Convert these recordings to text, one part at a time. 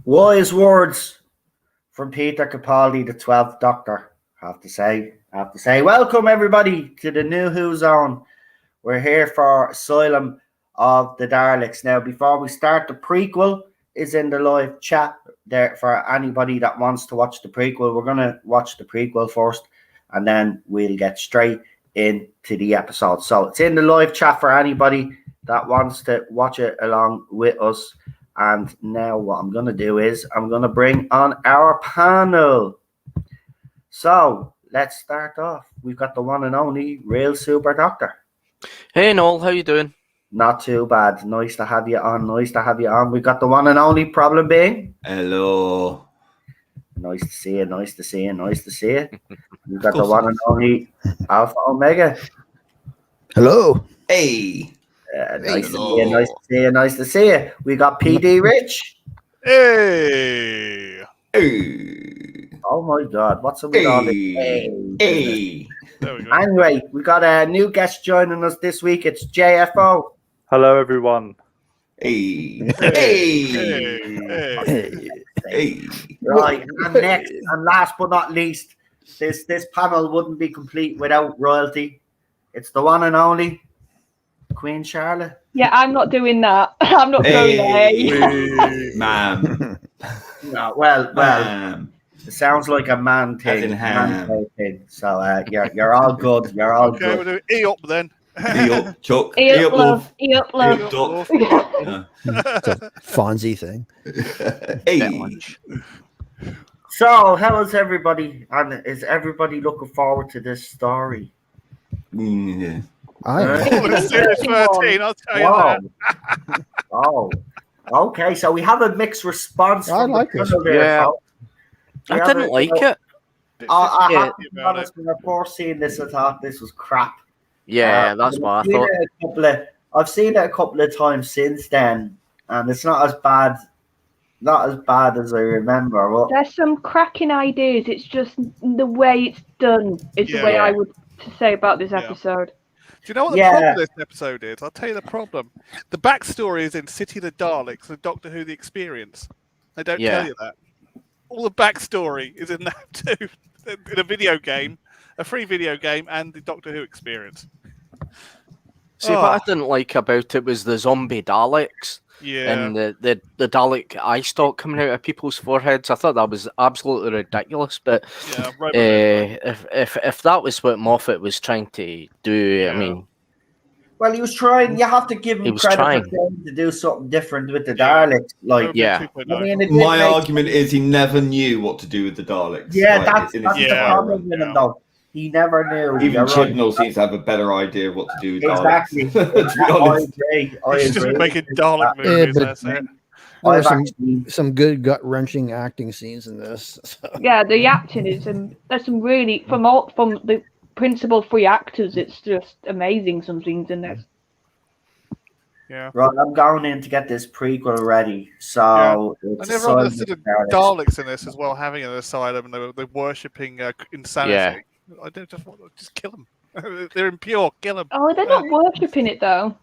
Wise words from Peter Capaldi, the 12th Doctor. I have to say, welcome everybody to the NuWhoZone. We're here for Asylum of the Daleks. Now, before we start, the prequel is in the live chat there for anybody that wants to watch the prequel. We're going to watch the prequel first, and then we'll get straight into the episode. So it's in the live chat for anybody that wants to watch it along with us. And now what I'm going to do is I'm going to bring on our panel. So let's start off. We've got the one and only Real Super Doctor. Hey Noel, how you doing? Not too bad. Nice to have you on. We've got the one and only Problem Being. Hello. Nice to see you. We've got the one and only Alpha Omega. Hello. Hey. Nice to see you. We got PD Rich. Hey. Oh my God, what's up with all this? Hey. There we go. Anyway, we got a new guest joining us this week. It's JFO. Hello, everyone. Hey. Right, and next and last but not least, this panel wouldn't be complete without royalty. It's the one and only Queen Charlotte. Yeah, I'm not doing that. I'm not going there. Ma'am. No, well, Ma'am. it sounds like a man As in thing. ham. So you're all good. You're all Okay, good. we'll do E up then. E up, Chuck. E up, love. E up, love. Duck. It's a Fonzie thing. Hey. So, how is everybody? And is everybody looking forward to this story? Yeah. I Oh, it's Series 13, I'll tell you Wow. that. Oh, okay. So we have a mixed response. I from like the this. panel there, Yeah. folks. We I have didn't like it. I Yeah. have to be honest, when I first seen this, I thought this was crap. Yeah, that's what I thought. I've seen it a couple of times since then, and it's not as bad. Not as bad as I remember. Well, There's some cracking ideas. It's just the way it's done is the Yeah. way I would say about this Yeah. episode. Do you know what the Yeah. problem with this episode is? I'll tell you the problem. The backstory is in City of the Daleks and Doctor Who: The Experience. They don't Yeah. tell you that. All the backstory is in that too. In a video game, a free video game, and the Doctor Who Experience. See, what I didn't like about it was the zombie Daleks Yeah. and the Dalek eye stalk coming out of people's foreheads. I thought that was absolutely ridiculous. But Yeah. Right. if that was what Moffat was trying to do, Yeah. I mean, well, he was trying. You have to give He him was credit trying. for trying to do something different with the Yeah. Daleks. Like, Yeah. I mean, it did My make- argument is he never knew what to do with the Daleks. Yeah, Like, that's in the his Yeah. problem with him, Yeah. though. He never knew. Even You're right. Chibnall seems to have a better idea of what to do with Exactly. Daleks. to be I honest. agree. He's just making Dalek Yeah, movies. but- That's it. There I've are actually, some good gut wrenching acting scenes in this. So. Yeah, the acting is there's some really from the principal three actors. It's just amazing. Some scenes in this. Yeah. right, I'm going in to get this prequel ready. So I it's never Asylum understood of the Daleks. Daleks in this as well, having an asylum and they're worshipping insanity. I don't just kill them. They're impure. Kill them. Oh, they're not worshipping it though.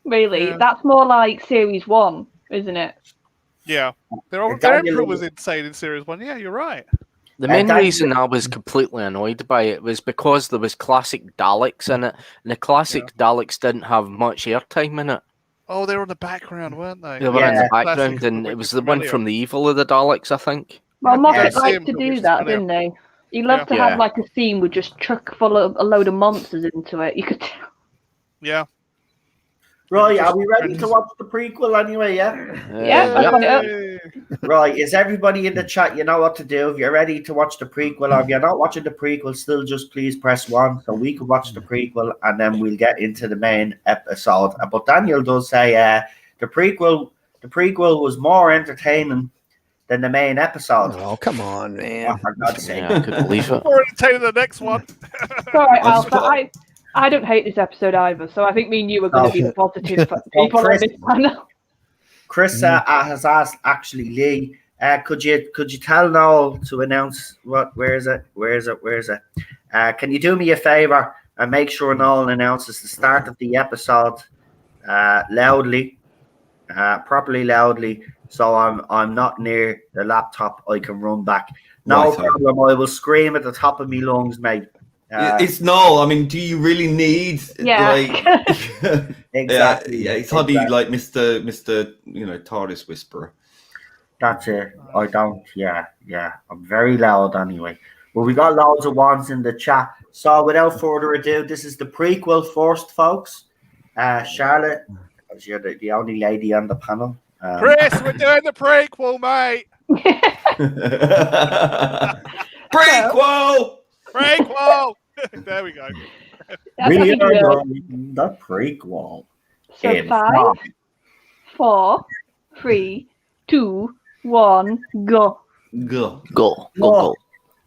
Really, Yeah. that's more like series 1, isn't it? Yeah, their Daniel- emperor was insane in series 1. Yeah, you're right. the main that- reason I was completely annoyed by it was because there was classic Daleks in it, and the classic Daleks didn't have much airtime in it. Oh, they were in the background, weren't they? They were in Yeah. the background, Classic and it was the one from the Evil of the Daleks, I think. Well, Yeah, Moffat same, liked to but do it's that, funny. didn't they? He loved to Yeah. have like a scene with just chuck full of a load of monsters into it. You could tell. Yeah. Right, are we ready to watch the prequel anyway? Yeah. Yeah, Yep. Yep. Yay. Right, is everybody in the chat? You know what to do. If you're ready to watch the prequel, or if you're not watching the prequel, still just please press 1 so we can watch the prequel, and then we'll get into the main episode. But Daniel does say the prequel was more entertaining than the main episode. Oh, come on, man. Oh, for God's sake. Yeah, I couldn't believe it. We're entertaining the next one. Sorry, I just Alpha. I don't hate this episode either, so I think me and you are going to be the positive people on Chris- this panel. Chris has asked actually Lee, could you tell Noel to announce where is it? Can you do me a favor and make sure Noel announces the start of the episode loudly, properly loudly, so I'm not near the laptop. I can run back. No Righto. problem. I will scream at the top of me lungs, mate. It's Noel. I mean, do you really need Yeah. like? Exactly. Yeah. It's hardly like Mr. Tardis whisperer. That's it. I don't. Yeah. I'm very loud anyway. Well, we got loads of ones in the chat. So without further ado, this is the prequel first, folks. Charlotte, you're the only lady on the panel. Chris, we're doing the prequel, mate. Prequel. Prequel. There we go. That's We how you are do it. doing the prequel. So in 5, 4, 3, 2, 1, go. Go. Go.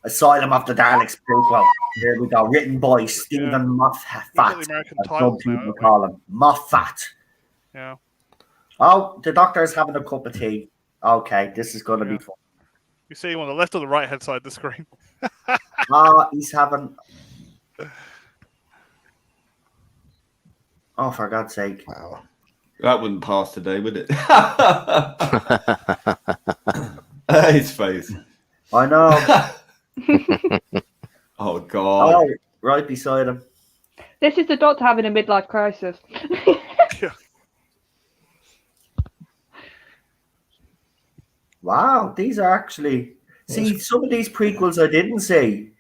Asylum of the Daleks prequel. Here we go. Written by Stephen Moffat. We've got the American as titles some now, people haven't we? call him. Moffat. Yeah. Oh, the doctor is having a cup of tea. Okay, this is going to be fun. You see him on the left or the right hand side of the screen. He's having. Oh, for God's sake. Wow. That wouldn't pass today, would it? His face. I know. Oh God. Oh, right beside him. This is the doctor having a midlife crisis. Wow, these are actually. See, some of these prequels I didn't see.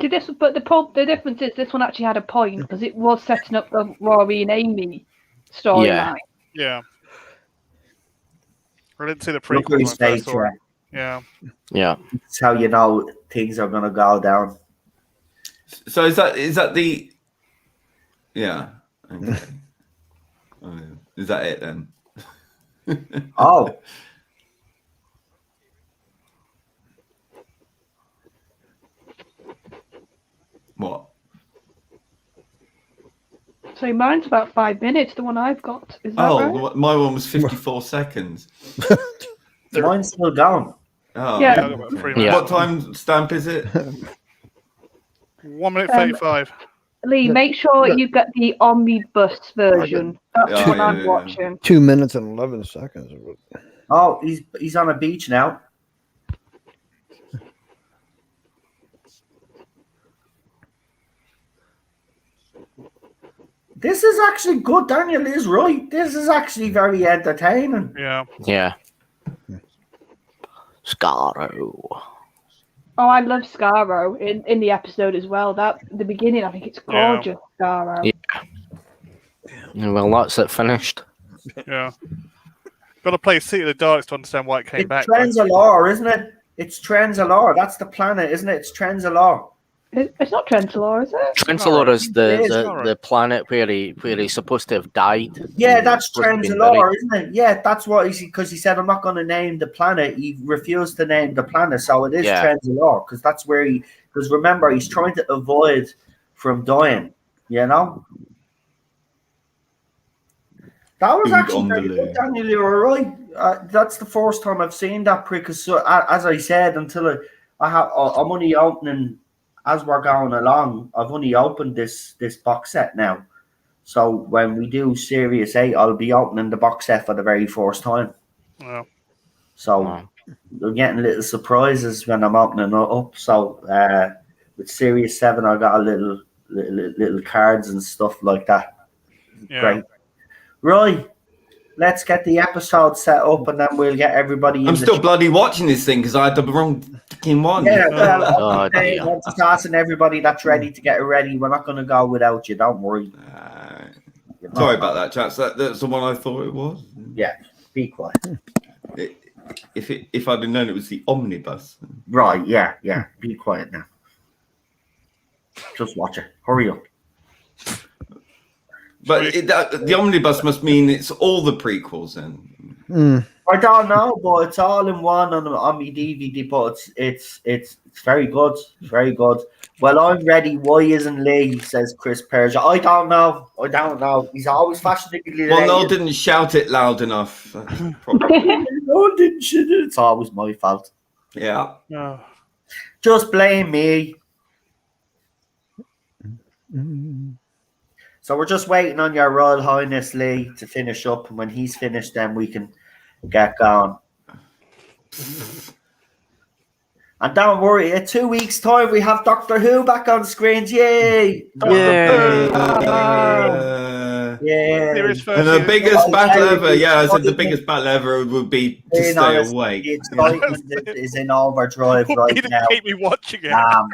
See this, but the difference is this one actually had a point because it was setting up the Rory and Amy storyline. Yeah. I didn't see the Look prequel at when I his first face. saw it. Yeah. Yeah. That's how you know things are going to go down. So is that the? Yeah. Okay. Oh, yeah. Is that it then? Oh. What? So mine's about 5 minutes. The one I've got is that right? My one was 54 seconds. Mine's still going. Oh, Yeah. I've got about 3 minutes. Yeah. What time stamp is it? 1 minute 35. Lee, make sure you get the omnibus version. That's Oh, what yeah, I'm yeah, yeah. watching. 2 minutes and 11 seconds. Oh, he's on a beach now. This is actually good. Daniel is right. This is actually very entertaining. Yeah. Yeah. Scarrow. Oh, I love Scarrow in the episode as well. That the beginning, I think it's gorgeous. Scarrow. Yeah. Well, that's it finished. Yeah. Got to play City of the Daleks to understand why it came It's back. though. Trenzalore, isn't it? It's Trenzalore. That's the planet, isn't it? It's Trenzalore. It's not Trenzalore, is it? Trenzalore is It is, the planet where he's supposed to have died. Yeah, and that's supposed to have been Trenzalore, isn't it? Yeah, that's what because he said I'm not going to name the planet. He refused to name the planet, so it is Yeah. Trenzalore because that's where because remember he's trying to avoid from dying. You know. That was Food actually on the very good, loo. Daniel. You were right. That's the first time I've seen that because, as I said, until I'm only opening as we're going along. I've only opened this box set now, so when we do Series 8, I'll be opening the box set for the very first time. Yeah. So Wow. I'm getting little surprises when I'm opening it up. So with Series 7, I got a little cards and stuff like that. Yeah. Great. Right, let's get the episode set up and then we'll get everybody in I'm the still bloody watching this thing because I had the wrong fucking one. Yeah, well, Oh, I'm dear. just asking everybody that's ready to get it ready. We're not going to go without you. Don't worry. Sorry about that, chaps. That's the one I thought it was. Yeah, be quiet. If I'd have known it was the omnibus. Right, yeah. Be quiet now. Just watch it. Hurry up. But the omnibus must mean it's all the prequels then. I don't know, but it's all in one on my DVD. But it's very good. It's very good. Well, I'm ready. Why isn't Lee? Says Chris Persia. I don't know. He's always fashionably Well, late. Noel didn't shout it loud enough. That's probably- No, didn't she? It's always my fault. yeah. Oh. Just blame me. So we're just waiting on your Royal Highness Lee to finish up, and when he's finished, then we can get going. And don't worry, in 2 weeks' time we have Doctor Who back on screens. Yay! Yay! Yeah. Series And the 30 biggest battle ever, yeah, I said the excitement. biggest battle ever would be to Being stay honest, awake. the excitement is in overdrive would right be to now. keep me watching it. I'm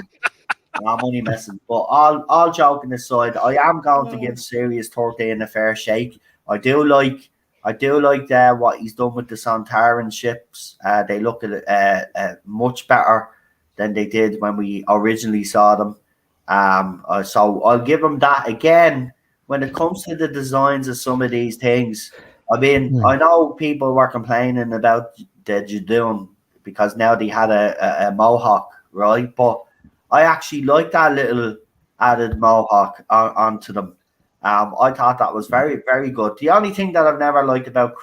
only messing, but all joking aside, I am going to give Series 13 a fair shake. I do like what he's done with the Sontaran ships. They look at much better than they did when we originally saw them. So I'll give him that again. When it comes to the designs of some of these things, I mean, I know people were complaining about the Jadoon because now they had a mohawk, right? But I actually like that little added mohawk onto them. I thought that was very, very good. The only thing that I've never liked about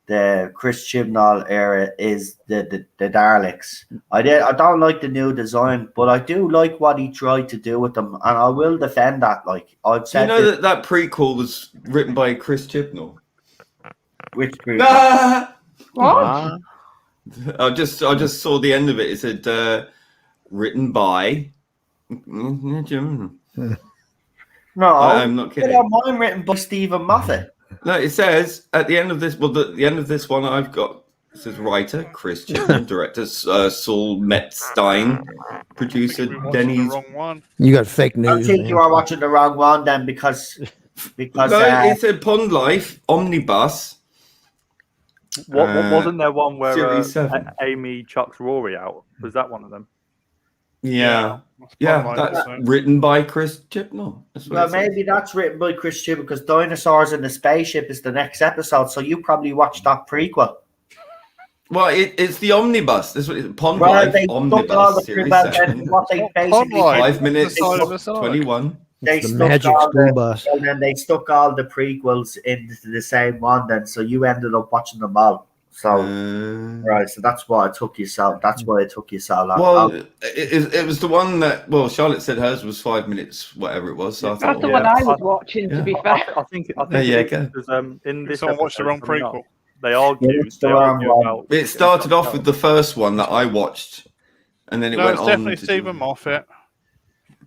the Chris Chibnall era is the Daleks. I don't like the new design, but I do like what he tried to do with them, and I will defend that. Like I've Do you said, know that prequel was written by Chris Chibnall? which Ah! What? I just saw the end of it. It said written by. no, I'm not kidding. mine written by Stephen Moffat. No, it says at the end of this. Well, the end of this one I've got. It says writer Chris Chibnall, director Saul Metzstein, producer We're watching Denny's. the wrong one. You got fake I news. think man. you are watching the wrong one then because No, it said Pond Life Omnibus. What wasn't there one where Series 7. Amy chucks Rory out? Was that one of them? Yeah, that's written by Chris Chibnall. That's what well, it says. maybe that's written by Chris Chibnall because Dinosaurs in the Spaceship is the next episode, so you probably watched that prequel. Well, it's the omnibus. This is Pond Well, Life they took all Omnibus the Series well, 7. then what they Pond basically Life. 5 minutes, The side of the side. 21. they It's the stuck magic all school the, bus. and then they stuck all the prequels into the same one. Then, so you ended up watching them all. So right, so that's why I took you so. That's why I took you so long. Well, it was the one that. Well, Charlotte said hers was 5 minutes, whatever it was. So I That's thought, the Yeah. one I was watching, Yeah. to be fair. I think There you it go. is, because in this Someone watched the episode wrong coming up, prequel. they argue. it's the wrong one. about it started off with the first one that I watched, and then it No, went it's on. definitely to do- Stephen Moffat.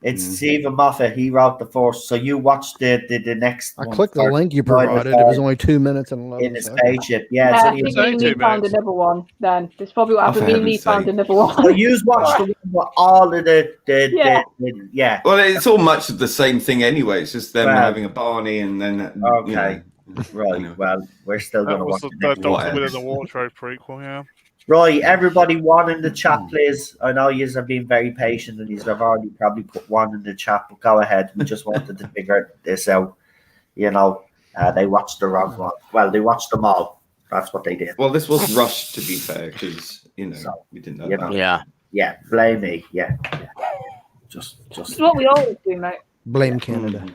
It's Stephen Moffat. He wrote the first. So you watched the next. I one clicked the first. link you Dinosaurs provided. It was only 2 minutes and in 11 the seconds. spaceship. Yeah, I it's only think only me and Lee 2 found minutes. another one then. It's probably what Oh, happened. for Me and Lee heaven's found sake. another one. So you watched the one with all of Yeah. yeah. Well, it's all much of the same thing anyway. It's just them Well, having a Barney and then. Okay. Right. Anyway. Well, we're still That going to was watch the the next Doctor one. Within the Wardrobe prequel, yeah. Right, everybody, one in the chat, please. I know you have been very patient and you have already probably put one in the chat, but go ahead. We just wanted to figure this out. You know, they watched the wrong one. Well, they watched them all. That's what they did. Well, this was rushed, to be fair, because So, we didn't know you that. know. Yeah. Yeah, blame me. Yeah. Just. It's what we always do, mate. Blame Canada.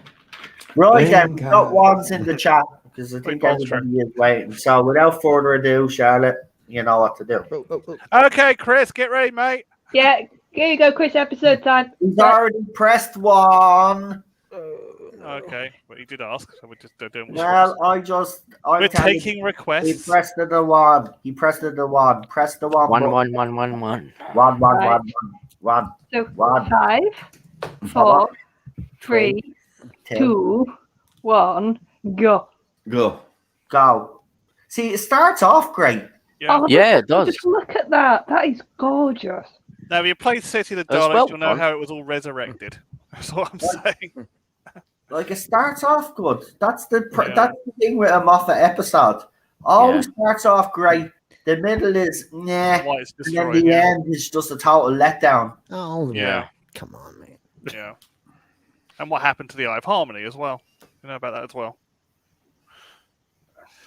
Right Blame then, we got Canada. ones in the chat because I think everybody is waiting. So, without further ado, Charlotte, you know what to do. Okay, Chris, get ready, mate. Yeah, here you go, Chris. Episode time. He's already pressed one. Okay, but he did ask, so we're just doing what's Well, right. I'm We're telling you, taking he requests. pressed the one. He pressed the one. Press the one. One, button. one, one, one, one. One, one, Right. one. So One. 5, 4, 3, 2, 1, go. Go. Go. See, it starts off great. Yeah. Oh, Yeah, it does. Just look at that. That is gorgeous. Now, if you played City of the That's Daleks, well you'll know done. how it was all resurrected. That's what I'm saying. Like it starts off good. That's the Yeah. that's the thing with a Moffat episode. Always starts off great. The middle is nah, Why it's and then destroyed. the Yeah. end is just a total letdown. Oh, Yeah. Come on, man. Yeah. And what happened to the Eye of Harmony as well. You know about that as well.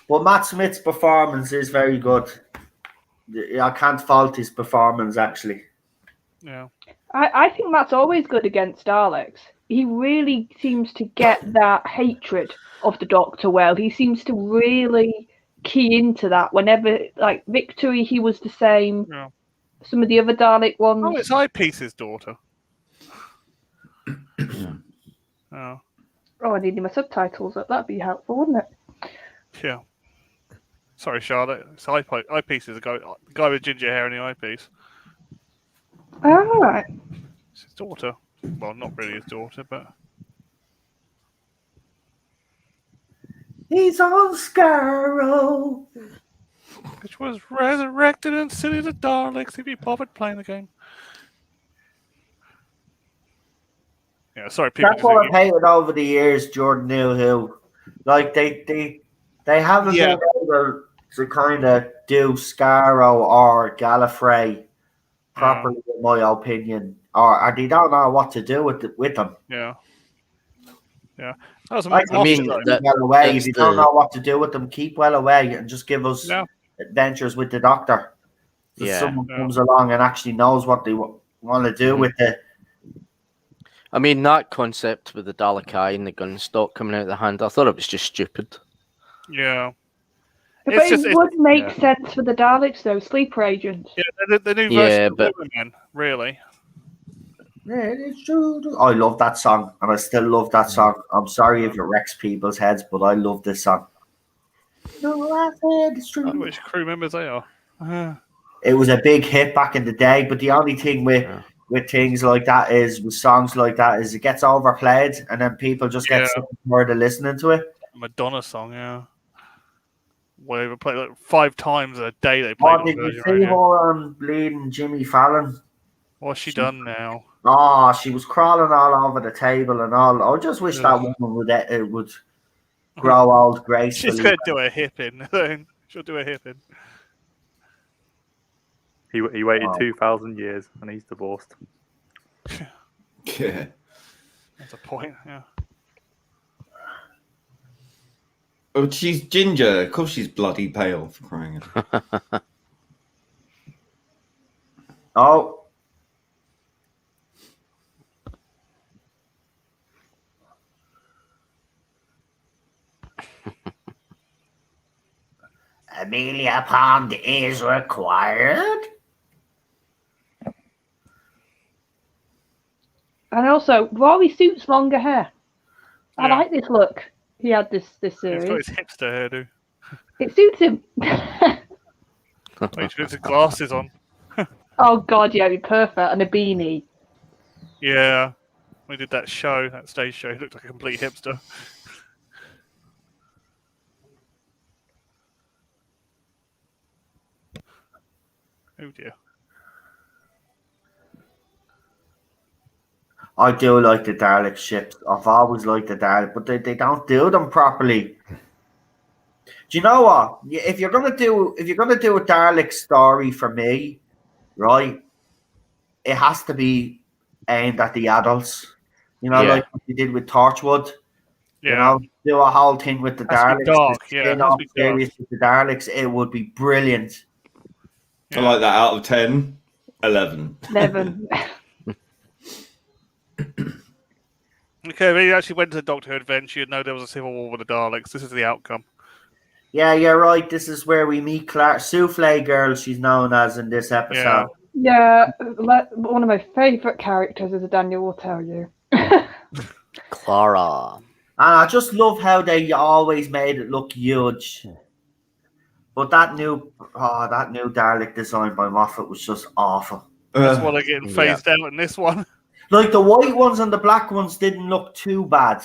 But Matt Smith's performance is very good. I can't fault his performance actually. Yeah. I think Matt's always good against Daleks. He really seems to get that hatred of the Doctor well. He seems to really key into that whenever, like, Victory, he was the same. Yeah. Some of the other Dalek ones. Oh, it's Eyepiece's daughter. Oh, Oh, I needed my subtitles up. That'd be helpful, wouldn't it? yeah. Sorry, Charlotte. It's eyepiece is the guy with ginger hair in the eyepiece. All right. It's his daughter. Well, not really his daughter, but He's on Scarrow. which was resurrected and silly the Daleks if you bothered playing the game. Yeah, sorry, people. That's what I've hated over the years, Jordan knew who. Like they haven't been able to kind of do Scarrow or Gallifrey properly, in my opinion, or they don't know what to do with them. Yeah. That was I mean, that- well away. If that's you don't the- know what to do with them, keep well away and just give us adventures with the Doctor. If someone comes along and actually knows what they want to do with it. I mean, that concept with the Dalek eye and the gun stock coming out of the hand, I thought it was just stupid. Yeah. But it would make sense for the Daleks, though, sleeper agents. Yeah, the new version of Women, really. Yeah, it's true. I love that song, and I still love that song. I'm sorry if it wrecks people's heads, but I love this song. No, I said it's true. Which crew members they are. It was a big hit back in the day, but the only thing with things like that is, with songs like that, is it gets overplayed, and then people just get sick and tired of listening to it. Madonna song, yeah. Well, they play like 5 times a day. They play. Oh, did you see her bleeding Jimmy Fallon? What's she done now? Oh, she was crawling all over the table and all. I just wish that woman would grow old gracefully. She's going to do a hip in. She'll do a hip in. He waited 2,000 years and he's divorced. Yeah. That's a point, yeah. Oh, she's ginger. Of course she's bloody pale, for crying out loud. Oh. Amelia Pond is required. And also, Rory suits longer hair. I like this look. He had this series. He's got his hipster hairdo. It suits him. He should have his glasses on. Oh God, yeah, it'd be perfect, and a beanie. Yeah. We did that show, that stage show. He looked like a complete hipster. Oh dear. I do like the Dalek ships. I've always liked the Dalek, but they don't do them properly. Do you know what? If you're gonna do a Dalek story for me, right, it has to be aimed at the adults. You know, like what you did with Torchwood. Yeah. You know, do a whole thing with the Has to be Daleks. dark, yeah, it has to be dark. Series with the Daleks, it would be brilliant. I like that. Out of 10, 11. 11. Okay, when you actually went to the Doctor Who adventure, you'd know there was a civil war with the Daleks. This is the outcome. Yeah, you're right. This is where we meet Clark, Souffle Girl, she's known as in this episode. Yeah, one of my favourite characters, as Daniel will tell you. Clara. And I just love how they always made it look huge. But that new Dalek design by Moffat was just awful. That's why they're getting phased out in this one. Like the white ones and the black ones didn't look too bad,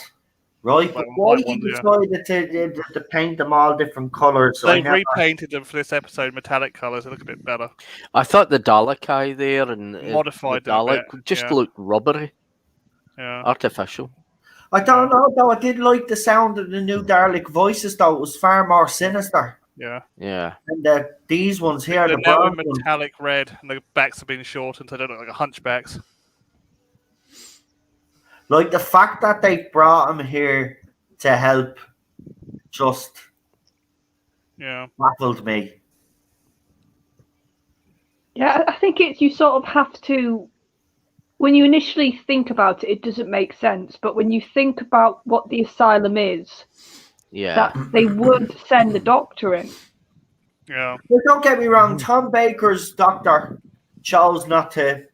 right? But why he decided to paint them all different colours? They repainted them for this episode, metallic colours. They look a bit better. I thought the Dalek eye there and modified the Dalek just looked rubbery. Yeah. Artificial. I don't know though. I did like the sound of the new Dalek voices though. It was far more sinister. Yeah. Yeah. And these ones here, they're the now brown in metallic red, and the backs have been shortened, so they don't look like hunchbacks. Like the fact that they brought him here to help just baffled me. Yeah, I think it's, you sort of have to, when you initially think about it, it doesn't make sense. But when you think about what the Asylum is, that they would send the Doctor in. Yeah. But don't get me wrong, Tom Baker's Doctor chose not to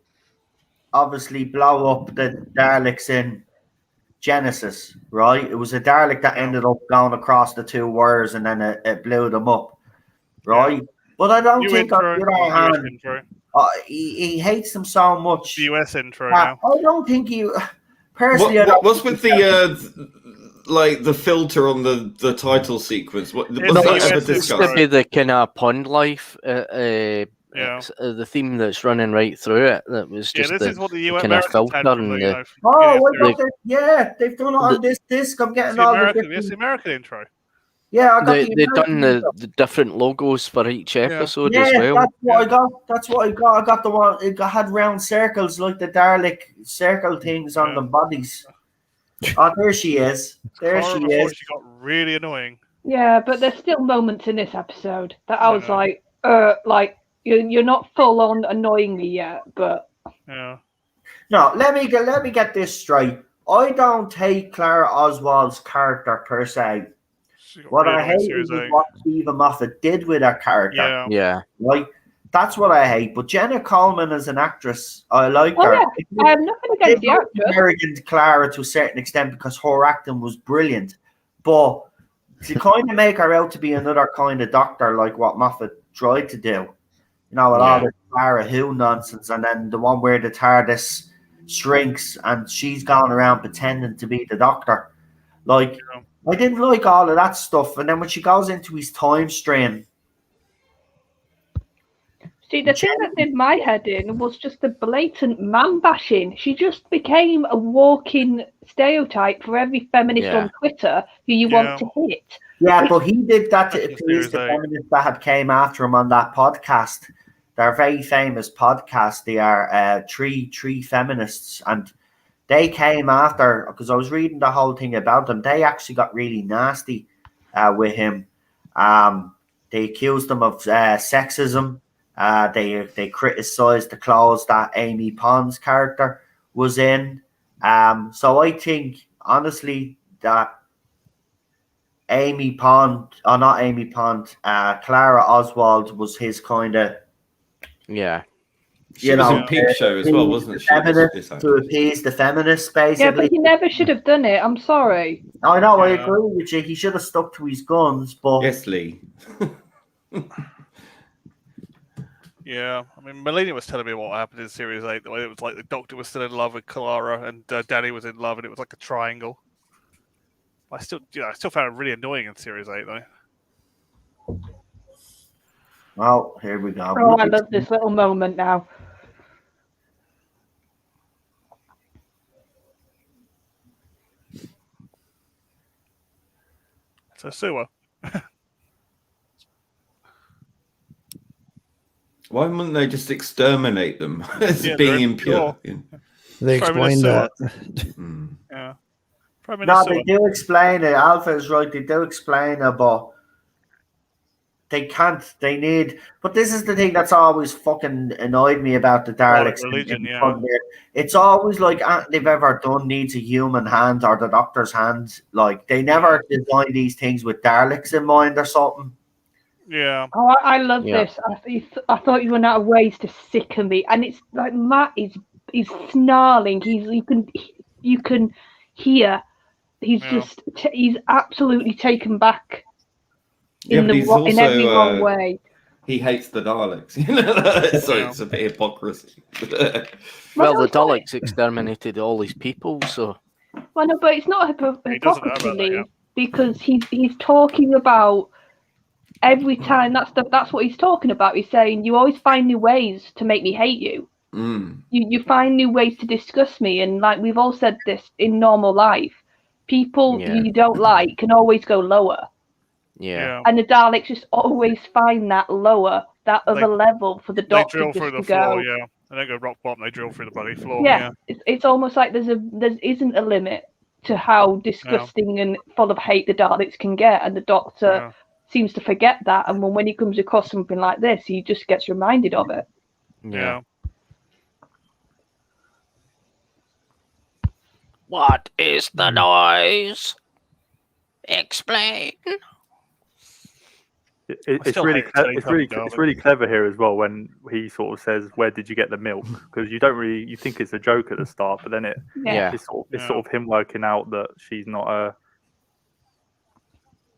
obviously blow up the Daleks in Genesis, right? It was a Dalek that ended up going across the two wires and then it blew them up. right? But I don't New think intro, on the other US hand, intro, he hates them so much. the US intro that now. I don't think he. Personally, I don't What's think with the like the filter on the title sequence? Was It's that the ever US It's to discussed? be the kind of pond life, Yeah. the theme that's running right through it. That was Yeah, just this the is what the US kind of Americans filter had from and the, the, you know, from Oh, the I beginning of got this. Yeah, they've done it on this disc. I'm the getting series. all the It's different. the American intro. Yeah, I got the they've done American stuff. the different logos for each episode Yeah, as well. that's what I got. That's what I got. I got the one. It had round circles like the Dalek circle things on the bodies. Oh, there she is. There Clara she before is. she got really annoying. Yeah, but there's still moments in this episode that I was like you're not full on annoying me yet, but Yeah. No, let me get this straight. I don't hate Clara Oswald's character per se. She got What really I annoying hate series is 8. what Stephen Moffat did with her character. Yeah. Yeah, Right? That's what I hate. But Jenna Coleman as an actress, I like oh her. yeah, I have nothing against the actress. Arrogant Clara to a certain extent because her acting was brilliant. But to kind of make her out to be another kind of doctor like what Moffat tried to do, you know, with all the Clara Who nonsense, and then the one where the TARDIS shrinks and she's gone around pretending to be the doctor. Like, I didn't like all of that stuff. And then when she goes into his time strain, See, the thing that did my head in was just the blatant man bashing. She just became a walking stereotype for every feminist on Twitter who you want to hit. yeah, but he did that to That's appease the Series 8. feminists that had came after him on that podcast. They're a very famous podcast. They are three feminists, and they came after because I was reading the whole thing about them. They actually got really nasty with him. They accused him of sexism. They criticized the clothes that Amy Pond's character was in. So I think honestly that Clara Oswald was his kind of She was in Peep Show as well, wasn't she? To appease the feminists, basically. Yeah, but he never should have done it. I'm sorry. I know, I agree with you. He should have stuck to his guns, but yes, Lee. Yeah, I mean, Melina was telling me what happened in Series 8. The way it was like the Doctor was still in love with Clara and Danny was in love, and it was like a triangle. I still found it really annoying in Series 8, though. Well, here we go. Oh, I love this little moment now. It's a sewer. Why wouldn't they just exterminate them as being impure? They explained that. Yeah. No, they do explain it. Alpha is right. They do explain it, but they can't. They need. But this is the thing that's always fucking annoyed me about the Daleks. Religion, It's always like they've ever done needs a human hand or the Doctor's hand. Like they never design these things with Daleks in mind or something. Yeah. Oh, I love this. I thought you were out of ways to sicken me, and it's like Matt is snarling. You can hear. He's just he's absolutely taken back in every wrong way. He hates the Daleks, so it's a bit hypocrisy. Well, the Daleks exterminated all these people, so. Well, no, but it's not hypocrisy because he's talking about every time. That's what he's talking about. He's saying you always find new ways to make me hate you. You find new ways to discuss me, and like we've all said this in normal life. People who you don't like can always go lower. Yeah. And the Daleks just always find that lower, that other level for the Doctor drill just through the to floor, go. They don't go rock bottom, they drill through the bloody floor. Yeah. It's almost like there isn't a limit to how disgusting and full of hate the Daleks can get, and the Doctor seems to forget that, and when he comes across something like this, he just gets reminded of it. Yeah. What is the noise? Explain. It's really clever here as well when he sort of says, "Where did you get the milk?" Because you think it's a joke at the start, but then it's sort of him working out that she's not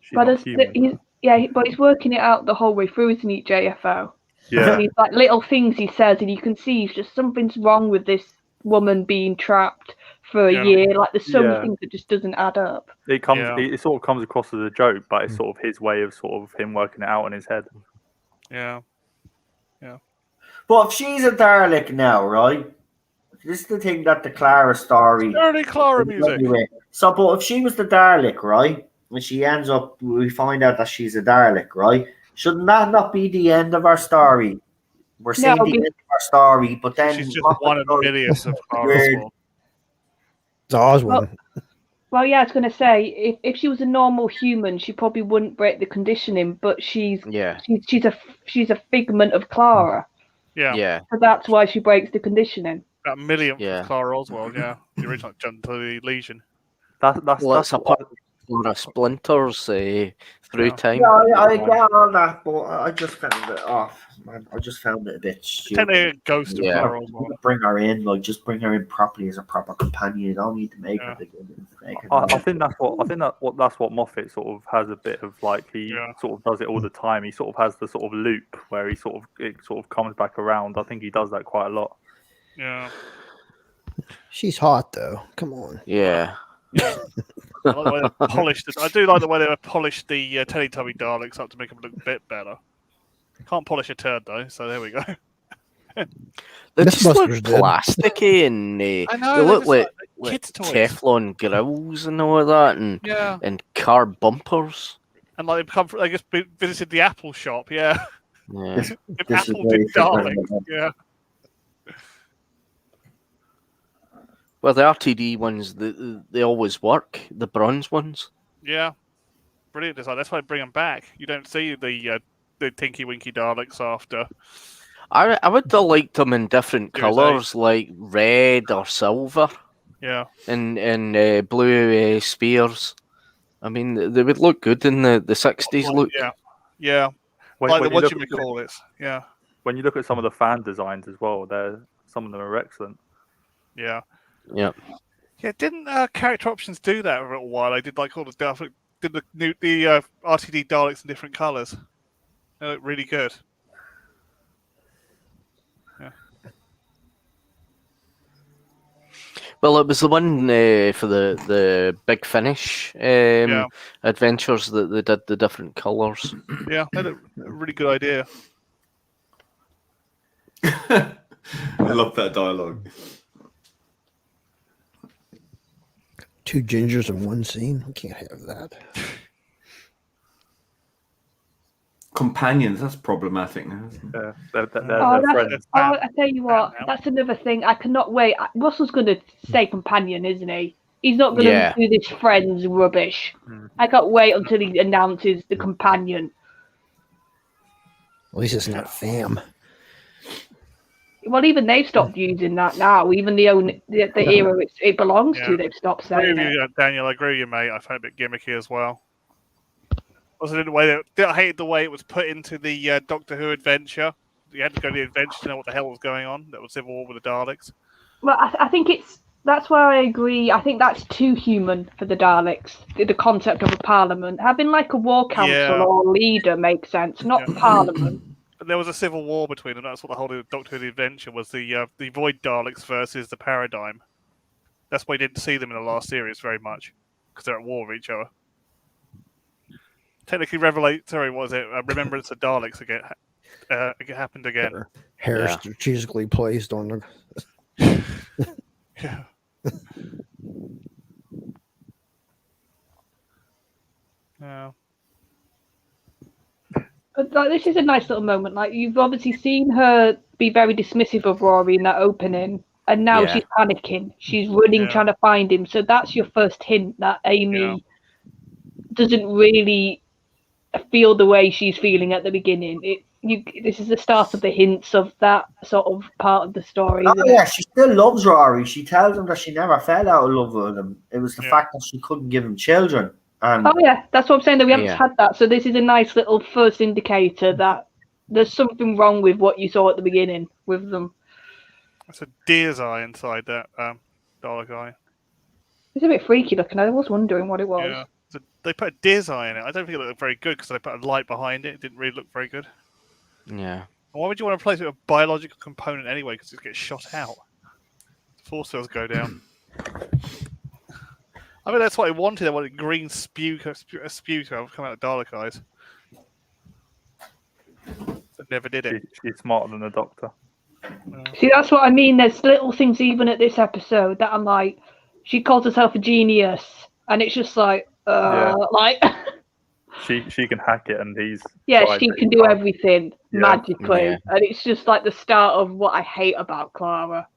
human. Yeah, but he's working it out the whole way through, isn't he, JFO? Yeah. And he's like little things he says, and you can see just something's wrong with this woman being trapped for a year. Like there's so many things that just doesn't add up. It sort of comes across as a joke, but it's sort of his way of sort of him working it out in his head. Yeah. But if she's a Dalek now, right? This is the thing that the Clara story. Early Clara music. So, but if she was the Dalek, right? When she ends up, we find out that she's a Dalek, right? Shouldn't that not be the end of our story? We're seeing the end of our story, but then she's just one of millions of Claras. It's Oswald. Well, yeah, I was going to say, if she was a normal human, she probably wouldn't break the conditioning. But she's a figment of Clara. Yeah. So that's why she breaks the conditioning. That millionth of Clara Oswald, the original jump to the Legion. That's a part of splinters through time. Yeah, I get all that, but I just found it off. Man, I just found it a bit stupid. A ghost of Clara Oswald. Bring her in, just bring her in properly as a proper companion. You don't need to make her big. I think that's what Moffat sort of has a bit of he sort of does it all the time. He sort of has the sort of loop where it sort of comes back around. I think he does that quite a lot. Yeah. She's hot though. Come on. Yeah. I like the way they polished it. I do like the way they polished the Teletubby Daleks up to make them look a bit better. Can't polish a turd though, so there we go. They just look plasticky and they look like Teflon grills and all of that, and car bumpers. And they just visited the Apple shop, Yeah. Apple did Daleks, yeah. Well, the RTD ones, they always work. The bronze ones. Yeah, brilliant design. That's why I bring them back. You don't see the Tinky Winky Daleks after. I would have liked them in different colours, like red or silver. Yeah. And blue spears. I mean, they would look good in the 60s look. Yeah. Like the what you would call it. Yeah. When you look at some of the fan designs as well, some of them are excellent. Yeah. Yeah. Yeah, didn't Character Options do that for a little while? I did all the stuff. Did the RTD Daleks in different colours. They look really good. Yeah. Well, it was the one for the Big Finish adventures that they did the different colours. Yeah, that's a really good idea. I love that dialogue. Two gingers in one scene. We can't have that. Companions, that's problematic now. They're friends. I tell you what, that's another thing. I cannot wait. Russell's going to say companion, isn't he? He's not going to do this friends rubbish. I can't wait until he announces the companion. At least it's not fam. Well, even they've stopped using that now. Even the era it belongs to, they've stopped saying it. Daniel, I agree with you, mate. I found it a bit gimmicky as well. Also, I hated the way it was put into the Doctor Who adventure. You had to go to the adventure to know what the hell was going on. That was Civil War with the Daleks. Well, I think that's where I agree. I think that's too human for the Daleks. The concept of a parliament. Having like a war council or a leader makes sense, not parliament. But there was a civil war between them. That's what the whole Doctor Who the adventure was. The Void Daleks versus the Paradigm. That's why you didn't see them in the last series very much, because they're at war with each other. Technically, Remembrance of Daleks again. It happened again. Hair strategically placed on the. Yeah. Yeah. But this is a nice little moment. Like, you've obviously seen her be very dismissive of Rory in that opening, and now she's panicking. She's running, trying to find him. So that's your first hint that Amy doesn't really feel the way she's feeling at the beginning. This is the start of the hints of that sort of part of the story. Oh yeah, she still loves Rory. She tells him that she never fell out of love with him. It was the fact that she couldn't give him children. Oh yeah, that's what I'm saying. That we haven't had that. So this is a nice little first indicator that there's something wrong with what you saw at the beginning with them. That's a deer's eye inside that Dalek eye. It's a bit freaky looking. I was wondering what it was. They put a Diz eye in it. I don't think it looked very good because they put a light behind it. It didn't really look very good. Yeah. Why would you want to replace it with a biological component anyway? Because it gets shot out. Force cells go down. I mean, that's what I wanted. I wanted green spew to come out of Dalek eyes. I never did it. She's smarter than the Doctor. See, that's what I mean. There's little things even at this episode that I'm like, she calls herself a genius, and it's just like, like. She can hack it, and he's she can do everything magically, and it's just like the start of what I hate about Clara.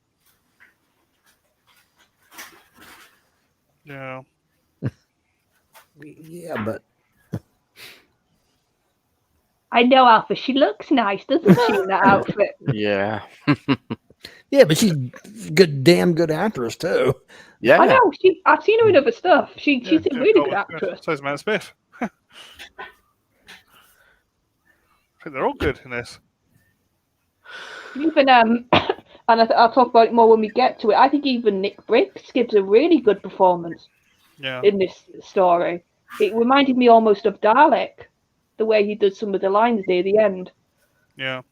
Yeah. Yeah, but I know, Alpha. She looks nice, doesn't she, in that outfit? Yeah. yeah, but she's damn good actress too. Yeah. I know. I've seen her in other stuff. She's a really good actress. So is Matt Smith. I think they're all good in this. Even and I'll talk about it more when we get to it. I think even Nick Briggs gives a really good performance in this story. It reminded me almost of Dalek, the way he does some of the lines near the end. Yeah.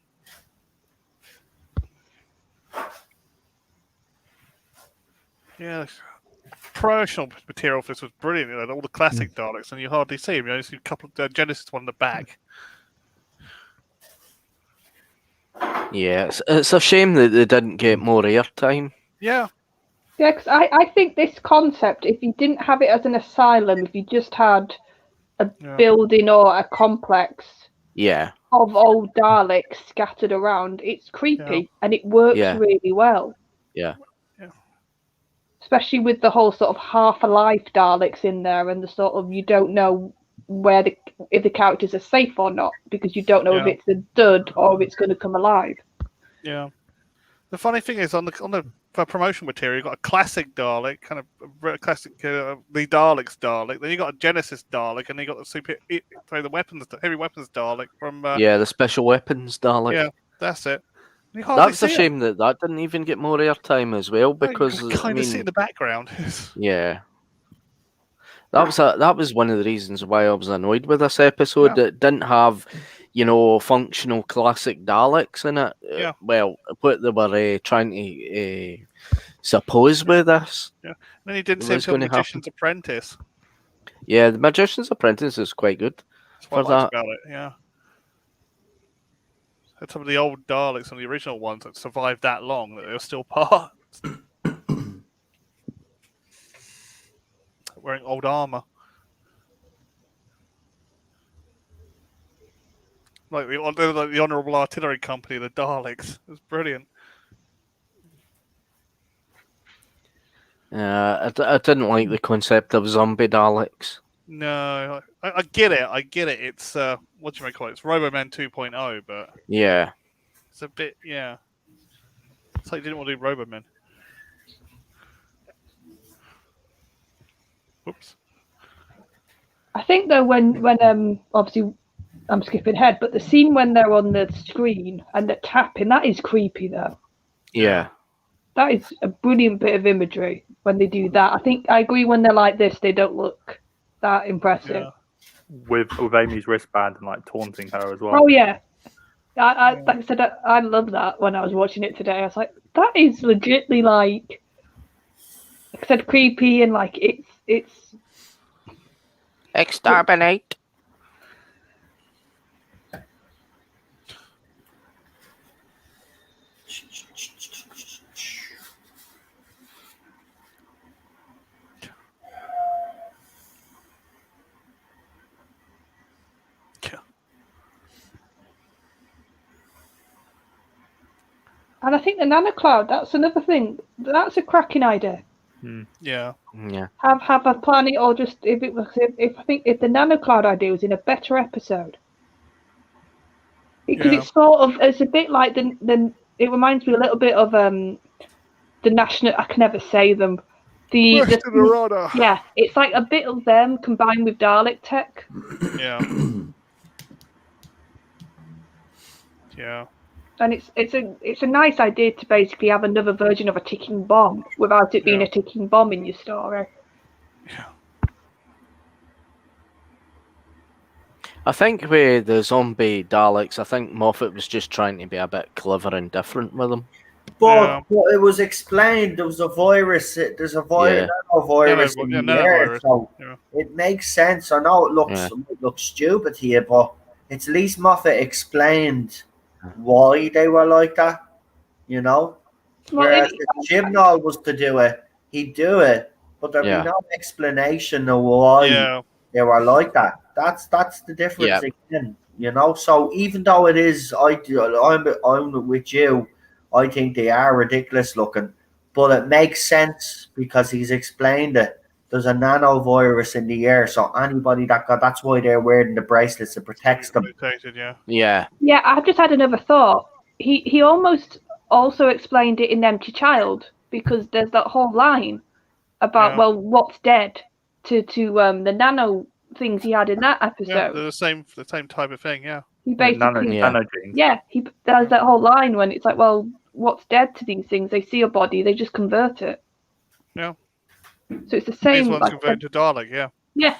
Yeah. Promotional material for this was brilliant. You know, all the classic Daleks, and you hardly see them. You only see a couple of Genesis one in the back. Yeah, it's a shame that they didn't get more airtime. Yeah. Yeah, because I think this concept, if you didn't have it as an asylum, if you just had a building or a complex of old Daleks scattered around, it's creepy and it works really well. Yeah. Especially with the whole sort of half-alive Daleks in there, and the sort of you don't know if the characters are safe or not, because you don't know if it's a dud or if it's going to come alive. Yeah. The funny thing is, on the promotion material, you've got a classic Dalek, kind of classic, the Daleks Dalek. Then you got a Genesis Dalek, and then you got the heavy weapons Dalek from. The special weapons Dalek. Yeah, that's it. That's a shame that didn't even get more airtime as well, because you kind of see in the background. Yeah. That was one of the reasons why I was annoyed with this episode. It didn't have, functional classic Daleks in it. Yeah. Well, what they were trying to suppose with this. Yeah. And then he didn't see until Magician's Apprentice. Yeah, the Magician's Apprentice is quite good. That's what I liked about it. Yeah. Had some of the old Daleks, some of the original ones that survived that long that they were still parts. Wearing old armor, like the Honourable Artillery Company, the Daleks. It was brilliant. I didn't like the concept of zombie Daleks. No, I get it. It's what do you call it? It's Roboman 2.0, but it's a bit It's like you didn't want to do Roboman. Oops. I think though when obviously I'm skipping ahead, but the scene when they're on the screen and they're tapping, that is creepy though. Yeah. That is a brilliant bit of imagery when they do that. I think I agree when they're like this, they don't look that impressive. Yeah. With Amy's wristband and like taunting her as well. Oh yeah. Like I said, I love that when I was watching it today. I was like, that is legitimately like I said, creepy, and like it's exterminate. And I think the nanocloud, that's another thing. That's a cracking idea. Yeah. Have a planet, or just if the nanocloud idea was in a better episode, because it's sort of it's a bit like the it reminds me a little bit of the national. I can never say them. Yeah, it's like a bit of them combined with Dalek tech. Yeah. Yeah. And it's a nice idea to basically have another version of a ticking bomb without it being a ticking bomb in your story. Yeah. I think with the zombie Daleks, I think Moffat was just trying to be a bit clever and different with them. But it was explained there was a virus. There's a virus, nanovirus in the air, so it makes sense. I know it looks stupid here, but it's at least Moffat explained why they were like that. You know, whereas if Chibnall was to do it, he'd do it, but there'd be no explanation of why they were like that. That's the difference again. You know, so even though it is, I'm with you. I think they are ridiculous looking, but it makes sense because he's explained it. There's a nanovirus in the air, so anybody that's why they're wearing the bracelets to protect them. Yeah. I've just had another thought. He almost also explained it in Empty Child because there's that whole line about what's dead to the nano things he had in that episode. Yeah, they're the same type of thing. Yeah. He basically nanogenes. He there's that whole line when it's like, well, what's dead to these things? They see a body, they just convert it. Yeah. So it's the same. These ones convert to Dalek. Yeah. Yeah.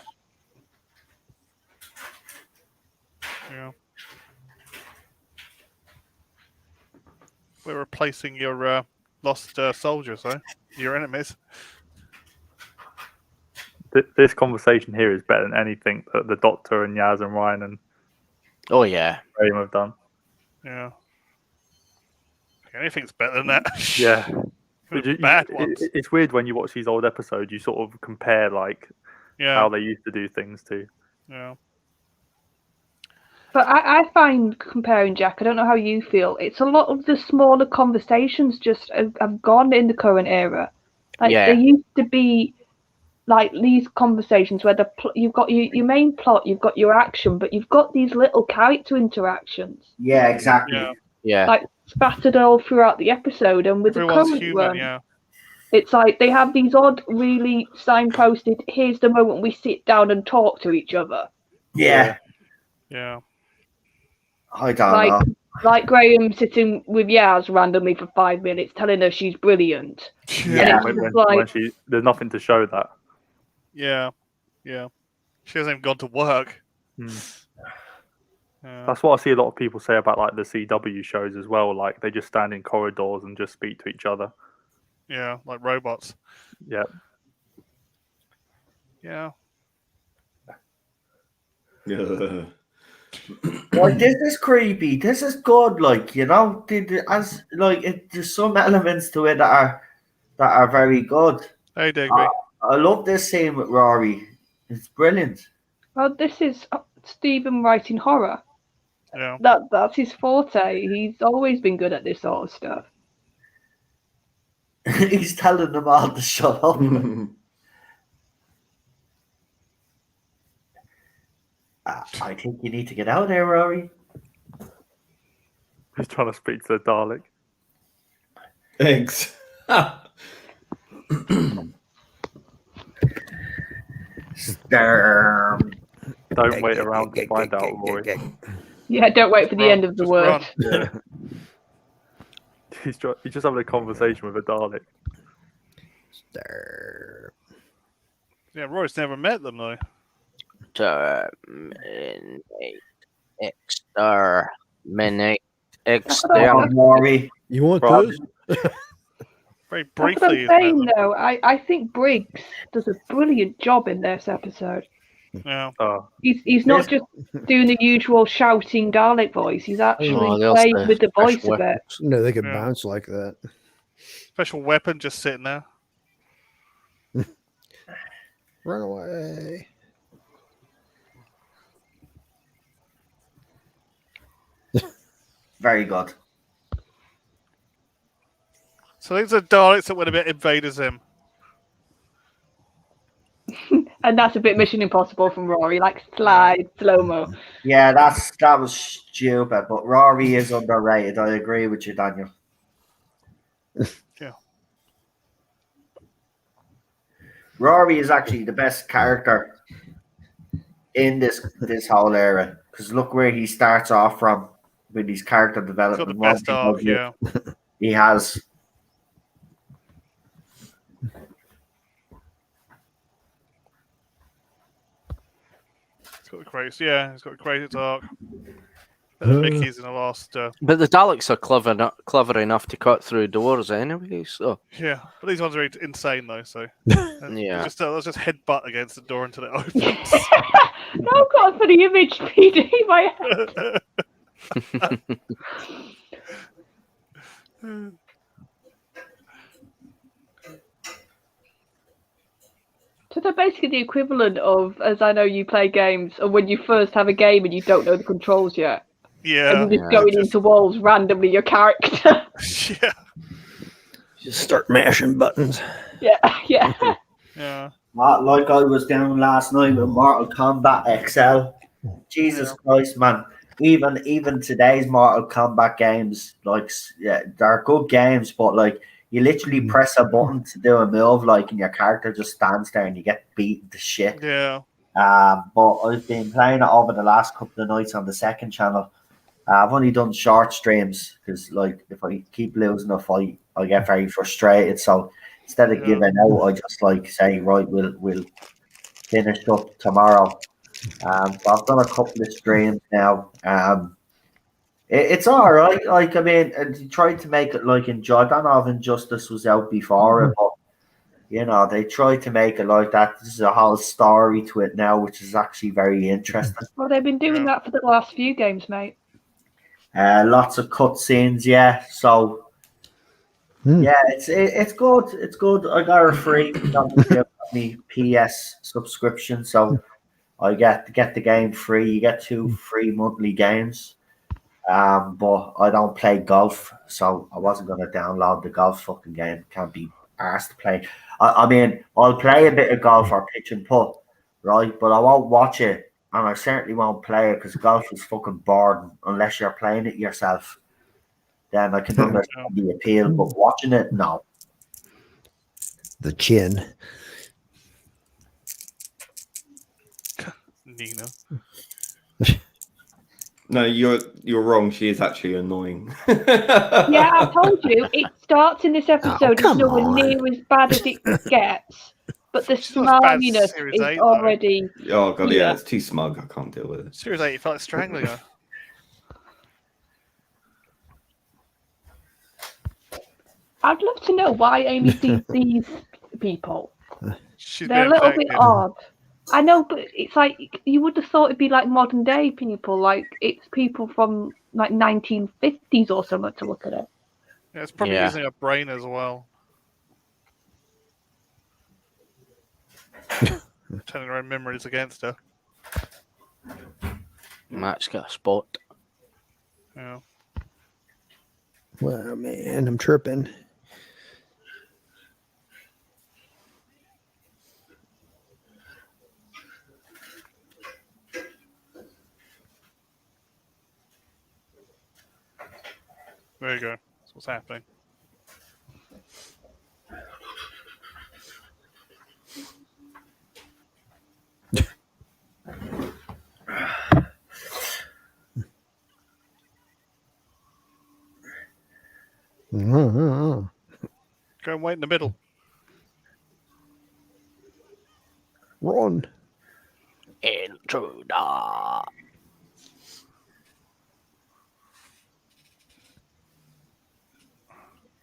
Yeah. We're replacing your lost soldiers, your enemies. This conversation here is better than anything that the Doctor and Yaz and Ryan and Graham have done. Yeah. Anything's better than that. Yeah. Bad ones. It's weird when you watch these old episodes, you sort of compare how they used to do things too. Yeah. But I find comparing, Jack, I don't know how you feel, it's a lot of the smaller conversations just have gone in the current era. There used to be these conversations where you've got your main plot, you've got your action, but you've got these little character interactions. Yeah, exactly. Yeah. Spattered all throughout the episode, and with Everyone's the current human, one, it's like they have these odd, really signposted. Here's the moment we sit down and talk to each other. Yeah. Yeah. I don't know. Like Graham sitting with Yaz randomly for 5 minutes, telling her she's brilliant. Yeah. When there's nothing to show that. Yeah. Yeah. She hasn't even gone to work. That's what I see a lot of people say about the CW shows as well. Like they just stand in corridors and just speak to each other. Yeah, like robots. Yeah. Yeah. Like this is creepy. This is good. There's some elements to it that are very good. Hey, Digby. I love this scene with Rory. It's brilliant. Well, this is Stephen writing horror. Yeah. That's his forte. He's always been good at this sort of stuff. He's telling them all to shut up. I think you need to get out there, Rory. He's trying to speak to the Dalek. Thanks. Don't wait around to find out, Rory. Yeah, don't wait for the end of the word. Yeah. He's just having a conversation with a Dalek. Yeah, Rory's never met them though. Exterminate. Rory. You want those? Very That's what briefly. I'm saying, though. I think Briggs does a brilliant job in this episode. Yeah. He's not just doing the usual shouting Dalek voice. He's actually playing with the voice a bit. No, they could bounce like that. Special weapon just sitting there. Run away. Very good. So these are Daleks that went a bit Invader Zim. And that's a bit Mission Impossible from Rory, like slide, slow-mo. Yeah, that was stupid, but Rory is underrated. I agree with you, Daniel. Yeah. Rory is actually the best character in this whole era. Because look where he starts off from with his character development. Got the best arc, yeah. He has. got the greatest. Yeah, he's got the greatest arc. Mickey's in the last. But the Daleks are clever enough to cut through doors anyway. So yeah, but these ones are insane though. So yeah, let's just headbutt against the door until it opens. Oh God, for the image, PD, my head. So they're basically the equivalent of, as I know you play games, or when you first have a game and you don't know the controls yet. Yeah. And you're just going into walls randomly, your character. Yeah. Just start mashing buttons. Yeah, yeah. Yeah. Like I was down last night with Mortal Kombat XL. Jesus Christ, man. Even today's Mortal Kombat games, like, yeah, they're good games, but like, you literally press a button to do a move, like, and your character just stands there and you get beaten to shit. Yeah. But I've been playing it over the last couple of nights on the second channel. I've only done short streams because, like, if I keep losing a fight, I get very frustrated. So instead of giving out, I just like say, right, we'll finish up tomorrow. So I've done a couple of streams now. It's all right. Like, I mean, they tried to make it like I don't know if Injustice was out before it, but you know, they tried to make it like that. This is a whole story to it now, which is actually very interesting. Well, they've been doing that for the last few games, mate. Lots of cutscenes, yeah. So yeah, it's good. It's good. I got a free me PS subscription, so I get the game free. You get 2 free monthly games. But I don't play golf, so I wasn't going to download the golf fucking game. Can't be asked to play. I mean, I'll play a bit of golf or pitch and putt, right? But I won't watch it, and I certainly won't play it because golf is fucking boring unless you're playing it yourself. Then I can understand the appeal, but watching it, no. The chin. Nina. No, you're wrong. She is actually annoying. Yeah, I told you. It starts in this episode. It's nowhere near as bad as it gets. But the smarminess is already... Oh, God, yeah, it's too smug. I can't deal with it. Series 8, you felt like strangling her. I'd love to know why Amy sees these people. She's They're a little bit odd. I know, but it's like you would have thought it'd be like modern day people, like it's people from like 1950s or something to look at it. Yeah, it's probably using a brain as well. Turning her own memories against her. Matt's got a spot. Yeah. Well, man, I'm tripping. There you go. That's what's happening. Go and wait in the middle. Run. Intruder.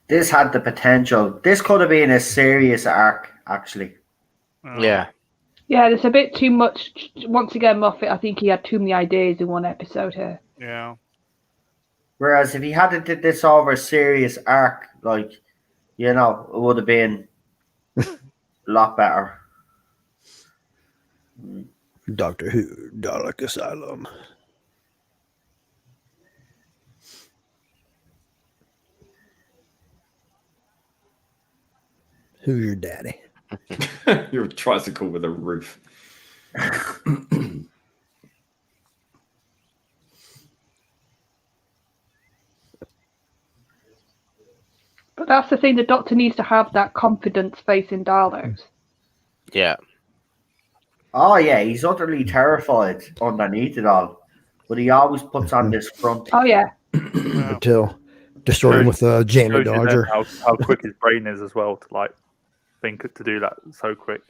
This had the potential. This could have been a serious arc, actually. Yeah. Yeah, there's a bit too much. Once again, Moffat, I think he had too many ideas in one episode here. Yeah. Whereas if he had did this over a serious arc, like, you know, it would have been a lot better. Doctor Who, Dalek Asylum. Who's your daddy? You're a tricycle with a roof. But that's the thing, the Doctor needs to have that confidence facing Daleks. Yeah. Oh, yeah, he's utterly terrified underneath it all. But he always puts on this front. Oh, yeah. Until destroy him with a Jamie Dodger. How quick his brain is as well to like think to do that so quick.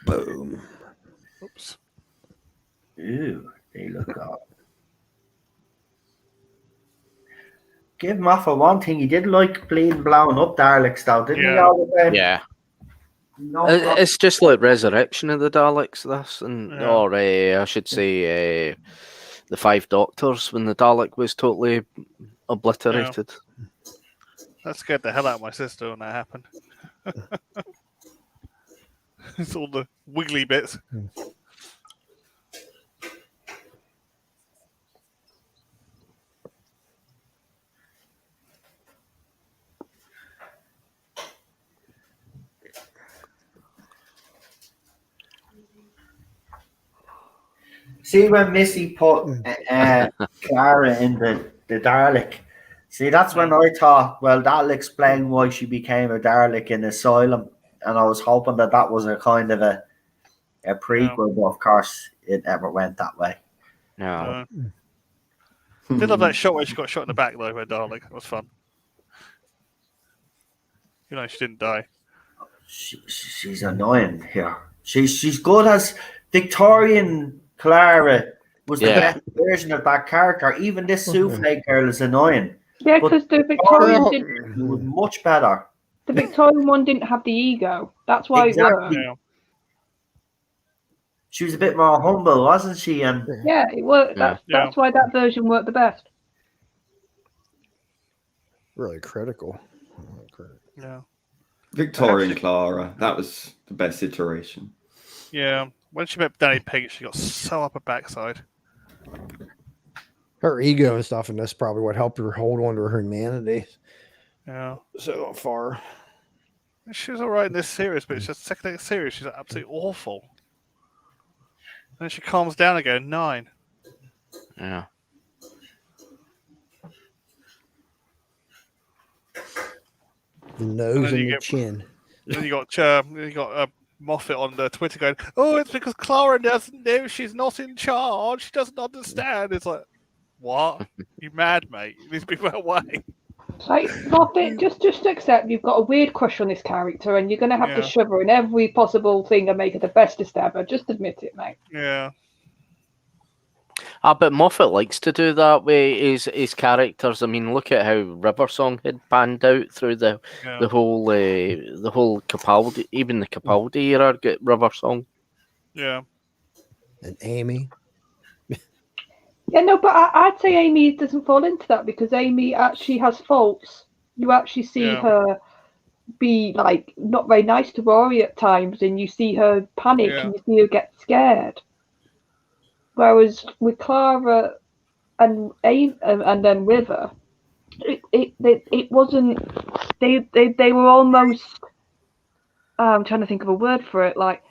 Boom. Oops. Ooh, they look up. Give him off for one thing. He did like bleeding blowing up Daleks, though, didn't he? All the time? Yeah. No, It's just like Resurrection of the Daleks, this, and or I should say, the Five Doctors when the Dalek was totally obliterated. Yeah. That scared the hell out of my sister when that happened. It's all the wiggly bits. See when Missy put Clara in the Dalek. See, that's when I thought, well, that'll explain why she became a Dalek in Asylum, and I was hoping that was a kind of a prequel, but of course it never went that way. No. Did love that shot where she got shot in the back though by Dalek. It was fun. You know, she didn't die. She's annoying here. She's good as Victorian Clara was the best version of that character. Even this souffle girl is annoying. Yeah, because the Victorian was much better. The Victorian one didn't have the ego. That's why it worked. Yeah. She was a bit more humble, wasn't she? And yeah, it worked. That's why that version worked the best. Really critical. Yeah. Victorian Clara, that was the best iteration. Yeah. When she met Danny Pink, she got so up her backside. Her ego and stuff, and that's probably what helped her hold on to her humanity. Yeah. So far. She was alright in this series, but it's just the second series, she's absolutely awful. And then she calms down again, 9. Yeah. The nose and the chin. Then you got Moffat on the Twitter going, "Oh, it's because Clara doesn't know she's not in charge. She doesn't understand." It's like, what? You mad, mate? You need to be put away. Like, Moffat, just accept you've got a weird crush on this character, and you're going to have to shove her in every possible thing and make her the bestest ever. Just admit it, mate. Yeah. But Moffat likes to do that with his characters. I mean, look at how River Song had panned out through the whole Capaldi, even the Capaldi era. Get River Song. Yeah. And Amy. Yeah, no, but I'd say Amy doesn't fall into that because Amy actually has faults. You actually see her be like not very nice to Rory at times, and you see her panic and you see her get scared. Whereas with Clara and then River, it wasn't. They were almost. I'm trying to think of a word for it. Like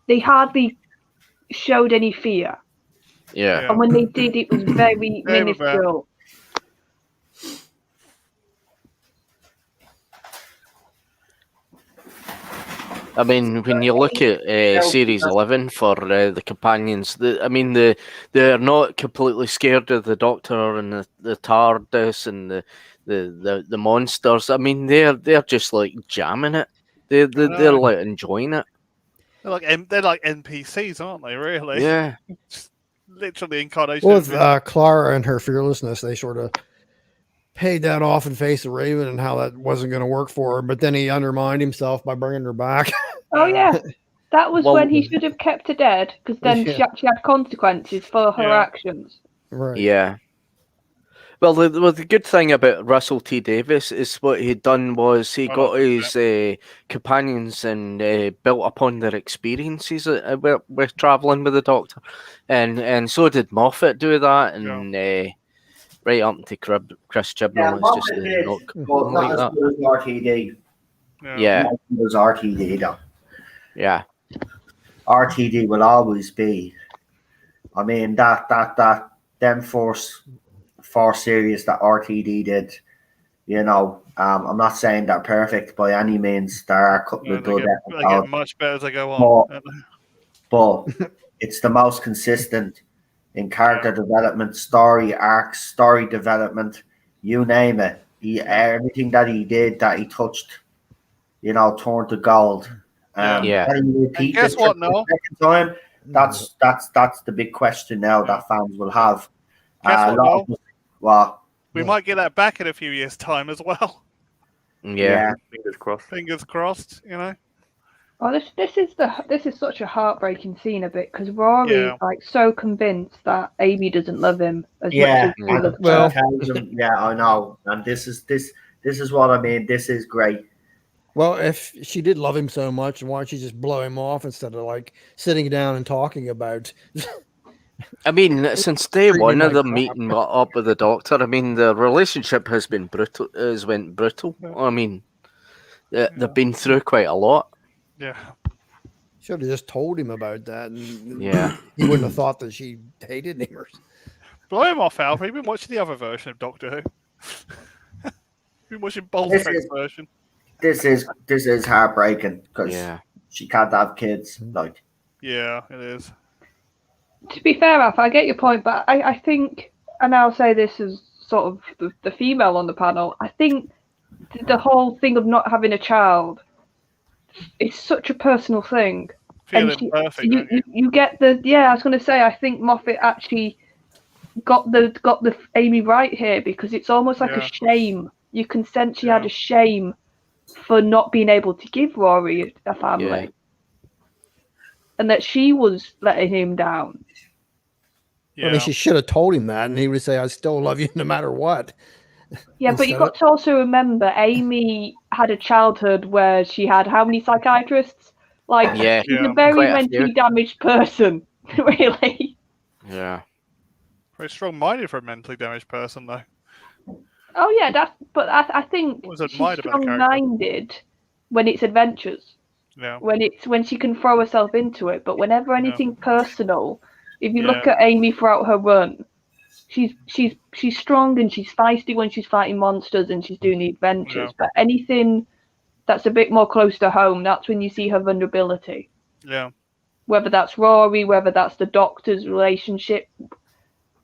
they hardly showed any fear. Yeah. And when they did, it was very minuscule. I mean, when you look at Series 11 for the companions, they're not completely scared of the Doctor and the TARDIS and the monsters. I mean, they're just like jamming it. They're like enjoying it. They're like NPCs, aren't they? Really? Yeah. Just literally incarnation. Well, with Clara and her fearlessness, they sort of paid that off in Face of Raven and how that wasn't going to work for her, but then he undermined himself by bringing her back. Oh yeah, that was when he should have kept her dead because then she actually had consequences for her actions. Right. Yeah. Well, the good thing about Russell T Davies is what he'd done was he got his companions and built upon their experiences with traveling with the Doctor, and so did Moffat do that, and right up to Chris Chibnall. It's just not as good as RTD. Yeah, not as good as RTD though. Yeah, RTD will always be. I mean that them four series that RTD did. You know, I'm not saying they're perfect by any means. There are a couple of good episodes. They get much better as they go on. But it's the most consistent in character development, story arcs, story development, you name it. Everything that he did, that he touched, turned to gold. Yeah. Can you repeat And guess the what, trip Noel? the second time? That's the big question now that fans will have. Guess what, Noel? Well, We might get that back in a few years' time as well. Yeah. Fingers crossed. Fingers crossed, you know. Oh, this is such a heartbreaking scene a bit because Rory Yeah. is like so convinced that Amy doesn't love him as much yeah, as he loves Well- her. yeah, I know, and this is what I mean. This is great. Well, if she did love him so much, why don't she just blow him off instead of like sitting down and talking about? I mean, since day Treat me one of like them crap. meeting up with the Doctor, I mean, the relationship has been brutal. Went brutal. I mean, they've been through quite a lot. Yeah. Should have just told him about that, and Yeah. he wouldn't have thought that she hated him. Or... Blow him off, Alf. You've been watching the other version of Doctor Who. You've been watching This Bolt's is- version. This is heartbreaking because Yeah. she can't have kids. Like, Yeah, it is. To be fair, Alf, I get your point, but I think, and I'll say this as sort of the female on the panel, I think the whole thing of not having a child is such a personal thing. Feeling perfect, don't you? You get the I was going to say I think Moffat actually got the Amy right here because it's almost like a shame. You can sense she had a shame for not being able to give Rory a family, Yeah. and that she was letting him down. Yeah. I mean, she should have told him that, and he would say, "I still love you no matter what." Yeah, but you Instead got to also remember Amy had a childhood where she had how many psychiatrists? Like, Yeah. she's Yeah. a very Quite a mentally few. damaged person, really. Yeah. Very strong-minded for a mentally damaged person, though. Oh yeah, but I think What was she's admired about the character? strong-minded when it's adventures, Yeah. when she can throw herself into it. But whenever anything personal, if you look at Amy throughout her run, she's strong and she's feisty when she's fighting monsters and she's doing the adventures. Yeah. But anything that's a bit more close to home, that's when you see her vulnerability. Yeah. Whether that's Rory, whether that's the Doctor's relationship,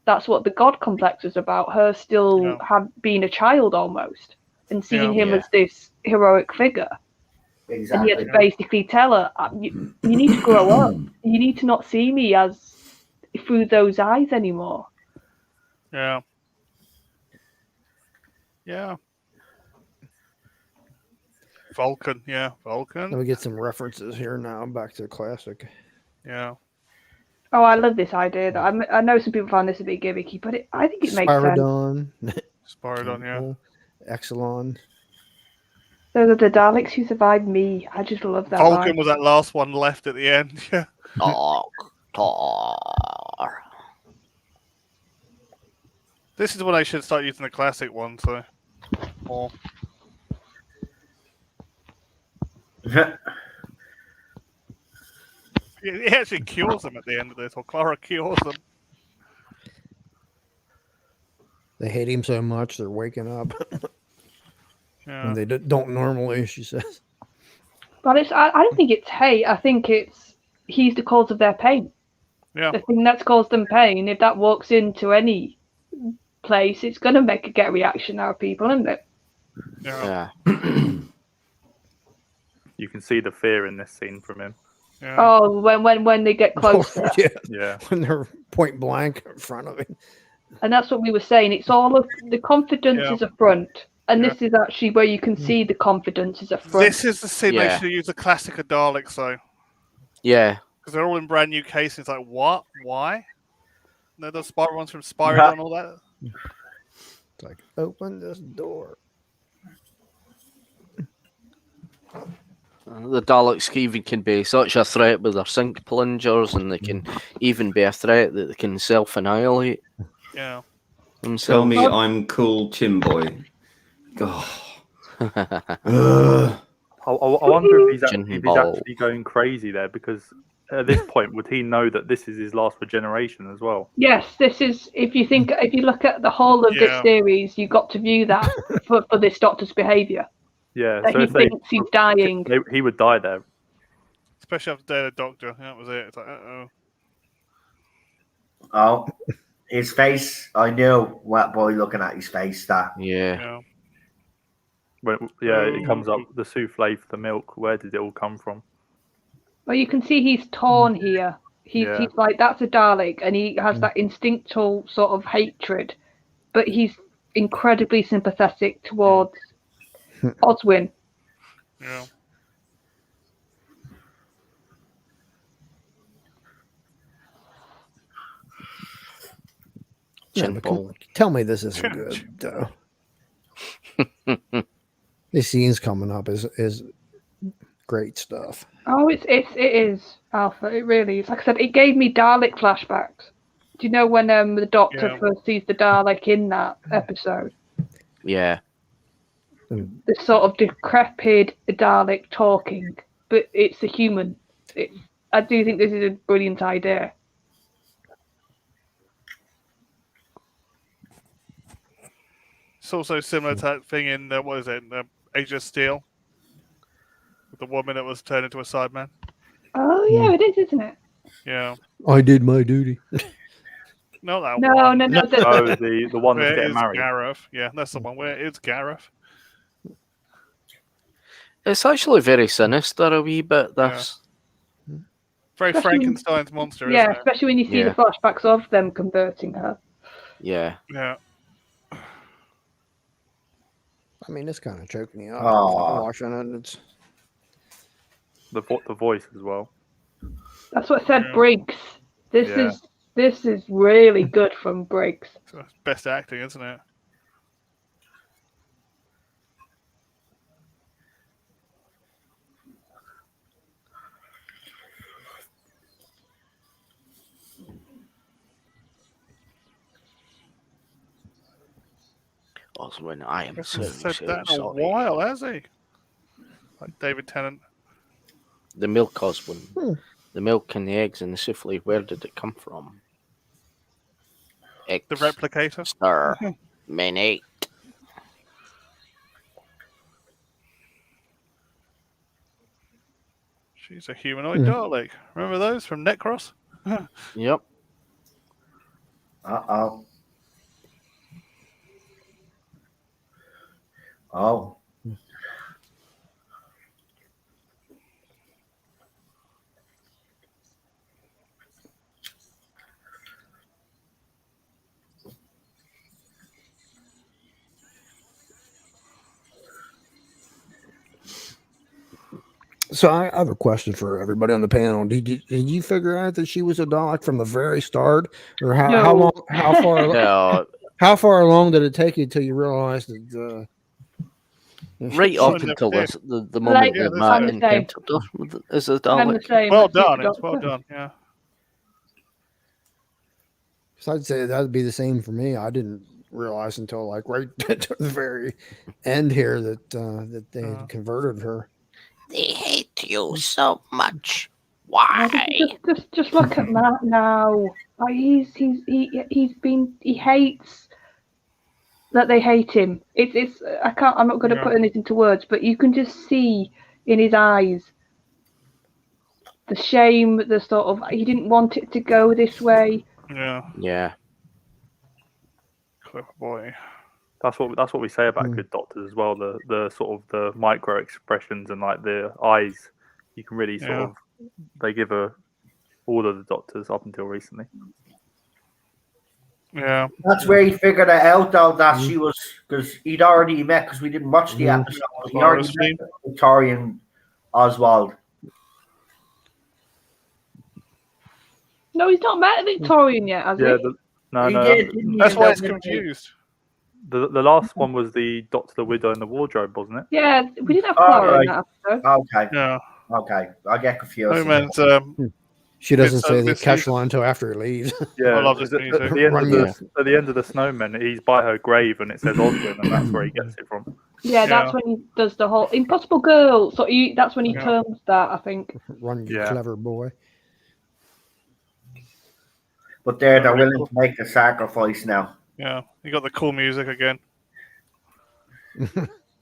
that's what the God complex is about. Her still being a child almost and seeing him as this heroic figure. exactly. And he had to basically tell her, you need to grow up. You need to not see me as through those eyes anymore. Yeah. Yeah. Vulcan. Then Vulcan. we get some references here now back to the classic. Yeah. Oh, I love this idea. That I know some people find this a bit gimmicky, but I think it makes sense. Spyrodon, Spyrodon, yeah. Exelon. Those are the Daleks who survived me. I just love that Vulcan line. was that last one left at the end. Yeah. Doctor. This is when I should start using the classic one, so more. He actually cures them at the end of this, or Clara cures them. They hate him so much they're waking up Yeah. when they don't normally. She says. But I don't think it's hate. I think he's the cause of their pain. Yeah. The thing that's caused them pain, if that walks into any place, it's going to get a reaction out of people, isn't it? Yeah. You can see the fear in this scene from him. Yeah. Oh, when they get closer. Yeah, Yeah. when they're point blank in front of him. And that's what we were saying. It's all of the confidence is a front. And Yeah. this is actually where you can see the confidence is a front. This is the scene they Yeah. should use the classic of Daleks, though. Yeah. Because they're all in brand new casings. Like, what? Why? No, those spiral ones from Spyro and all that. It's like, open this door. The Daleks even can be such a threat with their sink plungers, and they can even be a threat that they can self-annihilate Yeah. Tell themselves. me I'm cool, Chimboy. Oh. I wonder if he's Gin actually ball. going crazy there, because at this point, would he know that this is his last regeneration as well? Yes, this is. If you look at the whole of this series, you got to view that for this Doctor's behaviour. Yeah, That so he if they, thinks he's dying. he would die there. Especially after Day of the Doctor. That was it. It's like, uh-oh. Oh, his face. I knew Wet Boy looking at his face. That Yeah. When, it comes up, the souffle for the milk. Where did it all come from? Well, you can see he's torn here. He's like, that's a Dalek, and he has that instinctual sort of hatred, but he's incredibly sympathetic towards Oswin. Yeah. Tell me this isn't good. These scenes coming up is great stuff. Oh, it is, Alpha. It really is. Like I said, it gave me Dalek flashbacks. Do you know when the Doctor first sees the Dalek in that episode? Yeah. The sort of decrepit Dalek talking, but it's a human. I do think this is a brilliant idea. It's also similar to that thing in Age of Steel, with the woman that was turned into a Cyberman. Oh yeah, it is, isn't it? Yeah. I did my duty. Not that No. one. The one that's Where getting is married. Gareth? Yeah, that's the one. Where is Gareth? It's actually very sinister a wee bit. This. Very Especially Frankenstein's monster, Yeah, isn't it? especially when you see the flashbacks of them converting her. Yeah. Yeah. I mean, it's kind of choked me up. Aw. Watching it, it's The voice as well. That's what said Briggs. This is really good from Briggs. It's best acting, isn't it? Oswin, I am so said that in a sorry. while, has he? Like David Tennant. The milk, Oswin. The milk and the eggs and the souffle, where did it come from? Eggs. The replicator. Sir. Many. She's a humanoid Dalek. Remember those from Necros? Yep. Uh-oh. Oh. So I have a question for everybody on the panel. Did you figure out that she was a Dalek from the very start, or how far along did it take you until you realized that? Right up until the moment that Matt encountered her as a Dalek. Well done. It's well done. Yeah. So I'd say that'd be the same for me. I didn't realize until like right to the very end here that they had converted her. They hate you so much. Why? Just look at Matt now. Like he hates that they hate him. I'm not going to put anything into words, but you can just see in his eyes the shame, the sort of he didn't want it to go this way. Yeah. Yeah. Clever boy. That's what we say about good doctors as well. The sort of the micro expressions and like the eyes, you can really sort of they give all of the doctors up until recently. Yeah, that's where he figured it out though that she was because he'd already met because we didn't watch the episode. He already met Victorian Oswald. No, he's not met a Victorian yet, has he? No. That's why it's confused. The last one was the Doctor, the Widow, and the Wardrobe, wasn't it? Yeah, we didn't have Clara in that episode. Okay. Yeah. Okay, I get confused. I meant, she doesn't say the catch line until after he leaves. Yeah, I love this music. At the end of the Snowman, he's by her grave and it says Oswin, and that's where he gets it from. Yeah, that's when he does the whole Impossible Girl. So that's when he terms that, I think. Run, you clever boy. But they're willing to make the sacrifice now. Yeah, you got the cool music again.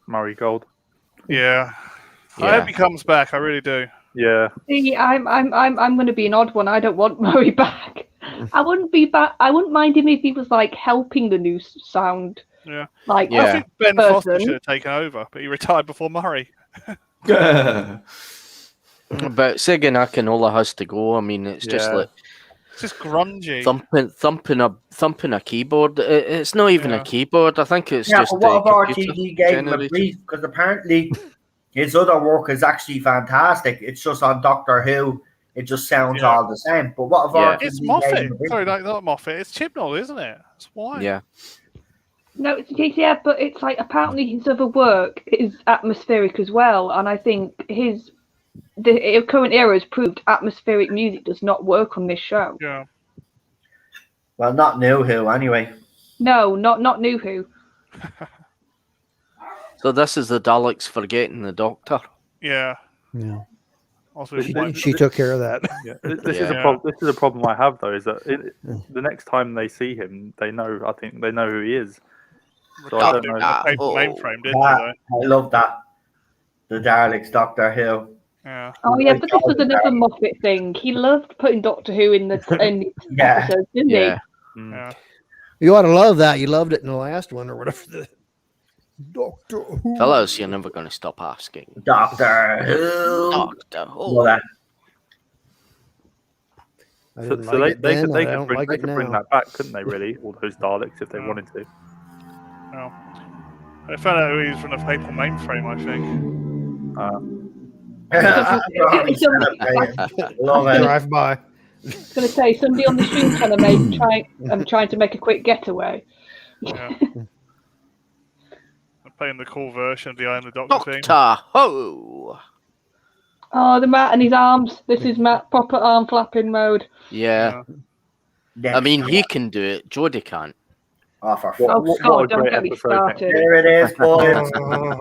Murray Gold. Yeah. I hope he comes back. I really do. Yeah. See, I'm going to be an odd one. I don't want Murray back. I wouldn't mind him if he was like helping the new sound. Yeah. Like I think Ben Foster should have taken over, but he retired before Murray. But Sega Nakanola has to go. I mean, it's just like It's just grungy. thumping a keyboard. It's not even a keyboard. I think it's just but what if computer RTD gave him a generated. brief? Because apparently his other work is actually fantastic. It's just on Doctor Who. It just sounds all the same. But what if RTD It's gave Moffat. him a brief? Sorry, not Moffat. It's Chibnall, isn't it? That's why. Yeah. No, yeah, but it's like apparently his other work is atmospheric as well, and I think the current era has proved atmospheric music does not work on this show. Yeah. Well, not New Who, anyway. No, not New Who. So this is the Daleks forgetting the Doctor. Yeah. Yeah. Also, She took care of that. Yeah. This is a problem I have though. Is that the next time they see him, they know. I think they know who he is. So I don't know. Mainframe, didn't I love that. The Daleks, Doctor Who. Yeah. Oh yeah, but this was another Moffat thing. He loved putting Doctor Who in the episodes, didn't he? Yeah. You ought to love that. You loved it in the last one or whatever. The Doctor Who. Fellas, you're never going to stop asking. Doctor Who. Doctor Who. Well, that. So they could bring that back, couldn't they? Really, all those Daleks if they wanted to. No. I found out who he was from the Papal Mainframe, I think. Love it. Drive by. I was going to say somebody on the stream trying to make a quick getaway. Yeah. I'm playing the cool version of the Eye of the Doctor theme. Doctor Who. Oh, the Matt and his arms. This is Matt proper arm flapping mode. Yeah. I mean, he can do it. Jodie can't. Oh, for God, don't get me started. There it is, boys.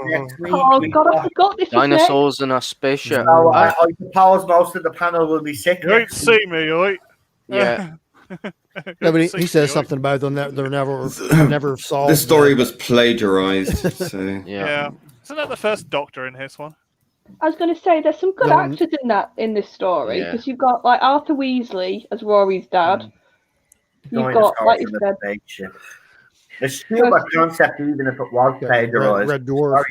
Next week, Oh, God, I forgot this. Dinosaurs in a spaceship. So, I suppose most of the panel will be sick. You ain't see me, oi. Yeah. No, but he says something about them that they're never solved. This story was plagiarized. So. Yeah. Isn't that the first Doctor in this one? I was going to say there's some good actors in this story because you've got like Arthur Weasley as Rory's dad. You've got, like you said, it's still a concept, even if it was plagiarized. Red Dwarf.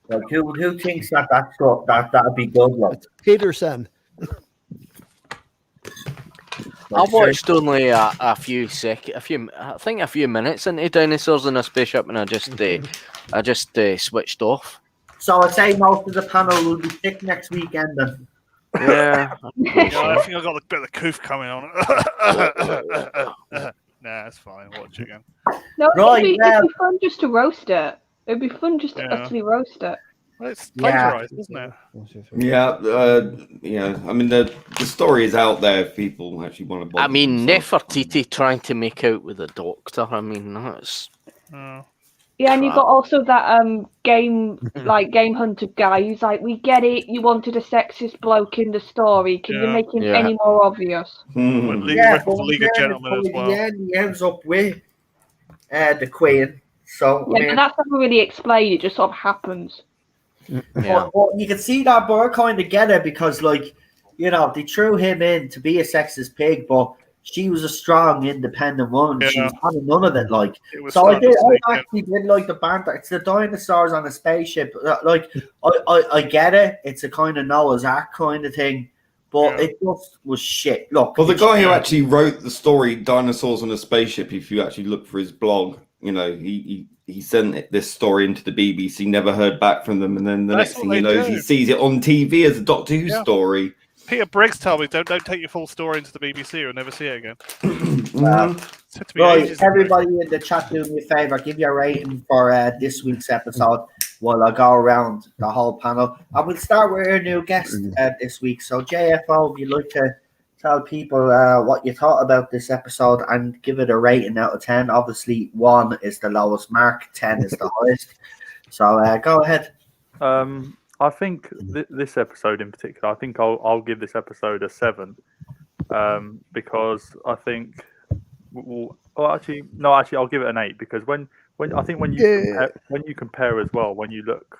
Like, who thinks that's good? That'd be good. Like. Peterson. I watched only a few minutes into Dinosaurs in a Spaceship, and I just switched off. So I'd say most of the panel will be sick next weekend then. Yeah. I think I got a bit of the coof coming on. Nah, it's fine. Watch it again. No, it'd be fun just to roast it. It'd be fun just to utterly roast it. Well, it's plagiarized, isn't it? Yeah, I mean, the story is out there if people actually want to. I mean, Nefertiti trying to make out with the Doctor. I mean, that's. Yeah, and you've got also that game hunter guy who's like, we get it, you wanted a sexist bloke in the story. Can you make him any more obvious? League of Gentlemen as well. Yeah, he ends up with the Queen. So yeah, and that's never really explained. It just sort of happens. Yeah. But you can see that we're kind of get it because, like, you know, they threw him in to be a sexist pig, but she was a strong, independent woman. Yeah. She was having none of it. Like, So I actually did like the banter. It's the dinosaurs on a spaceship. Like, I get it. It's a kind of Noah's Ark kind of thing, but it just was shit. Look, well, the guy who actually wrote the story, Dinosaurs on a Spaceship, if you actually look for his blog, you know, he sent this story into the BBC, never heard back from them, and then the next thing he knows, he sees it on TV as a Doctor Who story. Peter Briggs told me, don't take your full story into the BBC or never see it again. Right, everybody in the chat, do me a favour, give your rating for this week's episode while I go around the whole panel. And we'll start with our new guest this week. So, JFO, if you'd like to tell people what you thought about this episode and give it a rating out of 10. Obviously, 1 is the lowest mark, 10 is the highest. So, go ahead. I think this episode in particular, I think I'll give this episode a 7 because I think. Actually, I'll give it an 8 because when you compare as well, when you look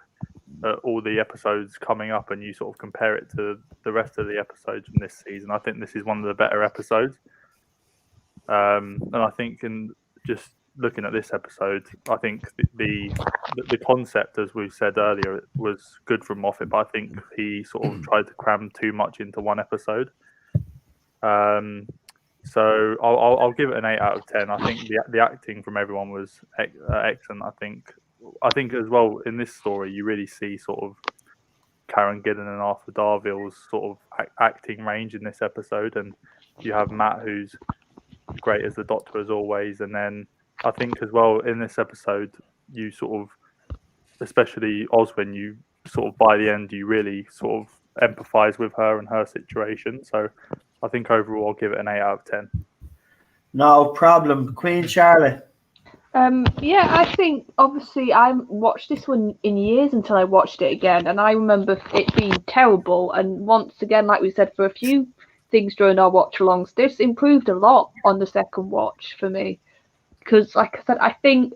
at all the episodes coming up and you sort of compare it to the rest of the episodes from this season, I think this is one of the better episodes. And I think in just looking at this episode, I think the concept, as we said earlier, was good from Moffat, but I think he sort of tried to cram too much into one episode. So I'll give it an 8 out of 10. I think the acting from everyone was excellent. I think as well in this story you really see sort of Karen Gillan and Arthur Darville's sort of acting range in this episode, and you have Matt, who's great as the Doctor as always, and then I think as well in this episode you sort of, especially Oswin, you sort of by the end you really sort of empathise with her and her situation. So I think overall I'll give it an 8 out of 10. No problem. Queen Charlotte. Yeah, I think obviously I watched this one in years until I watched it again, and I remember it being terrible. And once again, like we said, for a few things during our watch-alongs, this improved a lot on the second watch for me. Because, like I said, I think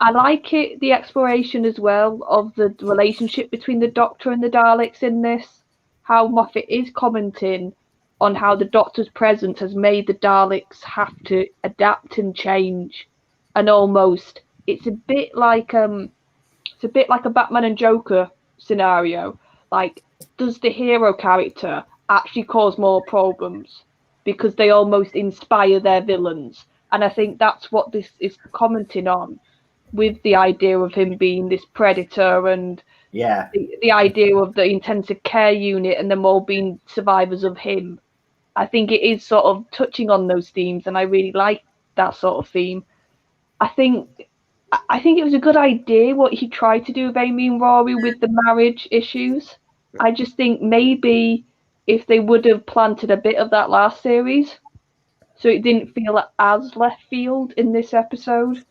I like it, the exploration as well of the relationship between the Doctor and the Daleks in this. How Moffat is commenting on how the Doctor's presence has made the Daleks have to adapt and change. And almost it's a bit like a Batman and Joker scenario. Like, does the hero character actually cause more problems because they almost inspire their villains? And I think that's what this is commenting on, with the idea of him being this predator and the idea of the intensive care unit and them all being survivors of him. I think it is sort of touching on those themes, and I really like that sort of theme. I think it was a good idea what he tried to do with Amy and Rory with the marriage issues. I just think maybe if they would have planted a bit of that last series, so it didn't feel as left field in this episode.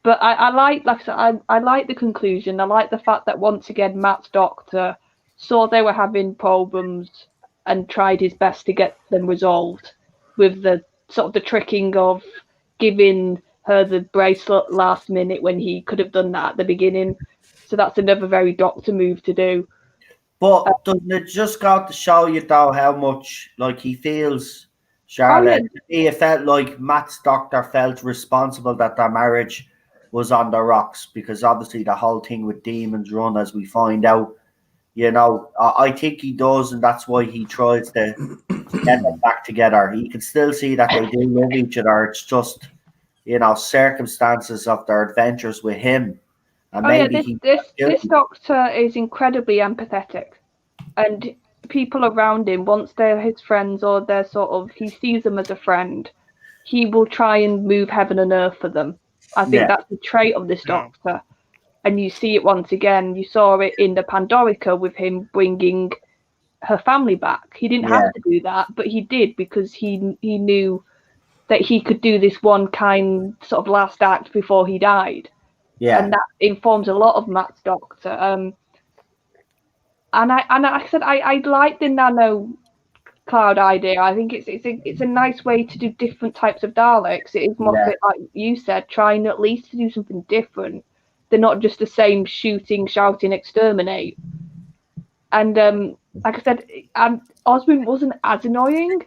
But I like I said, I like the conclusion. I like the fact that once again Matt's Doctor saw they were having problems and tried his best to get them resolved, with the sort of the tricking of giving her the bracelet last minute when he could have done that at the beginning. So that's another very Doctor move to do. But doesn't it just got to show you though how much like he feels, Charlotte? He felt like Matt's Doctor felt responsible that their marriage was on the rocks, because obviously the whole thing with Demons Run, as we find out, you know, I think he does, and that's why he tries to get them back together. You can still see that they do love each other. It's just, you know, circumstances of their adventures with him. And this Doctor is incredibly empathetic, and people around him, once they're his friends or they're sort of, he sees them as a friend, he will try and move heaven and earth for them. I think that's the trait of this Doctor. And you see it once again. You saw it in the Pandorica with him bringing her family back. He didn't have to do that, but he did, because he knew that he could do this one kind sort of last act before he died. Yeah. And that informs a lot of Matt's Doctor. And I said I like the nano cloud idea. I think it's a nice way to do different types of Daleks. It is more like you said, trying at least to do something different. They're not just the same shooting, shouting, exterminate. And like I said, Oswin wasn't as annoying.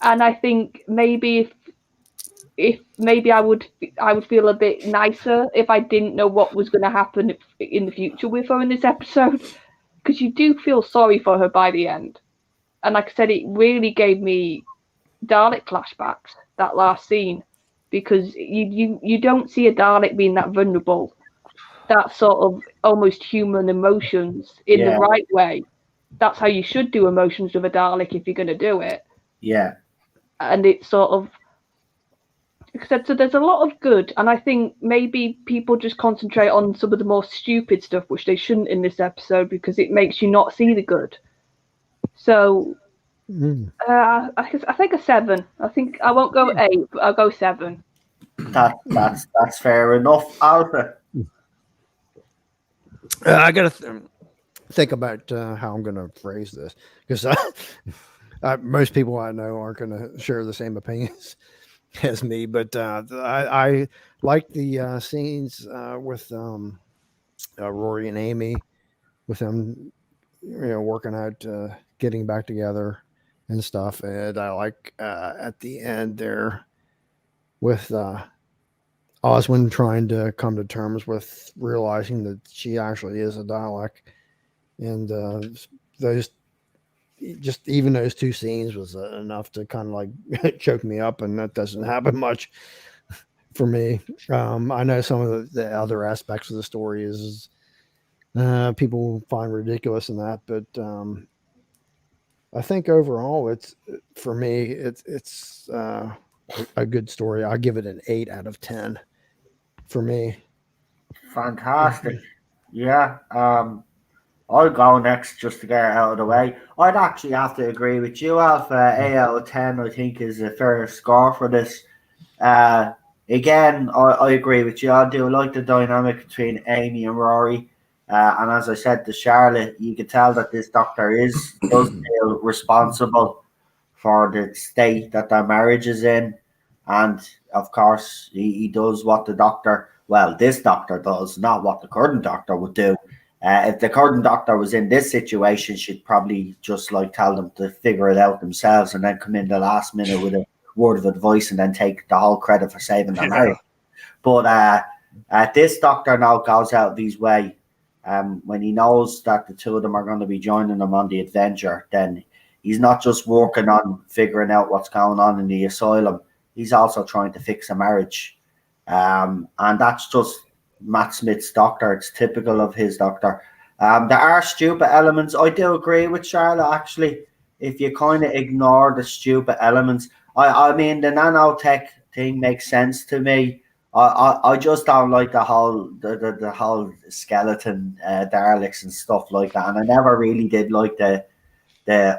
And I think maybe if maybe I would feel a bit nicer if I didn't know what was going to happen in the future with her in this episode, because you do feel sorry for her by the end. And like I said, it really gave me Dalek flashbacks, that last scene, because you don't see a Dalek being that vulnerable, that sort of almost human emotions in the right way. That's how you should do emotions with a Dalek if you're going to do it. Yeah. And it's sort of, so there's a lot of good, and I think maybe people just concentrate on some of the more stupid stuff, which they shouldn't in this episode, because it makes you not see the good. So I think a 7. I think I won't go 8, but I'll go 7. That's fair enough, Alpha. I gotta think about how I'm gonna phrase this, because most people I know aren't gonna share the same opinions as me. But I like the scenes with Rory and Amy, with them, working out, getting back together and stuff. And I like at the end there with Oswin trying to come to terms with realizing that she actually is a Dalek, and those even those two scenes was enough to kind of like choke me up, and that doesn't happen much for me. I know some of the other aspects of the story is people find ridiculous in that, but I think overall, it's for me, it's a good story. I give it an 8 out of 10 for me. Fantastic. Yeah. I'll go next just to get it out of the way. I'd actually have to agree with you, Alpha. 8 out of 10, I think, is a fair score for this. Again, I agree with you. I do like the dynamic between Amy and Rory. And as I said to Charlotte, you can tell that this doctor does feel responsible for the state that their marriage is in. And of course, he does what this doctor does, not what the current doctor would do. If the current doctor was in this situation, she'd probably just like tell them to figure it out themselves and then come in the last minute with a word of advice and then take the whole credit for saving their marriage. But this doctor now goes out of his way. When he knows that the two of them are going to be joining him on the adventure, then he's not just working on figuring out what's going on in the asylum. He's also trying to fix a marriage. And that's just Matt Smith's doctor. It's typical of his doctor. There are stupid elements. I do agree with Charlotte, actually. If you kind of ignore the stupid elements, I mean, the nanotech thing makes sense to me. I just don't like the whole skeleton Daleks and stuff like that. And I never really did like the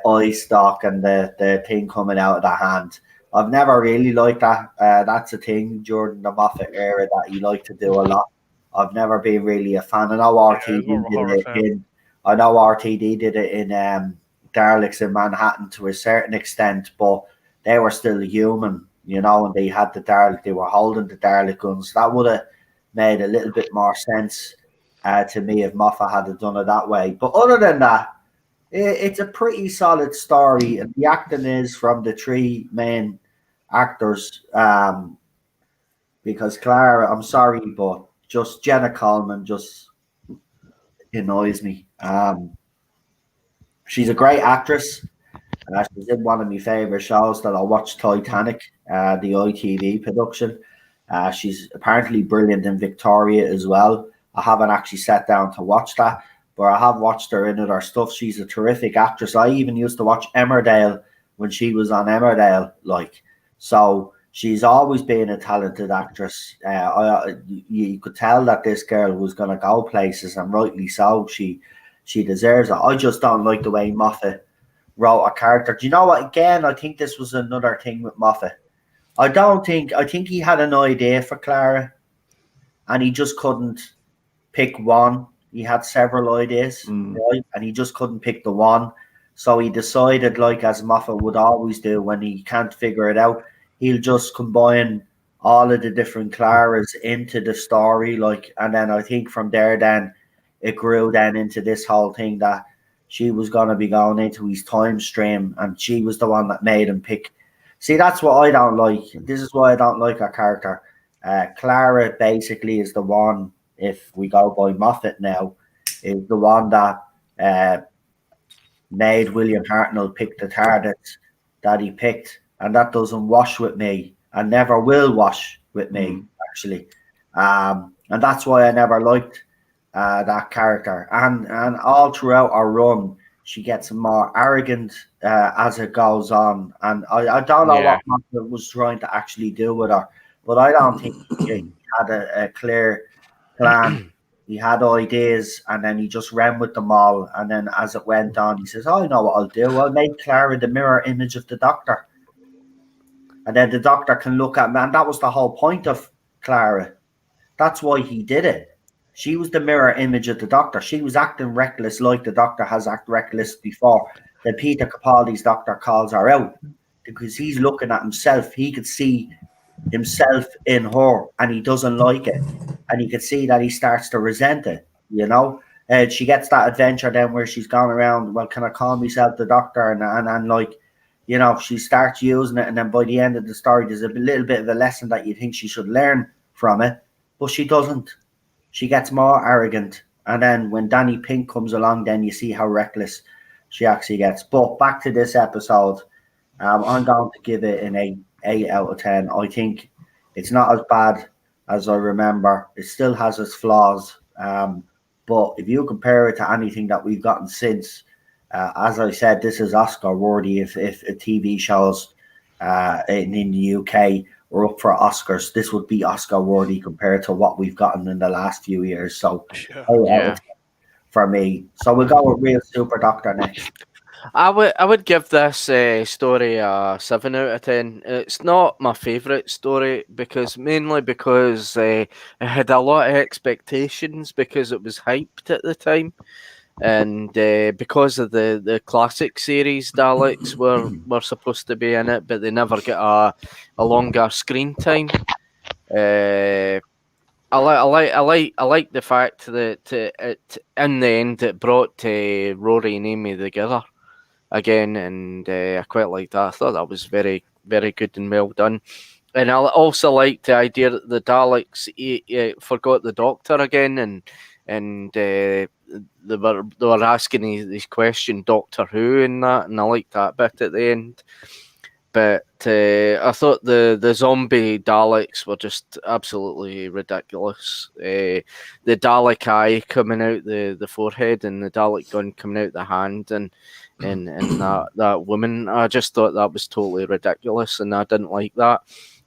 eye stalk and the thing coming out of the hand. I've never really liked that. That's a thing during the Moffat era that you like to do a lot. I've never been really a fan. I know RTD did it in Daleks in Manhattan to a certain extent, but they were still human, and they had the Dalek. They were holding the Dalek guns. That would have made a little bit more sense to me if Moffat had done it that way. But other than that, it's a pretty solid story, and the acting is from the three main actors. Because Clara, I'm sorry, but just Jenna Coleman just annoys me. She's a great actress. She's in one of my favorite shows that I watched, Titanic, the ITV production. She's apparently brilliant in Victoria as well. I haven't actually sat down to watch that, but I have watched her in other stuff. She's a terrific actress. I even used to watch Emmerdale when she was on Emmerdale. So she's always been a talented actress. You could tell that this girl was going to go places, and rightly so. She deserves it. I just don't like the way Moffat wrote a character. Do you know what? Again, I think this was another thing with Moffat. I think he had an idea for Clara, and he just couldn't pick one. He had several ideas, right? And he just couldn't pick the one. So he decided, like as Moffat would always do when he can't figure it out, he'll just combine all of the different Claras into the story, and then I think from there, then it grew then into this whole thing that she was going to be going into his time stream, and she was the one that made him pick. See, that's what I don't like. This is why I don't like her character. Clara basically is the one, if we go by Moffat now, is the one that made William Hartnell pick the Tardis that he picked. And that doesn't wash with me, and never will wash with me, actually. And that's why I never liked that character. And all throughout our run, she gets more arrogant as it goes on. And I don't know what Moffat was trying to actually do with her, but I don't think he had a clear plan. He had ideas, and then he just ran with them all. And then as it went on, he says, I know what I'll do. I'll make Clara the mirror image of the Doctor. And then the Doctor can look at me. And that was the whole point of Clara. That's why he did it. She was the mirror image of the Doctor. She was acting reckless like the Doctor has acted reckless before. Then Peter Capaldi's Doctor calls her out because he's looking at himself. He could see himself in her, and he doesn't like it. And you can see that he starts to resent it, And she gets that adventure then where she's gone around, well, can I call myself the Doctor? And she starts using it, and then by the end of the story, there's a little bit of a lesson that you think she should learn from it, but she doesn't. She gets more arrogant. And then when Danny Pink comes along, then you see how reckless she actually gets. But back to this episode, I'm going to give it an 8 out of 10. I think it's not as bad as I remember. It still has its flaws. But if you compare it to anything that we've gotten since, as I said, this is Oscar worthy. If TV shows in the UK were up for Oscars, this would be Oscar worthy compared to what we've gotten in the last few years. So, Yeah. for me, so we'll go with Real Super Doctor next. I would give this story a 7 out of 10. It's not my favourite story mainly because it had a lot of expectations because it was hyped at the time, and because of the classic series, Daleks were supposed to be in it, but they never get a longer screen time. I like the fact that it in the end it brought Rory and Amy together again, and I quite liked that. I thought that was very, very good and well done. And I also liked the idea that the Daleks forgot the Doctor again, and they were asking these questions, Doctor Who and that, and I liked that bit at the end. But I thought the zombie Daleks were just absolutely ridiculous. The Dalek eye coming out the forehead and the Dalek gun coming out the hand and that woman, I just thought that was totally ridiculous, and I didn't like that.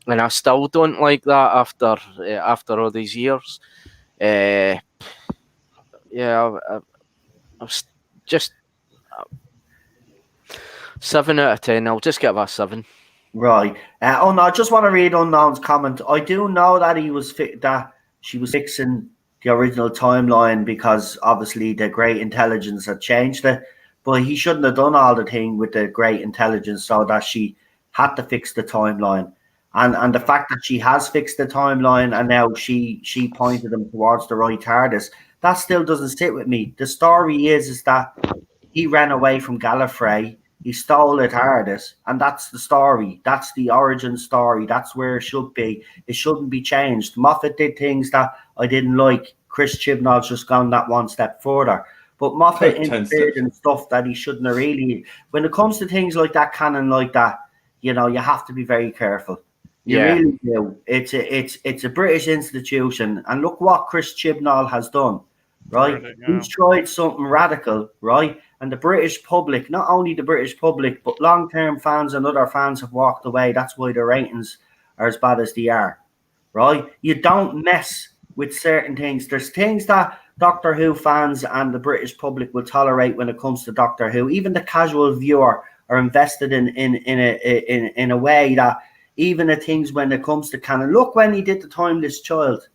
And I still don't like that after all these years. I was just 7 out of 10. I'll just give it a 7. Right. No, I just want to read Unknown's comment. I do know that she was fixing the original timeline because obviously the great intelligence had changed it, but he shouldn't have done all the thing with the great intelligence so that she had to fix the timeline. And the fact that she has fixed the timeline and now she pointed them towards the right TARDIS, that still doesn't sit with me. The story is that he ran away from Gallifrey, he stole a TARDIS, and that's the story. That's the origin story. That's where it should be. It shouldn't be changed. Moffat did things that I didn't like. Chris Chibnall's just gone that one step further. But Moffat interfered in stuff that he shouldn't have really. When it comes to things like that, canon like that, you have to be very careful. You really do. It's a British institution, and look what Chris Chibnall has done, right? He's tried something radical, right? And the British public, not only the British public, but long-term fans and other fans have walked away. That's why the ratings are as bad as they are, right? You don't mess with certain things. There's things that Doctor Who fans and the British public will tolerate when it comes to Doctor Who. Even the casual viewer are invested in a way that even the things when it comes to canon. Look when he did the Timeless Child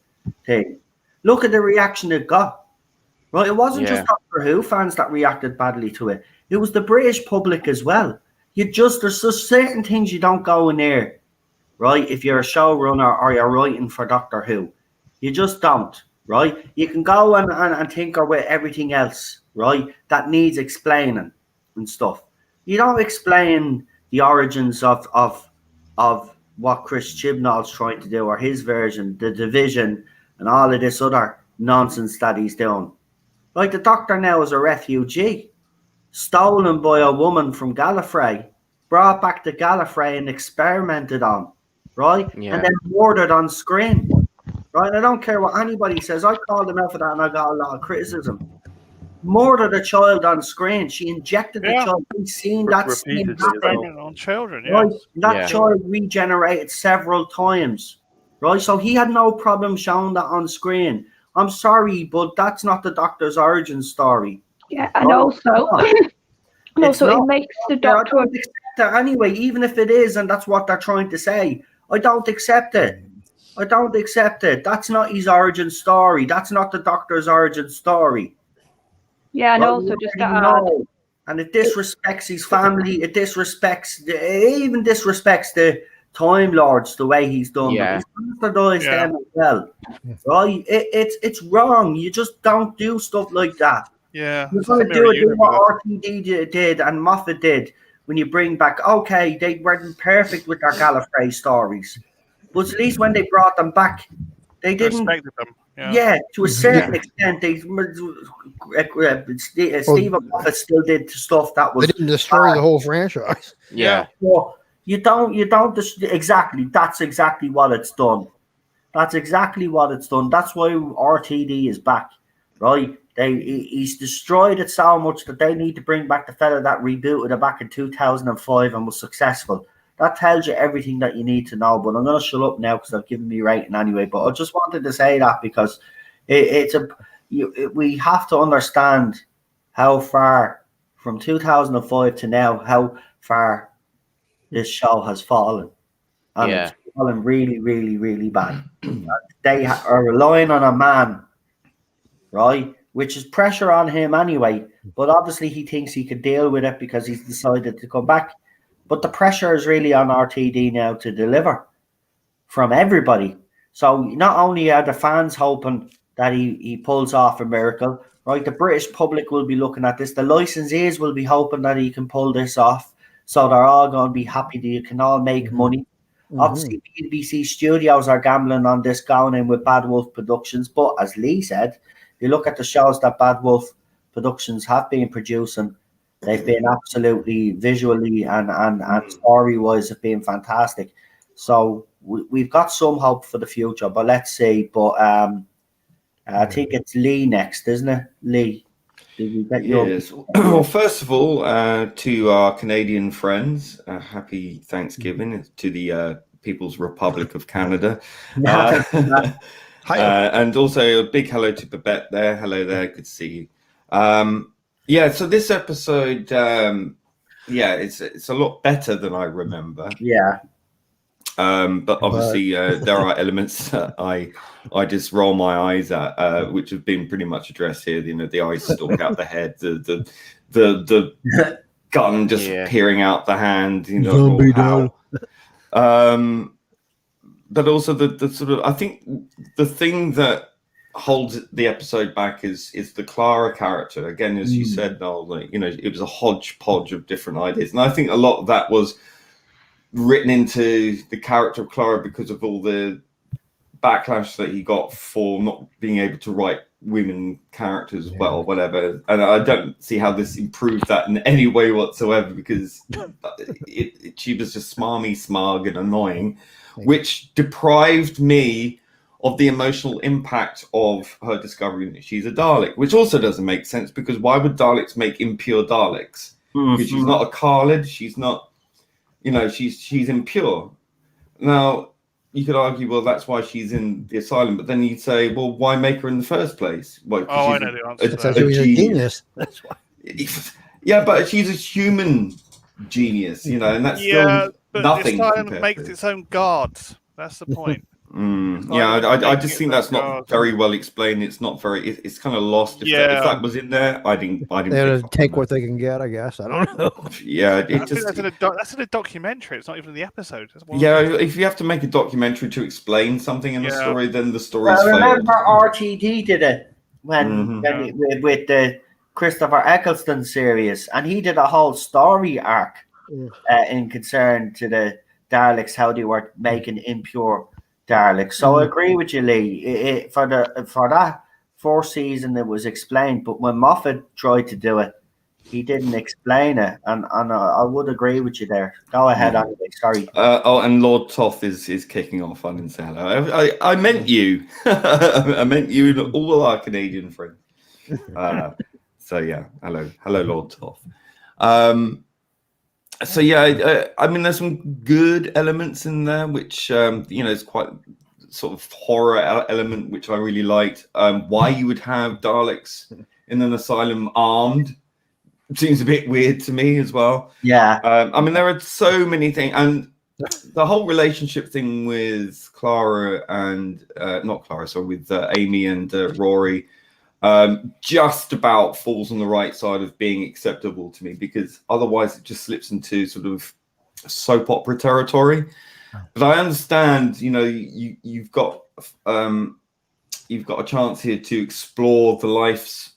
thing. Look at the reaction it got. Right, it wasn't just Doctor Who fans that reacted badly to it. It was the British public as well. There's just certain things you don't go in there, right? If you're a showrunner or you're writing for Doctor Who, you just don't, right? You can go and tinker with everything else, right? That needs explaining and stuff. You don't explain the origins of what Chris Chibnall's trying to do or his version, the division, and all of this other nonsense that he's doing. Like the Doctor now is a refugee, stolen by a woman from Gallifrey, brought back to Gallifrey and experimented on, right? Yeah. And then murdered on screen, right? I don't care what anybody says. I called him out for that and I got a lot of criticism. Murdered a child on screen. She injected the child. We've seen that scene happen on children. Right? That child regenerated several times, right? So he had no problem showing that on screen. I'm sorry, but that's not the Doctor's origin story. Yeah, and also it makes the Doctor. I don't accept it anyway, even if it is, and that's what they're trying to say. I don't accept it. I don't accept it. That's not his origin story. That's not the Doctor's origin story. Yeah, and also just to add, and it disrespects his family. It disrespects even disrespects the Time Lords the way he's done. Yeah. He's bastardized them as well. Right? It's wrong. You just don't do stuff like that. Yeah. You're going to do what RTD did and Moffat did when you bring back. Okay, they weren't perfect with their Gallifrey stories, but at least when they brought them back, They didn't. Respected them. Yeah, to a certain extent, Stephen Moffat still did stuff that was. They didn't destroy the whole franchise. Yeah. Well, you don't exactly. That's exactly what it's done. That's exactly what it's done. That's why RTD is back, right? He's destroyed it so much that they need to bring back the fella that rebooted it back in 2005 and was successful. That tells you everything that you need to know. But I'm going to shut up now because I've given me rating anyway. But I just wanted to say that because we have to understand how far from 2005 to now, how far this show has fallen. And it's fallen really, really, really bad. They are relying on a man, right? Which is pressure on him anyway. But obviously he thinks he can deal with it because he's decided to come back. But the pressure is really on RTD now to deliver from everybody. So not only are the fans hoping that he pulls off a miracle, right? The British public will be looking at this. The licensees will be hoping that he can pull this off. So they're all going to be happy that you can all make money. Obviously, BBC Studios are gambling on this, going in with Bad Wolf Productions. But as Lee said, if you look at the shows that Bad Wolf Productions have been producing, they've been absolutely visually and story-wise have been fantastic. So we've got some hope for the future, but let's see. But I think it's Lee next, isn't it? Lee, did we get you? Yes. Well, first of all, to our Canadian friends, happy Thanksgiving to the People's Republic of Canada. And also a big hello to Babette there. Hello there. Good to see you. Yeah, so this episode, it's a lot better than I remember. Yeah. But obviously there are elements that I just roll my eyes at, which have been pretty much addressed here. You know, the eyes stalk out the head, the gun just peering out the hand. You know, but also the sort of, I think the thing that holds the episode back is the Clara character. Again, as you said, Noel, like, you know, it was a hodgepodge of different ideas, and I think a lot of that was written into the character of Clara because of all the backlash that he got for not being able to write women characters well, whatever. And I don't see how this improved that in any way whatsoever, because she was just smarmy, smug, and annoying, which deprived me of the emotional impact of her discovering that she's a Dalek, which also doesn't make sense, because why would Daleks make impure Daleks? Because she's not a Khalid, she's not, you know, she's impure. Now, you could argue, well, that's why she's in the asylum, but then you'd say, well, why make her in the first place? Well, I know the answer. Because she was a genius. That's why. Yeah, but she's a human genius, you know, and that's still nothing. The asylum makes its own guards. That's the point. I just think that's not very well explained. It's not very. It's kind of lost. If that was in there, I didn't. They take what they can get, I guess. I don't know. Yeah, that's in a documentary. It's not even in the episode. If you have to make a documentary to explain something in the story, then the story's failed. Remember, RTD did it when with the Christopher Eccleston series, and he did a whole story arc in concern to the Daleks, how they were making impure Daleks. So I agree with you, Lee. For that fourth season, it was explained, but when Moffat tried to do it, he didn't explain it, and I would agree with you there. Go ahead, anyway. Sorry. And Lord Toth is kicking off. I didn't say hello. I meant you. I meant you and all our Canadian friends. So yeah, hello, Lord Toth. So yeah, I mean, there's some good elements in there, which is quite sort of horror element, which I really liked. Why you would have Daleks in an asylum armed seems a bit weird to me as well. Yeah. I mean, there are so many things, and the whole relationship thing with Clara and with Amy and Rory. Just about falls on the right side of being acceptable to me, because otherwise it just slips into sort of soap opera territory. But I understand, you know, you've got a chance here to explore the lives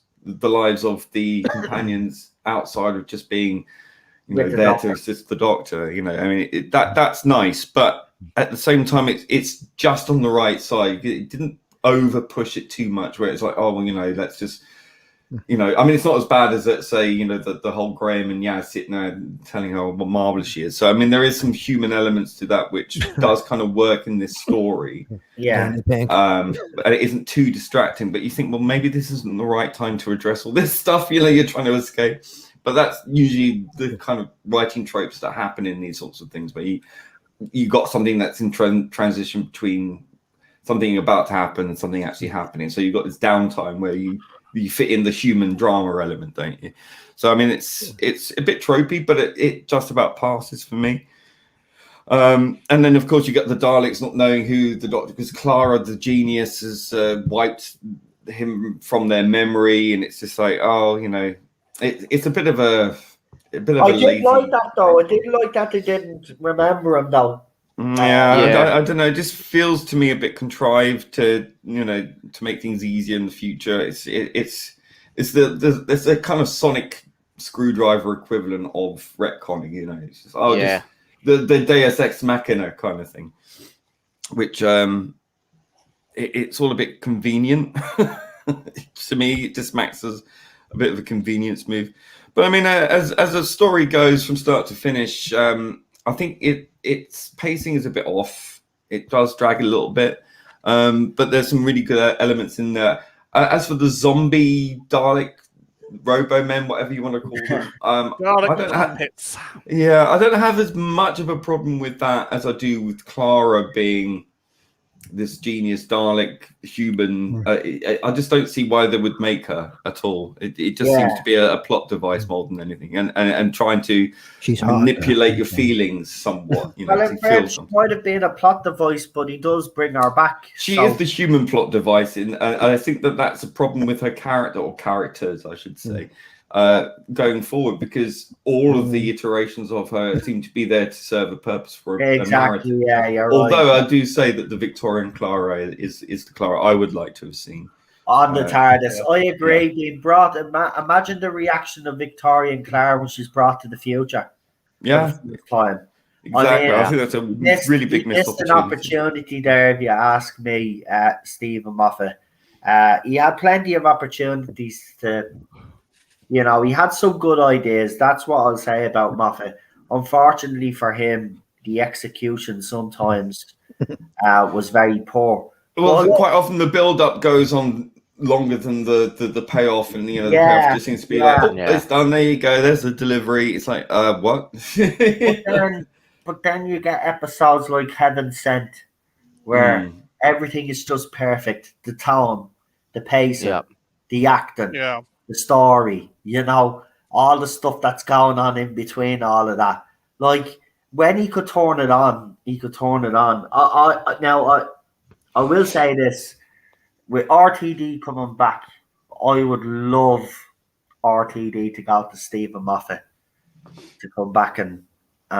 of the companions outside of just being, you know, there to assist the Doctor. You know, I mean, that's nice, but at the same time, it's just on the right side. It didn't over push it too much, where it's like, oh, well, let's just, I mean, it's not as bad as, let's say, the whole Graham and Yaz sitting there telling her what marvelous she is. So, I mean, there is some human elements to that, which does kind of work in this story. Yeah. And it isn't too distracting, but you think, well, maybe this isn't the right time to address all this stuff, you're trying to escape. But that's usually the kind of writing tropes that happen in these sorts of things, where you got something that's in transition between something about to happen and something actually happening. So you've got this downtime where you fit in the human drama element, don't you? So, I mean, it's a bit tropey, but it just about passes for me. And then, of course, you get the Daleks not knowing who the Doctor, because Clara, the genius, has wiped him from their memory, and it's just like, oh, it's a bit of a I did like that, though. I did like that they didn't remember him, though. I don't know. It just feels to me a bit contrived to make things easier in the future. It's the kind of sonic screwdriver equivalent of retconning. It's just, just the Deus Ex Machina kind of thing, which it's all a bit convenient to me. It just makes us a bit of a convenience move. But I mean, as a story goes from start to finish, I think its pacing is a bit off. It does drag a little bit, but there's some really good elements in there. As for the zombie Dalek Robo-Men, whatever you want to call them, I don't have as much of a problem with that as I do with Clara being this genius Dalek human. I just don't see why they would make her at all. It just seems to be a plot device more than anything, and trying to manipulate your feelings somewhat. Well, in fact, it might have been a plot device, but he does bring her back. She is the human plot device, and I think that's a problem with her character, or characters, I should say. Going forward, because all of the iterations of her seem to be there to serve a purpose for a narrative. You're Although right. I do say that the Victorian Clara is the Clara I would like to have seen on the TARDIS. I agree. Being brought, imagine the reaction of Victorian Clara when she's brought to the future. Exactly. I think that's a really big missed opportunity. It's an opportunity there, if you ask me, Stephen Moffat. He had plenty of opportunities to. He had some good ideas. That's what I'll say about Moffat. Unfortunately for him, the execution sometimes was very poor. Well, quite often the build-up goes on longer than the payoff, and the payoff just seems to be it's done. There you go. There's the delivery. It's like, what? but then you get episodes like Heaven Sent, where everything is just perfect. The tone, the pacing, the acting. The story, all the stuff that's going on in between all of that. Like, when he could turn it on, he could turn it on. I will say this, with RTD coming back, I would love RTD to go to Stephen Moffat to come back and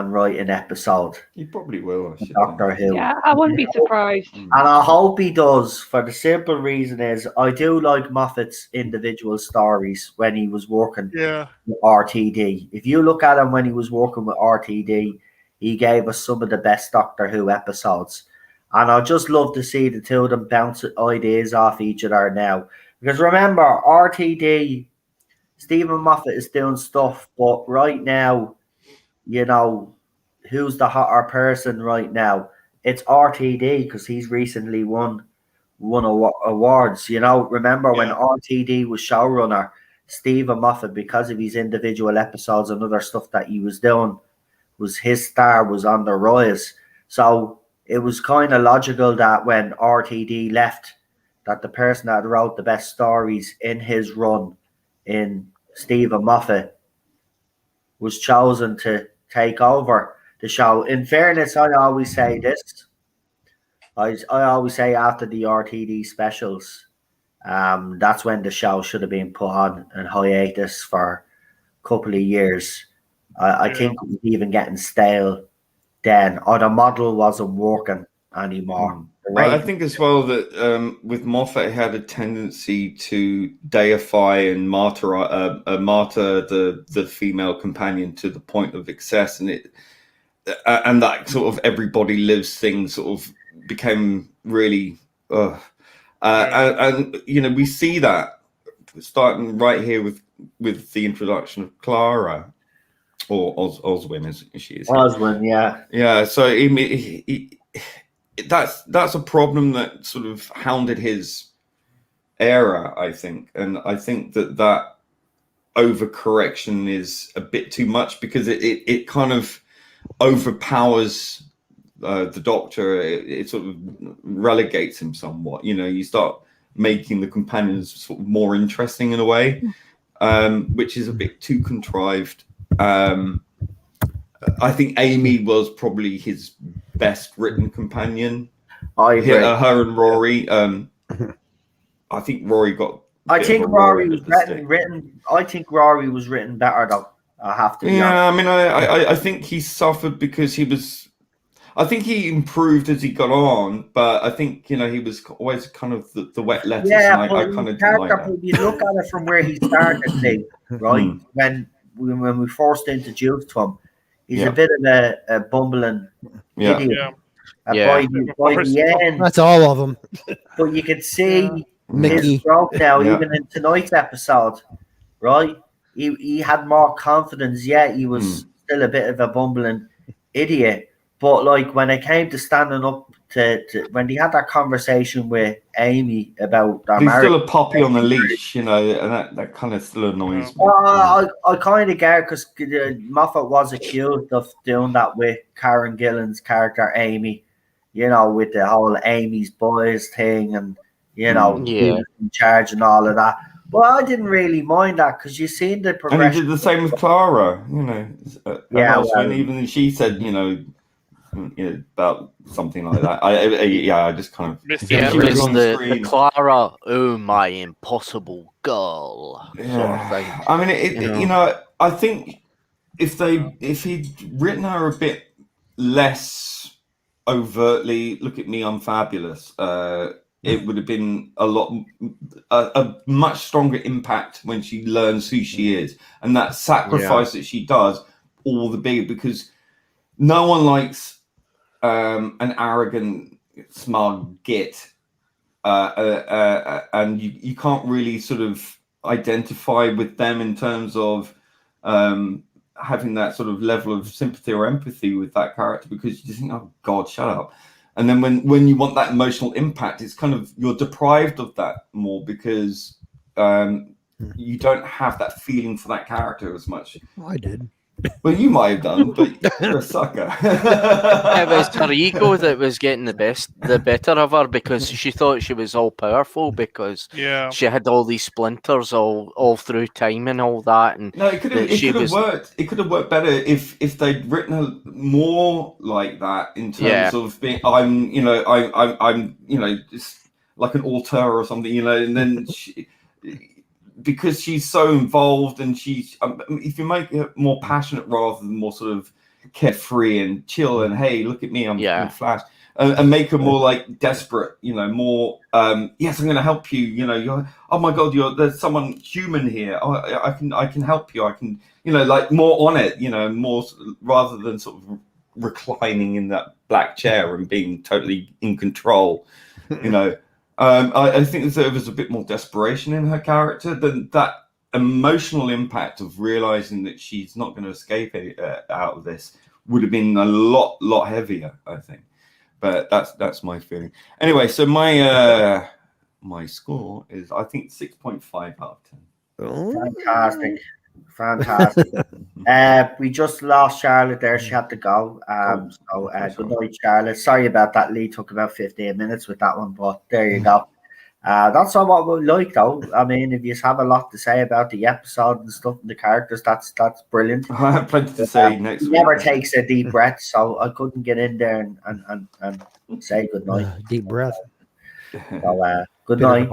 write an episode. He probably will. Doctor Who. Yeah, I wouldn't be surprised. And I hope he does, for the simple reason is I do like Moffat's individual stories when he was working with RTD. If you look at him when he was working with RTD, he gave us some of the best Doctor Who episodes. And I just love to see the two of them bounce ideas off each other now. Because remember, RTD, Stephen Moffat is doing stuff, but right now, who's the hotter person right now? It's RTD, because he's recently won awards. Remember when RTD was showrunner, Stephen Moffat, because of his individual episodes and other stuff that he was doing, his star was on the rise. So it was kind of logical that when RTD left, that the person that wrote the best stories in his run in Stephen Moffat was chosen to take over the show. In fairness, I always say this. I always say after the RTD specials, that's when the show should have been put on and hiatus for a couple of years. I think it was even getting stale then, or the model wasn't working anymore. I think as well that with Moffat, he had a tendency to deify and martyr the female companion to the point of excess, and and that sort of everybody lives thing sort of became really, and we see that starting right here with the introduction of Clara, or Oswin as she is. Oswin, yeah. Yeah, so that's a problem that sort of hounded his era, I think, and I think that overcorrection is a bit too much because it kind of overpowers the Doctor. It sort of relegates him somewhat. You start making the companions sort of more interesting in a way, which is a bit too contrived. I think Amy was probably his best written companion. I agree. Her and Rory. I think Rory got. I think Rory was written. I think Rory was written better, though. I have to be honest. I mean, I think he suffered because he was. I think he improved as he got on, but I think he was always kind of the wet lettuce. Yeah, and I kind of didn't like that. You look at it from where he started, right? When we first introduced him, he's a bit of a bumbling idiot. By the end, that's all of them. But you could see his growth now, even in tonight's episode, right? He had more confidence. Yeah, he was still a bit of a bumbling idiot. But like when it came to standing up to when he had that conversation with Amy about that, he's still a puppy on the leash, and that kind of still annoys me. I kind of get it because Moffat was accused of doing that with Karen Gillan's character Amy, with the whole Amy's boys thing, and he was in charge and all of that. But I didn't really mind that because you seen the progression. And he did the same with Clara, even she said, about something like that. I just kind of it was the Clara, oh my impossible girl sort of thing. I mean, I think if he'd written her a bit less overtly, look at me, I'm fabulous. It would have been a much stronger impact when she learns who she is, and that sacrifice that she does, all the bigger, because no one likes an arrogant, smug git, and you can't really sort of identify with them in terms of having that sort of level of sympathy or empathy with that character, because you just think, oh God, shut up. And then when you want that emotional impact, it's kind of, you're deprived of that more because you don't have that feeling for that character as much. I did. Well, you might have done, but you're a sucker. It was her ego that was getting the better of her, because she thought she was all powerful because she had all these splinters all through time and all that. And no, it could have worked. It could have worked better if they'd written her more like that in terms of being. I'm just like an auteur or something, and then because she's so involved, and she's if you make it more passionate rather than more sort of carefree and chill and hey, look at me, I'm Flash, and make her more like desperate, more yes, I'm going to help you, you're, oh my God, there's someone human here, I can help you, I can, like more on it, more rather than sort of reclining in that black chair and being totally in control, I think there was a bit more desperation in her character than that emotional impact of realizing that she's not going to escape out of this would have been a lot heavier, I think. But that's my feeling. Anyway, so my score is, I think, 6.5 out of 10. Fantastic. We just lost Charlotte there. She had to go. Good night, Charlotte. Sorry about that. Lee took about 15 minutes with that one, but there you go. That's all what we like, though. I mean, if you have a lot to say about the episode and stuff and the characters, that's brilliant. I have plenty to say next week. Never takes a deep breath, so I couldn't get in there and say good night. Deep breath. So, good night.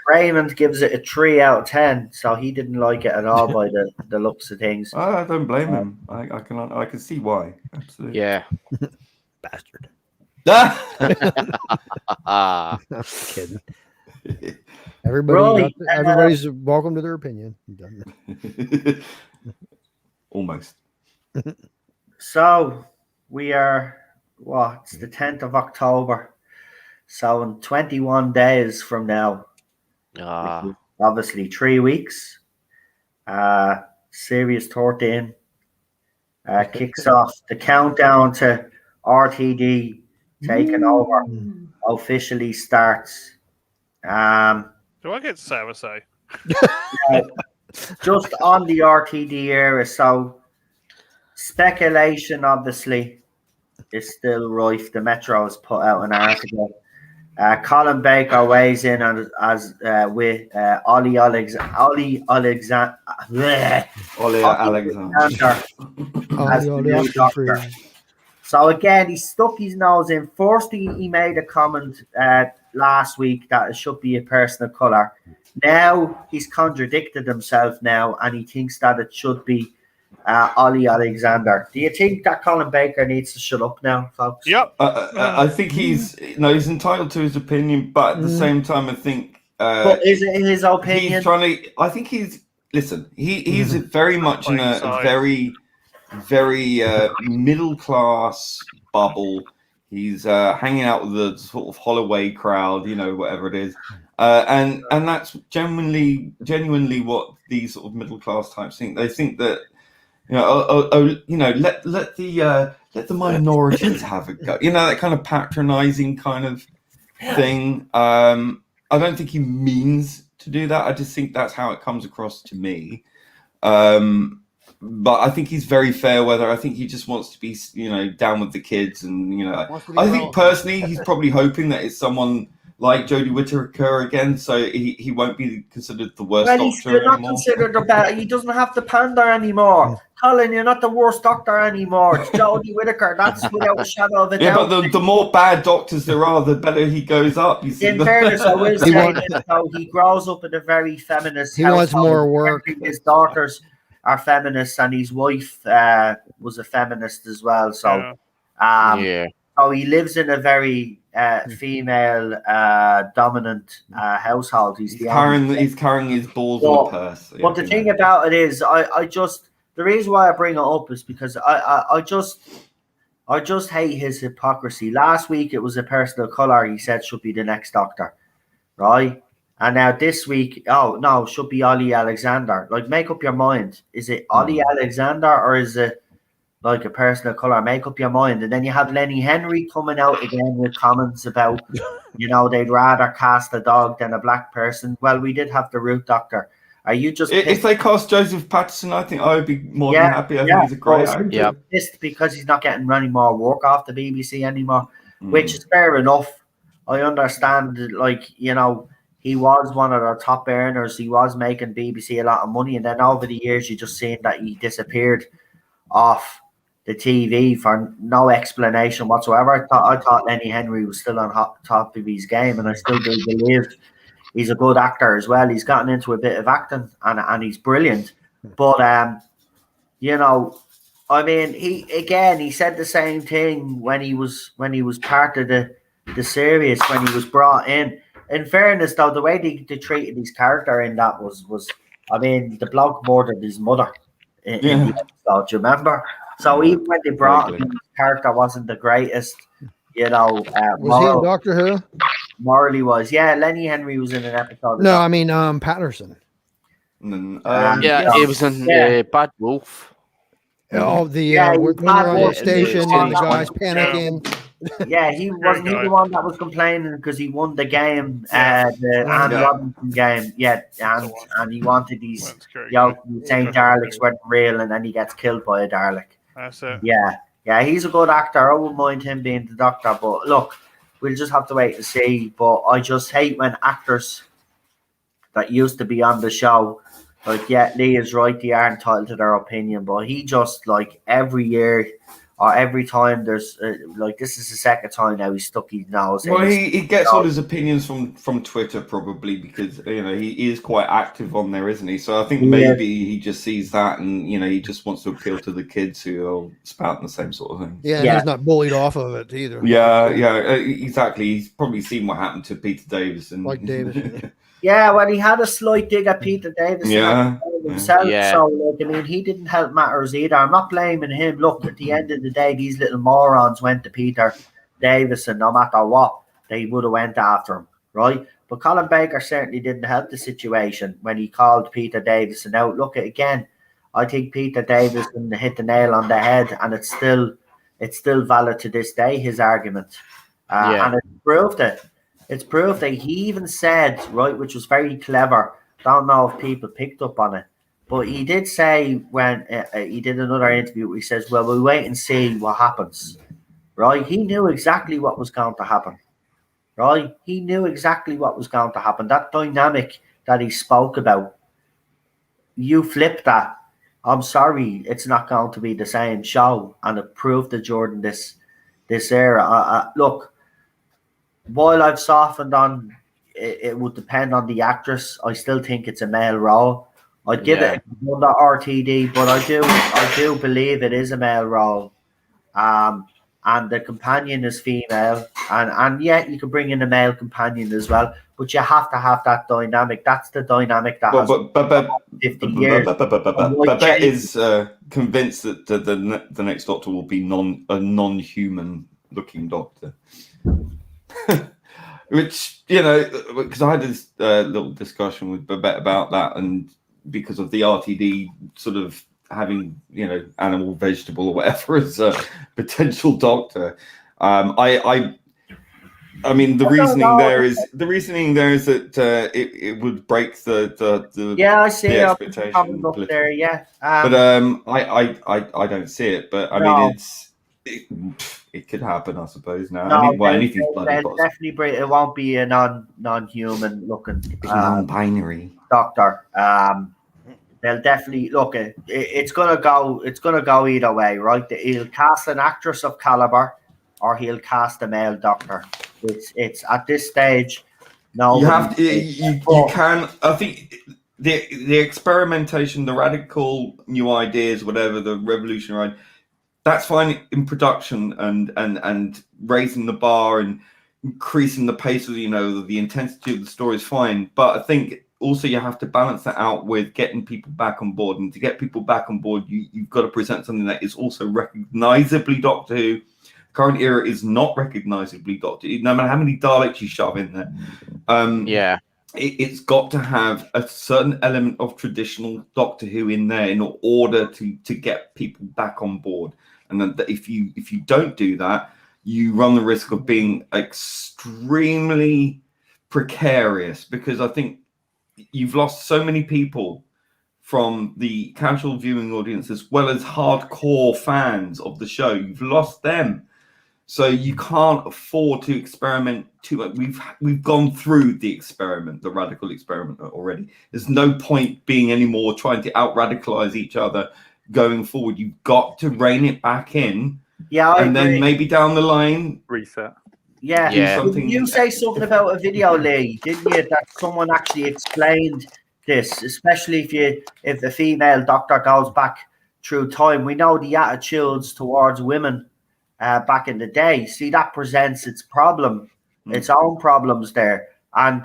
Raymond gives it a 3 out of 10, so he didn't like it at all by the looks of things. I don't blame him. I can see why. Absolutely. Yeah. Bastard. Kidding. Everybody's welcome to their opinion. Almost. So we are it's the 10th of October. So in 21 days from now, which is obviously 3 weeks, Series 13 kicks off. The countdown to RTD taking over officially starts. Do I get to say? Just on the RTD era, so speculation obviously is still rife. The Metro has put out an article. Colin Baker weighs in as with Ollie Alexander as the new doctor. So again, he stuck his nose in. First, he made a comment last week that it should be a person of colour. Now he's contradicted himself now, and he thinks that it should be Ollie Alexander. Do you think that Colin Baker needs to shut up now, folks? Yep. I think he's entitled to his opinion, but at the same time, I think. But is it his opinion? He's trying to. I think he's. Listen, he's very much in a very, very middle class bubble. He's hanging out with the sort of Holloway crowd, whatever it is, and that's genuinely what these sort of middle class types think. They think that. Let the minorities have a go. That kind of patronizing kind of thing. I don't think he means to do that. I just think that's how it comes across to me. But I think he's very fair weather. I think he just wants to be, down with the kids. And, I think personally, he's probably hoping that it's someone like Jodie Whittaker again, so he won't be considered the worst doctor he's still not anymore. Considered the best. He doesn't have to pander anymore. Colin, you're not the worst doctor anymore. It's Jodie Whittaker. That's without a shadow of a doubt. But the more bad doctors there are, the better he goes up. You see in fairness, I will say that he grows up in a very feminist He wants more work. His daughters are feminists, and his wife was a feminist as well. So, so he lives in a very female dominant household. He's carrying his balls in a purse. But the thing about it is, the reason why I bring it up is because I just hate his hypocrisy. Last week it was a person of colour he said should be the next doctor, right? And now this week, should be Ollie Alexander. Like, make up your mind. Is it Ollie Alexander or is it like a person of colour? Make up your mind. And then you have Lenny Henry coming out again with comments about, they'd rather cast a dog than a black person. Well, we did have the Root Doctor. Are you just if they cast Joseph Patterson, I think I would be more than happy. I think he's a great actor. Yeah, pissed because he's not getting any more work off the BBC anymore, which is fair enough. I understand, he was one of their top earners. He was making BBC a lot of money, and then over the years, you just seen that he disappeared off the TV for no explanation whatsoever. I thought Lenny Henry was still on top of his game, and I still do believe he's a good actor as well. He's gotten into a bit of acting, and he's brilliant. But he said the same thing when he was part of the series, when he was brought in. In fairness, though, the way they treated his character in that was the bloke murdered his mother in the episode. Do you remember? So even when they brought him, his character wasn't the greatest. Was he in Doctor Who? Morally was. Yeah, Lenny Henry was in an episode. No, I mean Patterson. He was in Bad Wolf. Oh, when they're on the station and the guys panicking. Yeah, he wasn't the one that was complaining because he won the game, the Anne Robinson game. Yeah, and he wanted these saying Daleks weren't real, and then he gets killed by a Dalek. That's it. Yeah, he's a good actor. I wouldn't mind him being the Doctor, but look, we'll just have to wait to see. But I just hate when actors that used to be on the show, Lee is right, they are entitled to their opinion, but he just, every year or every time there's, this is the second time now he's stuck his nose in. Well, he gets all his opinions from Twitter, probably, because, he is quite active on there, isn't he? So I think maybe he just sees that and, he just wants to appeal to the kids who are spouting the same sort of thing. Yeah, he's not bullied off of it either. Yeah, exactly. He's probably seen what happened to Peter Davison. Davison. Yeah, well, he had a slight dig at Peter Davison. Yeah. Yeah. himself. Yeah. So, like, I mean, he didn't help matters either. I'm not blaming him. Look, at the end of the day, these little morons went to Peter Davison. No matter what, they would have went after him, right? But Colin Baker certainly didn't help the situation when he called Peter Davison out. Look, again, I think Peter Davison hit the nail on the head, and it's still valid to this day, his argument. And it proved it. It's proved that he even said, right, which was very clever. Don't know if people picked up on it, but he did say when he did another interview, he says, well, we'll wait and see what happens, right? He knew exactly what was going to happen, right? He knew exactly what was going to happen. That dynamic that he spoke about, you flip that. I'm sorry, it's not going to be the same show, and it proved that Jordan this era. Look, while I've softened on it would depend on the actress, I still think it's a male role. I'd give it under RTD, but I do believe it is a male role. And the companion is female, and yeah, you can bring in a male companion as well, but you have to have that dynamic. That's the dynamic that has 50 years. Babette is convinced that the next Doctor will be a non-human looking Doctor. Which, you know, because I had this little discussion with Babette about that, and because of the RTD sort of having, you know, animal, vegetable, or whatever as a potential Doctor. I mean, the reasoning there is that it would break the I see the expectation up there, yeah. But I don't see it. But I mean, it could happen, I suppose. Now, anything's bloody possible. Definitely, it won't be a non-human looking non-binary Doctor. They'll definitely look. It's gonna go either way, right? He'll cast an actress of caliber, or he'll cast a male Doctor. It's at this stage. No, you have to. You can. I think the experimentation, the radical new ideas, whatever, the revolutionary, that's fine in production and raising the bar and increasing the pace of, you know, the intensity of the story is fine. But I think also you have to balance that out with getting people back on board, and to get people back on board, you've got to present something that is also recognizably Doctor Who. Current era is not recognizably Doctor Who, no matter how many Daleks you shove in there. It's got to have a certain element of traditional Doctor Who in there in order to get people back on board. And that if you don't do that, you run the risk of being extremely precarious, because I think you've lost so many people from the casual viewing audience as well as hardcore fans of the show. You've lost them. So you can't afford to experiment too much. We've gone through the experiment, the radical experiment already. There's no point being anymore trying to out-radicalize each other going forward. You've got to rein it back in. Yeah, I agree. Then maybe down the line reset. Yeah. Something. You say something about a video, Lee, didn't you? That someone actually explained this, especially if the female Doctor goes back through time. We know the attitudes towards women back in the day. See, that presents its own problems there. And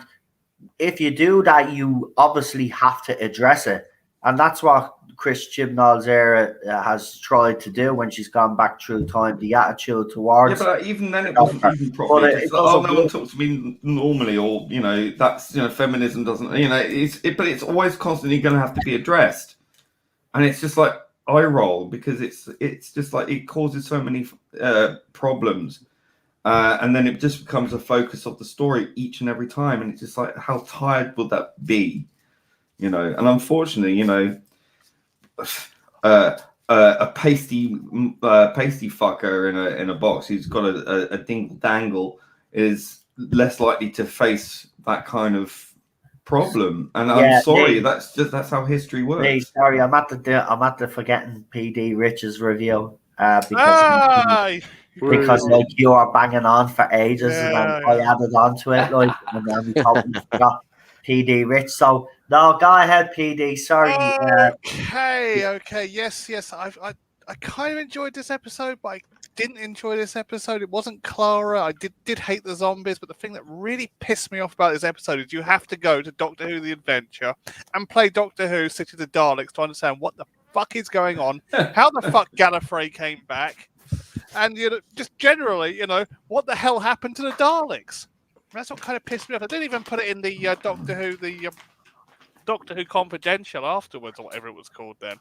if you do that, you obviously have to address it. And that's what Chris Chibnall's era has tried to do when she's gone back through time. The attitude towards. Yeah, but even then it wasn't even properly. No one talks to me normally, or, you know, that's, you know, feminism doesn't, you know, but it's always constantly going to have to be addressed. And it's just like eye roll, because it's just like it causes so many problems. And then it just becomes a focus of the story each and every time. And it's just like, how tired would that be? You know, and unfortunately, you know, a pasty fucker in a box who's got a dingle dangle is less likely to face that kind of problem. And I'm sorry, that's how history works. Hey, sorry, I'm at the forgetting PD Rich's review because like you are banging on for ages, and I added on to it, like, and then we totally forgot PD Rich. So no, go ahead, PD. Sorry. Okay. Yes. I kind of enjoyed this episode, but I didn't enjoy this episode. It wasn't Clara. I did hate the zombies, but the thing that really pissed me off about this episode is you have to go to Doctor Who: The Adventure and play Doctor Who: City of the Daleks to understand what the fuck is going on, how the fuck Gallifrey came back, and just generally, what the hell happened to the Daleks. That's what kind of pissed me off. I didn't even put it in the Doctor Who Confidential afterwards, or whatever it was called then.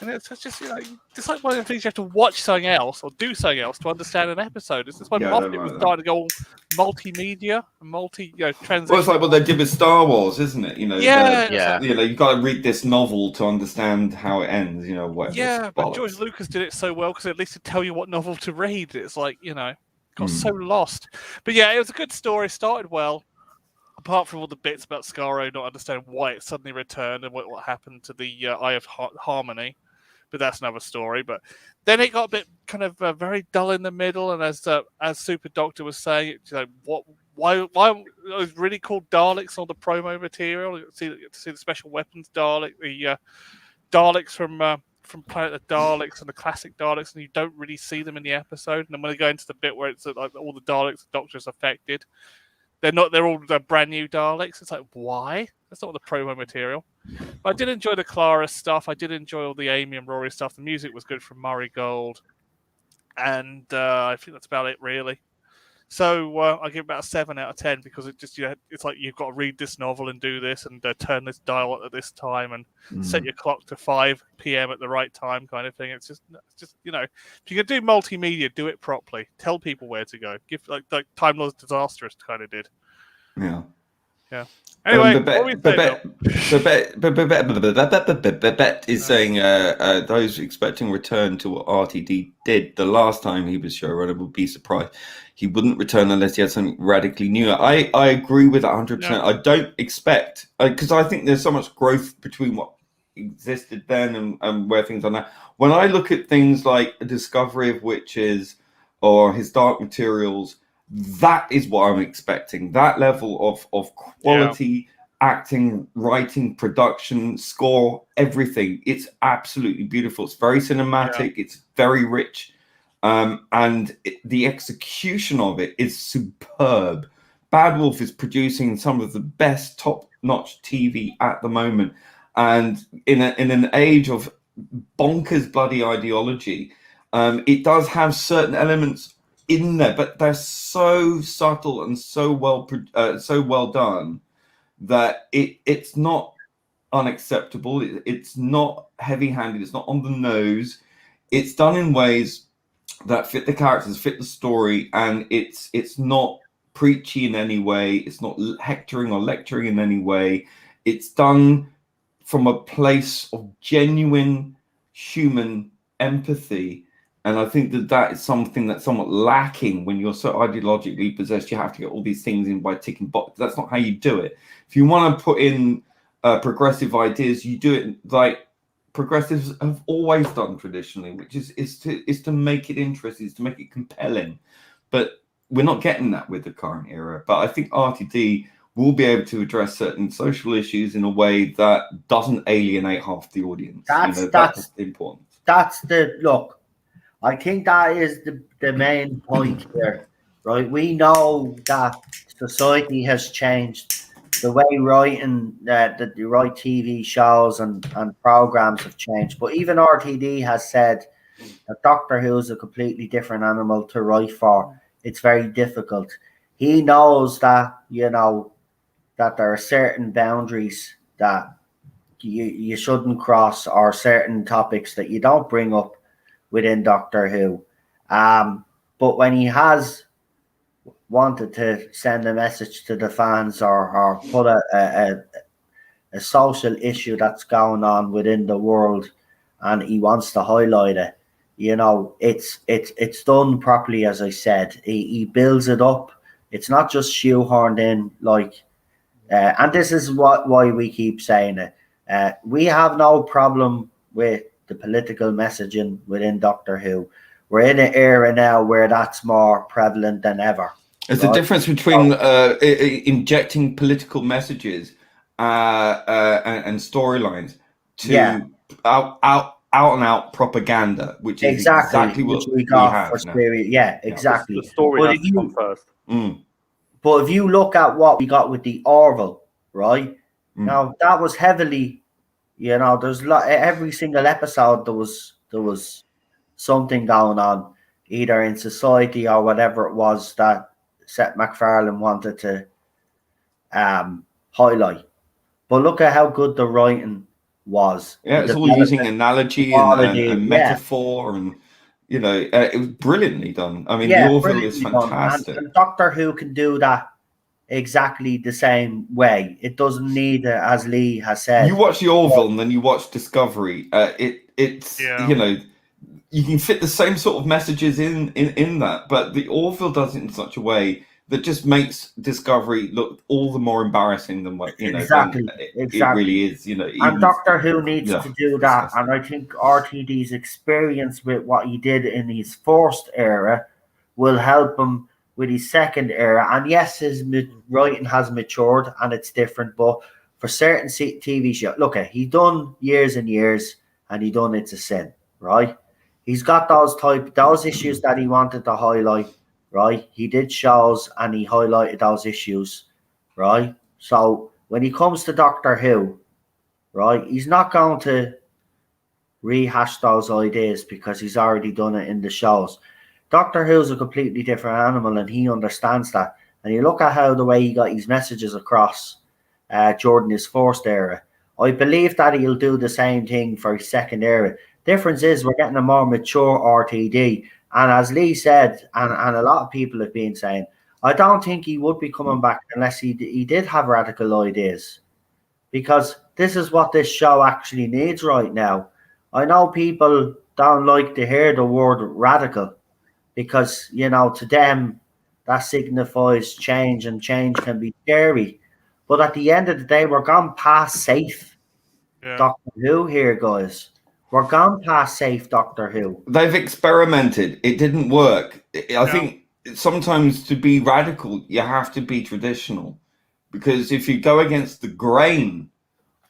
And it's just, just like one of the things you have to watch something else or do something else to understand an episode. It's just when Moffat was starting to go all multimedia and transition. Well, it's like what they did with Star Wars, isn't it? Yeah. You've got to read this novel to understand how it ends. Whatever. Yeah, but George Lucas did it so well because at least to tell you what novel to read. It's like got so lost. But yeah, it was a good story. Started well. Apart from all the bits about Skaro not understanding why it suddenly returned and what happened to the Eye of Harmony, but that's another story. But then it got a bit kind of very dull in the middle, and as Super Doctor was saying, why it was really called Daleks on the promo material. You see the special weapons Dalek, the Daleks from Planet of Daleks and the classic Daleks, and you don't really see them in the episode. And then when they go into the bit where it's like all the Daleks the Doctor's affected. They're all brand new Daleks. It's like, why? That's not the promo material. But I did enjoy the Clara stuff. I did enjoy all the Amy and Rory stuff. The music was good from Murray Gold. And I think that's about it, really. So I give it about a 7 out of 10 because it just, it's like you've got to read this novel and do this and turn this dial at this time and set your clock to 5 p.m. at the right time kind of thing. It's just if you're going to do multimedia, do it properly. Tell people where to go. Give like Time Lord's Disastrous kind of did. Yeah. Yeah. Anyway, Bet is saying those expecting return to what RTD did the last time he was showrunner would be surprised. He wouldn't return unless he had something radically new. I agree with that 100%. Yeah. I don't expect, because I think there's so much growth between what existed then and where things are now. When I look at things like A Discovery of Witches or his Dark Materials, that is what I'm expecting. That level of quality, acting, writing, production, score, everything. It's absolutely beautiful. It's very cinematic. Yeah. It's very rich. And the execution of it is superb. Bad Wolf is producing some of the best top-notch TV at the moment. And in an age of bonkers bloody ideology, it does have certain elements in there, but they're so subtle and so well done that it's not unacceptable. It's not heavy-handed. It's not on the nose. It's done in ways that fit the characters, fit the story, and it's not preachy in any way. It's not hectoring or lecturing in any way. It's done from a place of genuine human empathy. And I think that is something that's somewhat lacking when you're so ideologically possessed. You have to get all these things in by ticking boxes. That's not how you do it. If you want to put in progressive ideas, you do it like progressives have always done traditionally, which is to make it interesting, is to make it compelling. But we're not getting that with the current era. But I think RTD will be able to address certain social issues in a way that doesn't alienate half the audience. That's important. That's the look. I think that is the main point here, right? We know that society has changed. The way writing, the right TV shows and programs have changed. But even RTD has said that Doctor Who is a completely different animal to write for. It's very difficult. He knows that, that there are certain boundaries that you shouldn't cross, or certain topics that you don't bring up within Doctor Who. But when he has wanted to send a message to the fans or put a social issue that's going on within the world, and he wants to highlight it, it's done properly. As I said, he builds it up. It's not just shoehorned in and this is why we keep saying it. We have no problem with the political messaging within Doctor Who. We're in an era now where that's more prevalent than ever. There's a difference between injecting political messages and storylines to out and out propaganda, which is exactly what we got have for now. Syria. Yeah, exactly. The story But has to come first. But if you look at what we got with the Orville, right? Now that was heavily, there's every single episode there was something going on, either in society or whatever it was that Seth MacFarlane wanted to highlight. But look at how good the writing was. Yeah, it's all using analogy and metaphor, and it was brilliantly done. I mean, the Orville is fantastic. And Doctor Who can do that exactly the same way. It doesn't need, as Lee has said. You watch the Orville and then you watch Discovery. It's you can fit the same sort of messages in that, but the Orville does it in such a way that just makes Discovery look all the more embarrassing than what exactly. It really is. And Doctor Who needs to do that, disgusting. And I think RTD's experience with what he did in his first era will help him with his second era. And yes, his writing has matured and it's different, but for certain TV shows, look at he done years and years, and he done It's a Sin, right? He's got those issues that he wanted to highlight. Right, he did shows and he highlighted those issues, right? So when he comes to Doctor Who, right, he's not going to rehash those ideas because he's already done it in the shows. Doctor Who's a completely different animal, and he understands that. And you look at how the way he got his messages across during his first era. I believe that he'll do the same thing for his second era. Difference is we're getting a more mature RTD. And as Lee said, and a lot of people have been saying, I don't think he would be coming back unless he did have radical ideas. Because this is what this show actually needs right now. I know people don't like to hear the word radical because, to them, that signifies change, and change can be scary. But at the end of the day, we're gone past safe. Yeah. Doctor Who here, guys. We're gone past safe Doctor Who. They've experimented. It didn't work. I think sometimes to be radical, you have to be traditional. Because if you go against the grain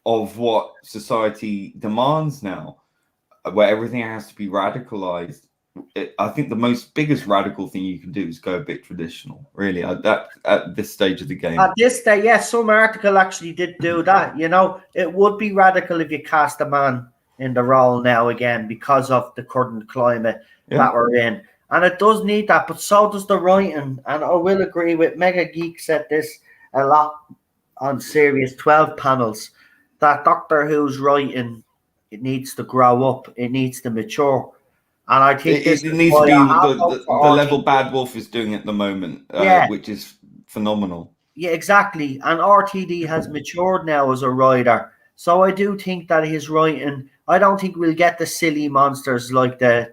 of what society demands now, where everything has to be radicalized, I think the biggest radical thing you can do is go a bit traditional, really, at this stage of the game. At this stage, yes, some article actually did do that. It would be radical if you cast a man in the role now again because of the current climate that we're in. And it does need that, but so does the writing. And I will agree with Mega Geek said this a lot on Series 12 panels, that Doctor Who's writing, it needs to grow up, it needs to mature. And I think it needs to be the level Bad Wolf is doing at the moment, which is phenomenal. Yeah, exactly. And RTD has matured now as a writer. So I do think that his writing, I don't think we'll get the silly monsters like the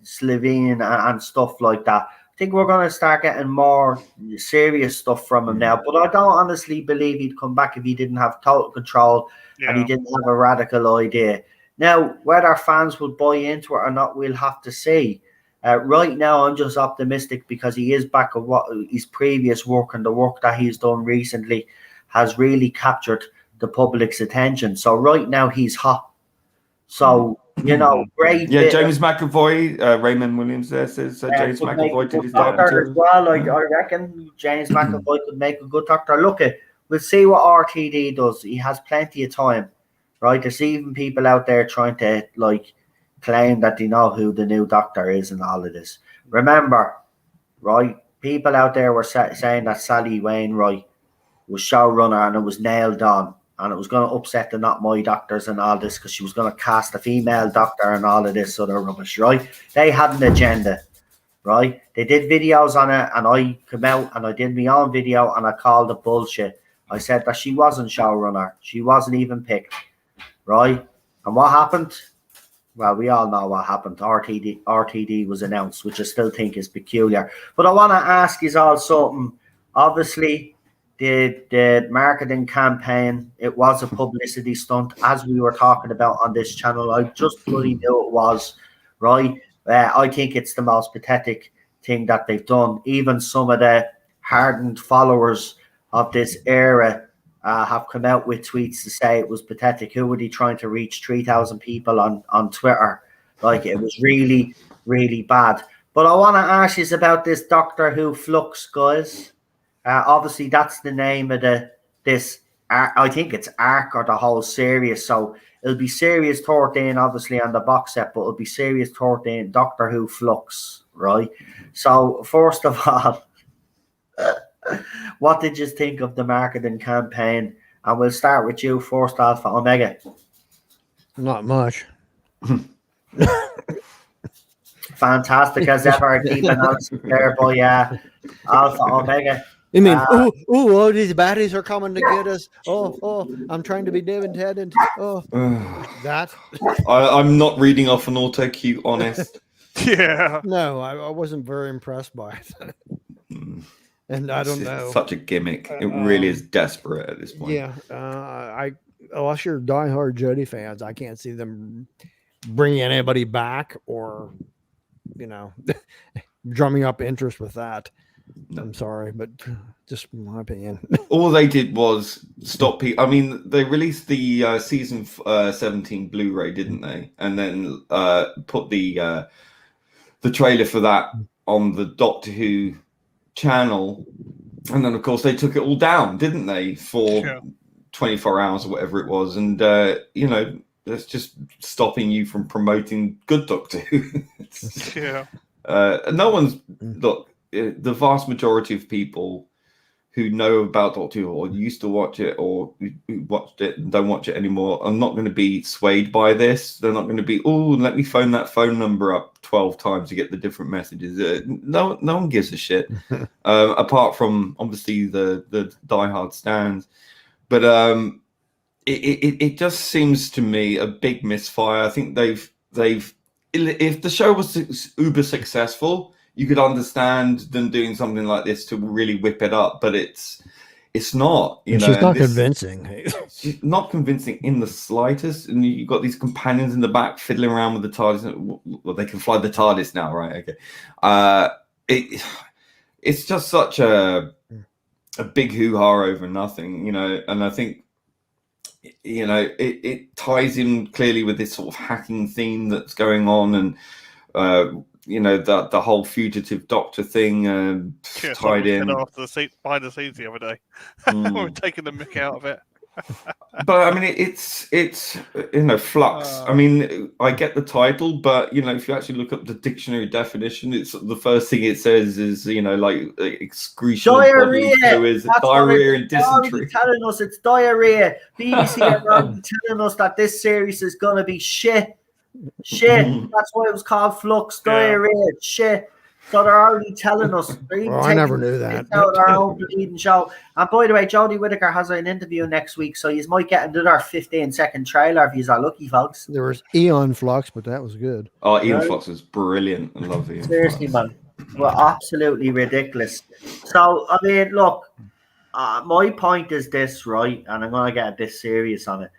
Slovene and stuff like that. I think we're going to start getting more serious stuff from him now. But I don't honestly believe he'd come back if he didn't have total control and he didn't have a radical idea. Now, whether fans will buy into it or not, we'll have to see. Right now, I'm just optimistic because he is back of what his previous work, and the work that he's done recently has really captured the public's attention. So right now he's hot. So, great. Yeah, James McAvoy, Raymond Williams there says James McAvoy did his doctor as well. I reckon James McAvoy could make a good doctor. Look, we'll see what RTD does. He has plenty of time, right? There's even people out there trying to claim that they know who the new doctor is and all of this. Remember, right? People out there were saying that Sally Wainwright was showrunner and it was nailed on. And it was going to upset the Not My Doctors and all this because she was going to cast a female doctor and all of this other rubbish, right? They had an agenda, right? They did videos on it, and I came out and I did my own video and I called it bullshit. I said that she wasn't showrunner. She wasn't even picked, right? And what happened? Well, we all know what happened. RTD was announced, which I still think is peculiar. But I want to ask you all something. Obviously, the marketing campaign, it was a publicity stunt, as we were talking about on this channel. I just bloody knew it was, right? I think it's the most pathetic thing that they've done. Even some of the hardened followers of this era have come out with tweets to say it was pathetic. Who were they trying to reach? 3,000 people on Twitter. Like, it was really, really bad. But I want to ask you about this Doctor Who flux, guys. Obviously, that's the name of this. I think it's arc or the whole series. So it'll be Series 13, obviously, on the box set, but it'll be Series 13, Doctor Who flux, right? So first of all, what did you think of the marketing campaign? And we'll start with you first, Alpha Omega. Not much. Fantastic as ever. Deep analysis there by Alpha Omega. You mean, all these baddies are coming to get us. Oh, I'm trying to be independent. Oh, that. I'm not reading off an auto cue, honest. Yeah. No, I wasn't very impressed by it. And I don't know. Such a gimmick. It really is desperate at this point. Yeah. Unless you're diehard Jodie fans, I can't see them bringing anybody back or, drumming up interest with that. I'm sorry, but just my opinion. All they did was stop people. I mean, they released the season 17 Blu-ray, didn't they? And then put the trailer for that on the Doctor Who channel. And then, of course, they took it all down, didn't they? For 24 hours or whatever it was. And, that's just stopping you from promoting good Doctor Who. No one's... Look, the vast majority of people who know about Doctor Who or used to watch it or who watched it and don't watch it anymore are not going to be swayed by this. They're not going to be, let me phone that phone number up 12 times to get the different messages. No one gives a shit, apart from obviously the diehard stands. But it just seems to me a big misfire. I think they've if the show was uber successful, you could understand them doing something like this to really whip it up, but it's not. She's not convincing. She's not convincing in the slightest. And you've got these companions in the back fiddling around with the TARDIS. Well, they can fly the TARDIS now, right? Okay. It's just such a big hoo-ha over nothing, and I think, it ties in clearly with this sort of hacking theme that's going on, and the whole fugitive Doctor thing tied in. Off the seat behind the scenes the other day, we're taking the mick out of it. But I mean, it's flux. I mean, I get the title, but if you actually look up the dictionary definition, it's the first thing it says is excretion, diarrhea, and dysentery. Telling us it's diarrhea. BBC are already telling us that this series is going to be shit. That's why it was called Flux, diarrhea, shit. So they're already telling us. I never knew that. Out our own bleeding show. And by the way, Jodie Whittaker has an interview next week, so you might get another 15-second trailer if you're lucky, folks. There was Eon Flux, but that was good. Oh, Eon Flux was brilliant. I love Eon Seriously, Flux. man. Well, absolutely ridiculous. So, I mean, look, my point is this, right? And I'm going to get a bit serious on it.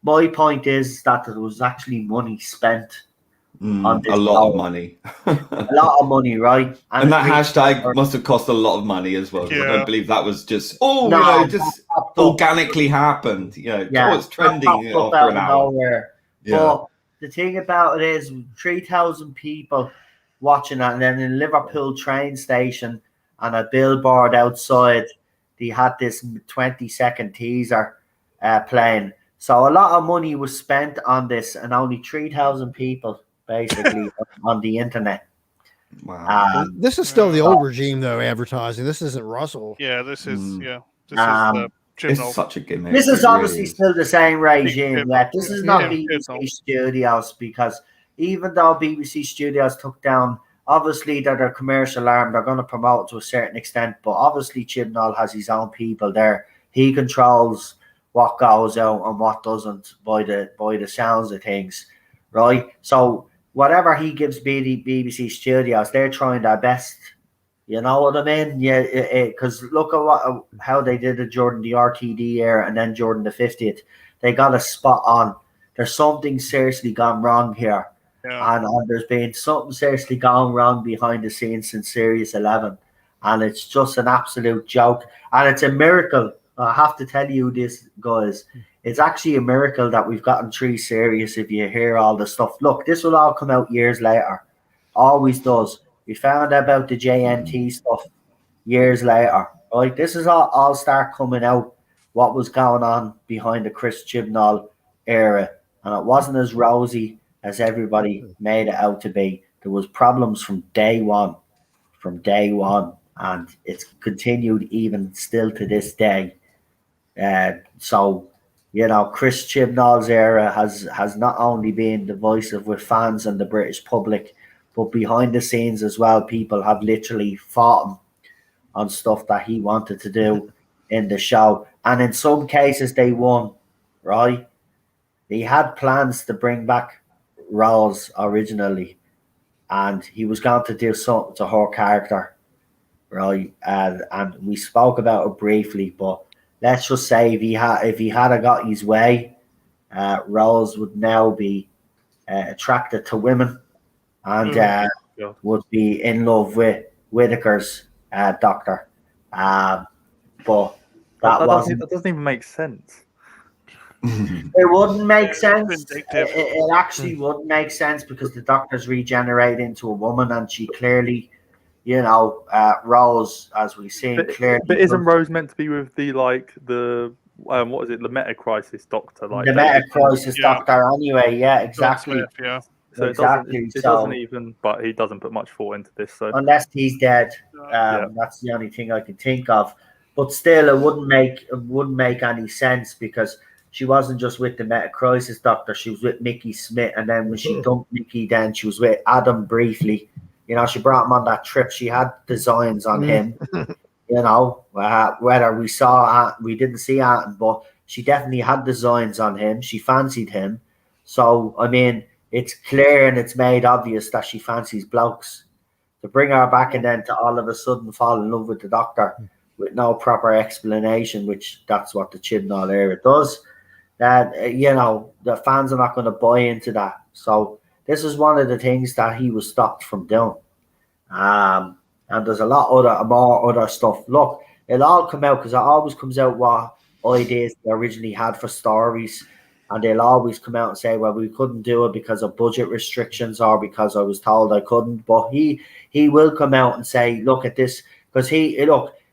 My point is that there was actually money spent on this. A lot of money. A lot of money, right? And that hashtag must have cost a lot of money as well. Yeah. I don't believe that was just, just organically happened. It's trending after an hour. Nowhere. Yeah. But the thing about it is 3,000 people watching that, and then in Liverpool train station and a billboard outside, they had this 20-second teaser playing. So a lot of money was spent on this, and only 3,000 people basically on the internet. Wow. This is still the old regime, though, advertising. This isn't Russell. Yeah, this is it's such a gimmick. This is obviously still the same regime. This is not BBC Studios, because even though BBC Studios took down, obviously they're their commercial arm, they're going to promote to a certain extent, but obviously Chibnall has his own people there. He controls what goes out and what doesn't by the sounds of things, right? So whatever he gives BBC Studios, they're trying their best. You know what I mean? Yeah, because look at how they did it during the RTD era and then during the 50th. They got a spot on. There's something seriously gone wrong here. Yeah. And there's been something seriously gone wrong behind the scenes since Series 11. And it's just an absolute joke. And it's a miracle I have to tell you this, guys. It's actually a miracle that we've gotten 3 series. If you hear all the stuff, look, this will all come out years later. Always does. We found out about the JNT stuff years later. Right, this is all start coming out. What was going on behind the Chris Chibnall era, and it wasn't as rosy as everybody made it out to be. There was problems from day one, and it's continued even still to this day. So, Chris Chibnall's era has not only been divisive with fans and the British public, but behind the scenes as well, people have literally fought him on stuff that he wanted to do in the show. And in some cases, they won, right? He had plans to bring back Rose originally, and he was going to do something to her character, right? And we spoke about it briefly, but let's just say if he had got his way, Rose would now be attracted to women and would be in love with Whittaker's doctor. But that doesn't even make sense. It wouldn't make sense. It actually wouldn't make sense because the doctor's regenerate into a woman, and she clearly, Rose, as we've seen, clearly. But isn't Rose meant to be with the what is it, the Meta Crisis doctor? The Meta Crisis doctor, anyway. Yeah, exactly. Smith, yeah. So exactly. It doesn't even. But he doesn't put much thought into this. So unless he's dead, that's the only thing I can think of. But still, it wouldn't make any sense because she wasn't just with the Meta Crisis doctor. She was with Mickey Smith, and then when she dumped Mickey, then she was with Adam briefly. She brought him on that trip. She had designs on him. Whether we didn't see Anton, but she definitely had designs on him. She fancied him. So I mean, it's clear and it's made obvious that she fancies blokes. To bring her back and then to all of a sudden fall in love with the doctor with no proper explanation, which that's what the Chibnall era does. That the fans are not going to buy into that. So this is one of the things that he was stopped from doing. And there's a lot more other stuff. Look, it'll all come out because it always comes out what ideas they originally had for stories, and they'll always come out and say, well, we couldn't do it because of budget restrictions or because I was told I couldn't. But he will come out and say, look at this, because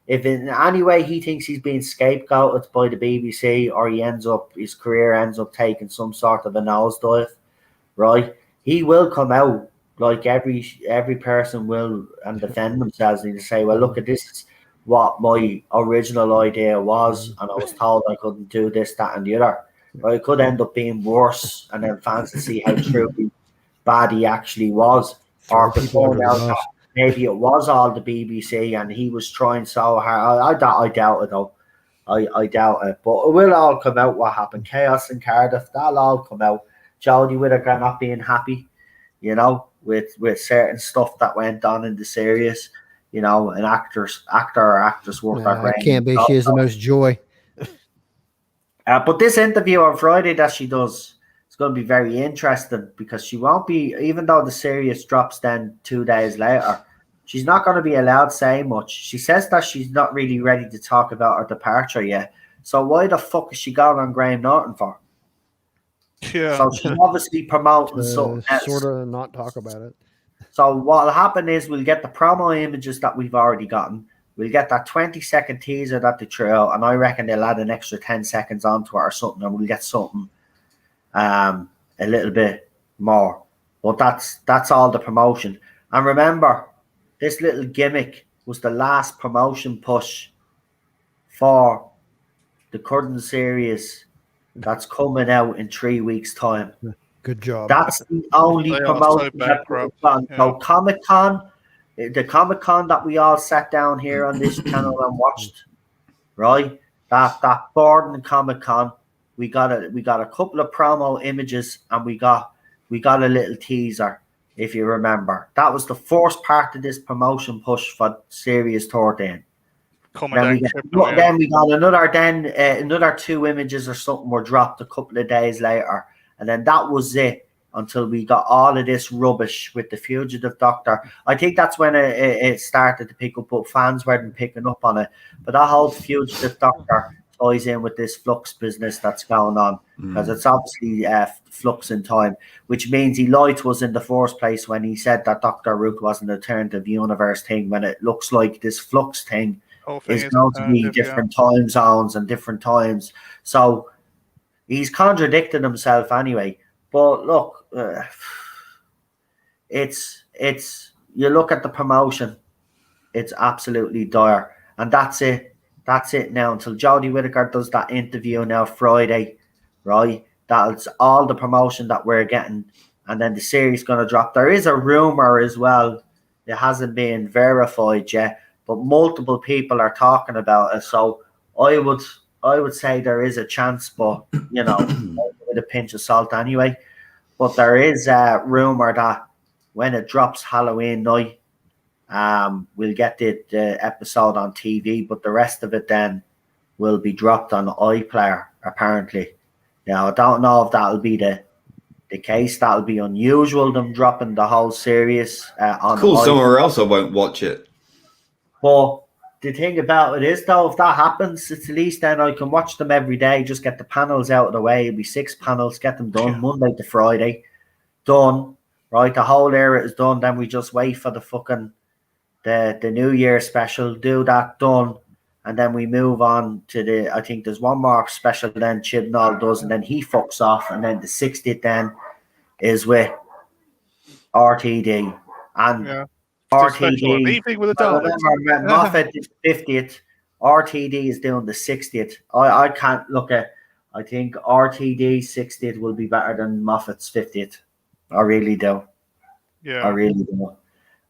if in any way he thinks he's being scapegoated by the BBC or his career ends up taking some sort of a nosedive, right? He will come out like every person will and defend themselves and say, well, look at this is what my original idea was, and I was told I couldn't do this, that, and the other. But it could end up being worse, and then fans to see how truly bad he actually was, or to find out that maybe it was all the BBC and he was trying so hard. I doubt it though. I doubt it, but it will all come out what happened. Chaos in Cardiff, that'll all come out. Jodie Whittaker not being happy, with certain stuff that went on in the series, an actor or actress worked their brain. It can't be. She has the most joy. But this interview on Friday that she does, it's going to be very interesting because she won't be, even though the series drops then 2 days later, she's not going to be allowed to say much. She says that she's not really ready to talk about her departure yet. So why the fuck is she going on Graham Norton for? Yeah. So she's obviously promoting something else. Sort of not talk about it. So what'll happen is we'll get the promo images that we've already gotten. We'll get that 20-second teaser that they threw out, and I reckon they'll add an extra 10 seconds onto it or something, and we'll get something a little bit more. But that's all the promotion. And remember, this little gimmick was the last promotion push for the current series that's coming out in 3 weeks' time. Good job. That's the only promotion that we've done. So Comic-Con, the Comic-Con that we all sat down here on this channel and watched, right? That Borden Comic-Con, we got a couple of promo images and we got a little teaser, if you remember. That was the first part of this promotion push for Series 13. Then we got another 2 images or something were dropped a couple of days later, and then that was it until we got all of this rubbish with the Fugitive Doctor. I think that's when it started to pick up, but fans weren't picking up on it. But that whole Fugitive Doctor ties in with this flux business that's going on, because it's obviously flux in time, which means he lied to us in the first place when he said that Dr. Root was an alternative universe thing, when it looks like this flux thing is going to be different time zones and different times. So he's contradicted himself anyway. But look, it's you look at the promotion, it's absolutely dire, and that's it. That's it now until Jodie Whittaker does that interview now Friday, right? That's all the promotion that we're getting, and then the series going to drop. There is a rumor as well. It hasn't been verified yet, but multiple people are talking about it. So I would say there is a chance, but with a pinch of salt anyway. But there is a rumor that when it drops Halloween night, we'll get the episode on TV, but the rest of it then will be dropped on iPlayer, apparently. Now, I don't know if that'll be the case. That'll be unusual, them dropping the whole series on cool somewhere else I won't watch it. But the thing about it is, though, if that happens, it's at least then I can watch them every day, just get the panels out of the way. It'll be 6 panels, get them done, Monday to Friday. Done, right? The whole era is done. Then we just wait for the fucking the New Year special, do that, done, and then we move on to I think there's one more special then Chibnall does, and then he fucks off, and then the 60th then is with RTD. And RTD, evening with the Daleks. Moffat is 50th, RTD is doing the 60th. I can't look at, I think RTD 60th will be better than Moffat's 50th. I really do. Yeah. I really do.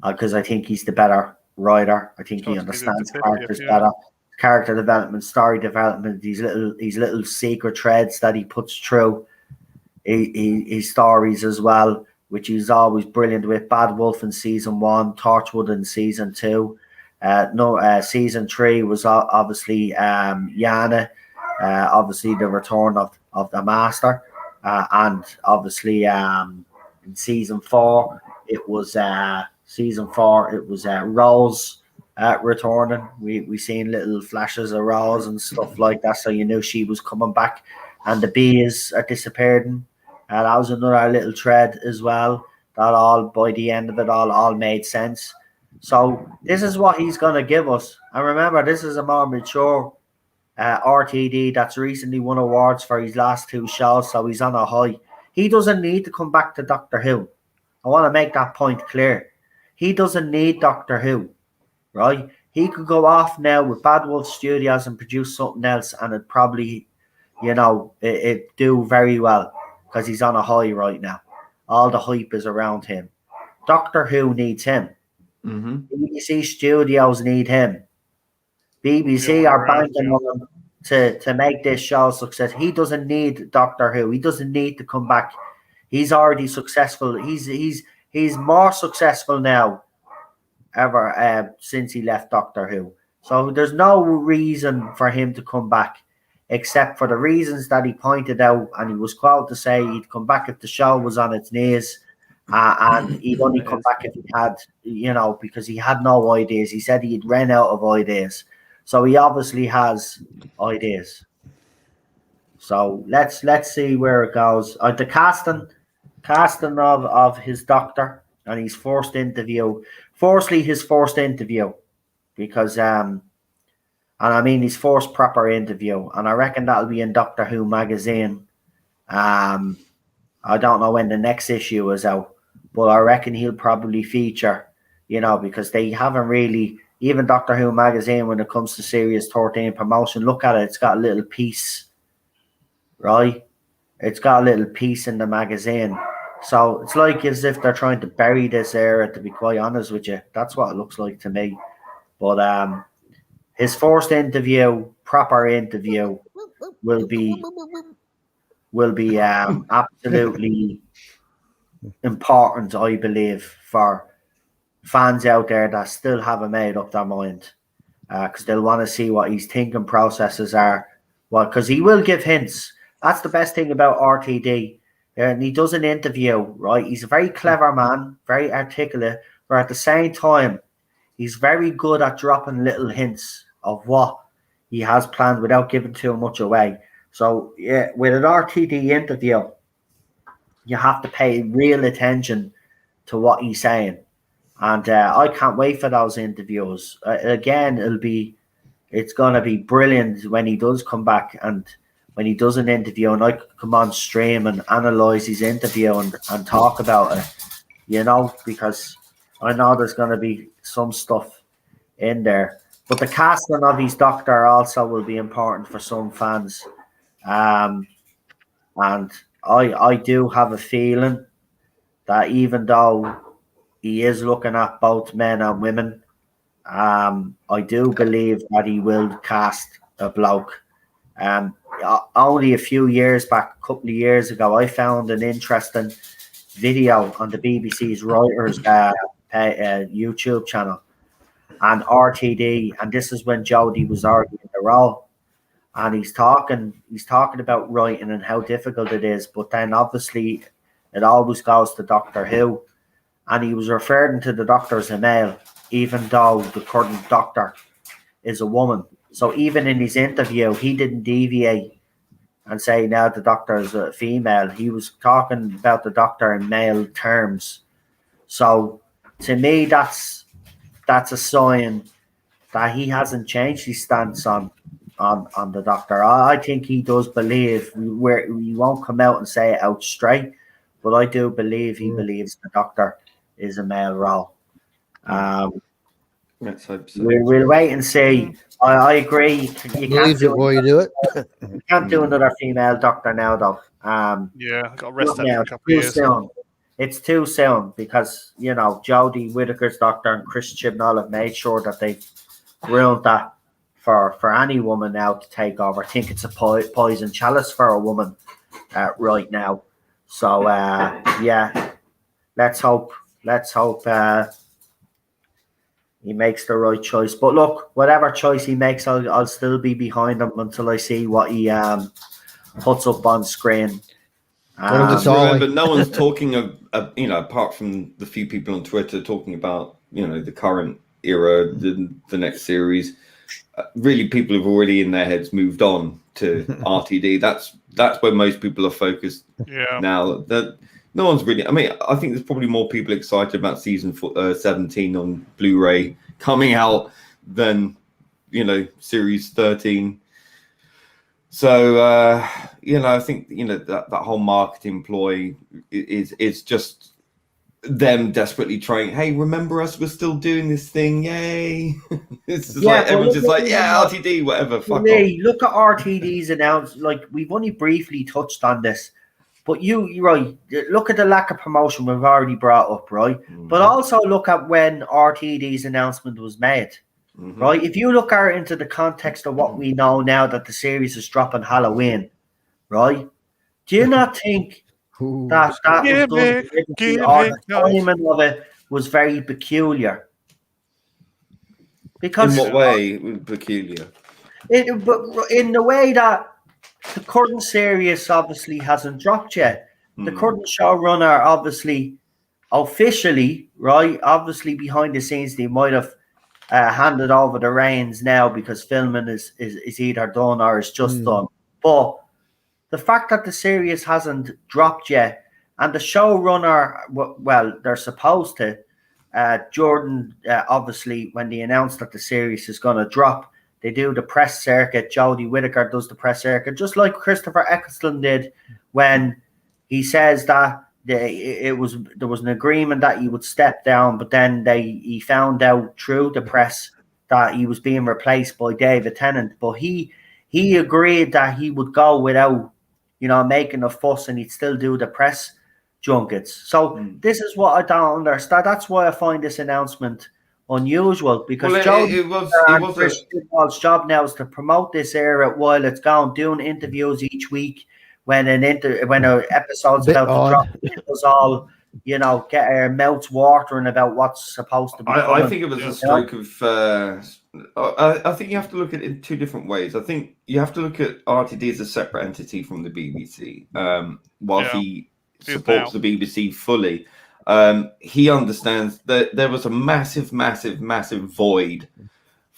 Because I think he's the better writer. I think he understands characters better. Character development, story development, these little secret threads that he puts through his stories as well, which he's always brilliant with. Bad Wolf in season 1, Torchwood in season 2. Season 3 was obviously Yana, obviously the return of the Master, and obviously in season 4 it was Rose returning. We seen little flashes of Rose and stuff like that, so you knew she was coming back. And the bees are disappearing. That was another little thread as well. That all, by the end of it, all made sense. So this is what he's going to give us. And remember, this is a more mature RTD that's recently won awards for his last 2 shows, so he's on a high. He doesn't need to come back to Doctor Who. I want to make that point clear. He doesn't need Doctor Who, right? He could go off now with Bad Wolf Studios and produce something else, and it probably, it do very well because he's on a high right now. All the hype is around him. Doctor Who needs him. BBC Studios need him. BBC are banking on him to make this show a success. He doesn't need Doctor Who. He doesn't need to come back. He's already successful. He's more successful now ever since he left Doctor Who. So there's no reason for him to come back, except for the reasons that he pointed out, and he was quoted to say he'd come back if the show was on its knees, and he'd only come back if he had, because he had no ideas. He said he'd ran out of ideas. So he obviously has ideas. So let's see where it goes. The casting of his Doctor and his first interview. Firstly, his first interview, because and I mean his first proper interview, and I reckon that'll be in Doctor Who magazine. I don't know when the next issue is out, but I reckon he'll probably feature, because they haven't really, even Doctor Who magazine, when it comes to Series 13 promotion, look at it, it's got a little piece, right? It's got a little piece in the magazine. So it's like as if they're trying to bury this era, to be quite honest with you. That's what it looks like to me. But his first interview, proper interview, will be absolutely important, I believe, for fans out there that still haven't made up their mind, because they'll want to see what his thinking processes are. Well, because he will give hints. That's the best thing about RTD. And he does an interview, right? He's a very clever man, very articulate, but at the same time, he's very good at dropping little hints of what, he has planned without giving too much away. So yeah, with an RTD interview, you have to pay real attention to what he's saying. And I can't wait for those interviews. Again, it's going to be brilliant when he does come back and when he does an interview, and I could come on stream and analyze his interview and talk about it, because I know there's going to be some stuff in there. But the casting of his Doctor also will be important for some fans. And I do have a feeling that even though he is looking at both men and women, I do believe that he will cast a bloke. Only a few years back, a couple of years ago, I found an interesting video on the BBC's Reuters YouTube channel, and RTD, and this is when Jodie was arguing the role, and he's talking about writing and how difficult it is, but then obviously it always goes to Doctor Who, and he was referring to the Doctor as a male, even though the current Doctor is a woman. So even in his interview, he didn't deviate and say now the Doctor is a female. He was talking about the Doctor in male terms. So to me, that's a sign that he hasn't changed his stance on the Doctor. I think he does believe, he won't come out and say it out straight, but I do believe he believes the Doctor is a male role. Let's hope so. We'll wait and see. I agree. You Believe it while you do it. You can't do another female Doctor now, though. Yeah, I've got to rest that now. for a couple of years. Soon. It's too soon because Jodie Whittaker's Doctor and Chris Chibnall have made sure that they ruined that for any woman now to take over. I think it's a poison chalice for a woman right now. So yeah, let's hope he makes the right choice. But look, whatever choice he makes, I'll still be behind him until I see what he puts up on screen. Remember, no one's talking of apart from the few people on Twitter talking about the current era, the next series. Really, people have already in their heads moved on to RTD. That's where most people are focused now. That no one's really. I mean, I think there's probably more people excited about season 17 on Blu-ray coming out than series 13. So I think that whole marketing ploy is just them desperately trying. Hey, remember us? We're still doing this thing. Yay! It's just everyone's just like, RTD, whatever. Fuck off. Look at RTD's announced. Like we've only briefly touched on this, but you right. Look at the lack of promotion we've already brought up, right? Mm-hmm. But also look at when RTD's announcement was made. Mm-hmm. Right, if you look at it into the context of what we know now that the series is dropping Halloween, right? Do you not think that the timing of it was very peculiar? Because in what way peculiar? In the way that the current series obviously hasn't dropped yet. The current showrunner obviously officially, right? Obviously behind the scenes they might have handed over the reins now because filming is either done or is just done. But the fact that the series hasn't dropped yet and the showrunner, well, they're supposed to, Jordan, obviously, when they announced that the series is going to drop, they do the press circuit. Jodie Whittaker does the press circuit, just like Christopher Eccleston did when he says that there was an agreement that he would step down, but then he found out through the press that he was being replaced by David Tennant. But he agreed that he would go without, making a fuss, and he'd still do the press junkets. So this is what I don't understand. That's why I find this announcement unusual, because Chris Chibnall's job now is to promote this era while it's going, doing interviews each week. When an episode's about to drop, it's all get our mouths watering about what's supposed to be. I think it was a stroke of. I think you have to look at it in two different ways. I think you have to look at RTD as a separate entity from the BBC. While he supports the BBC fully, he understands that there was a massive void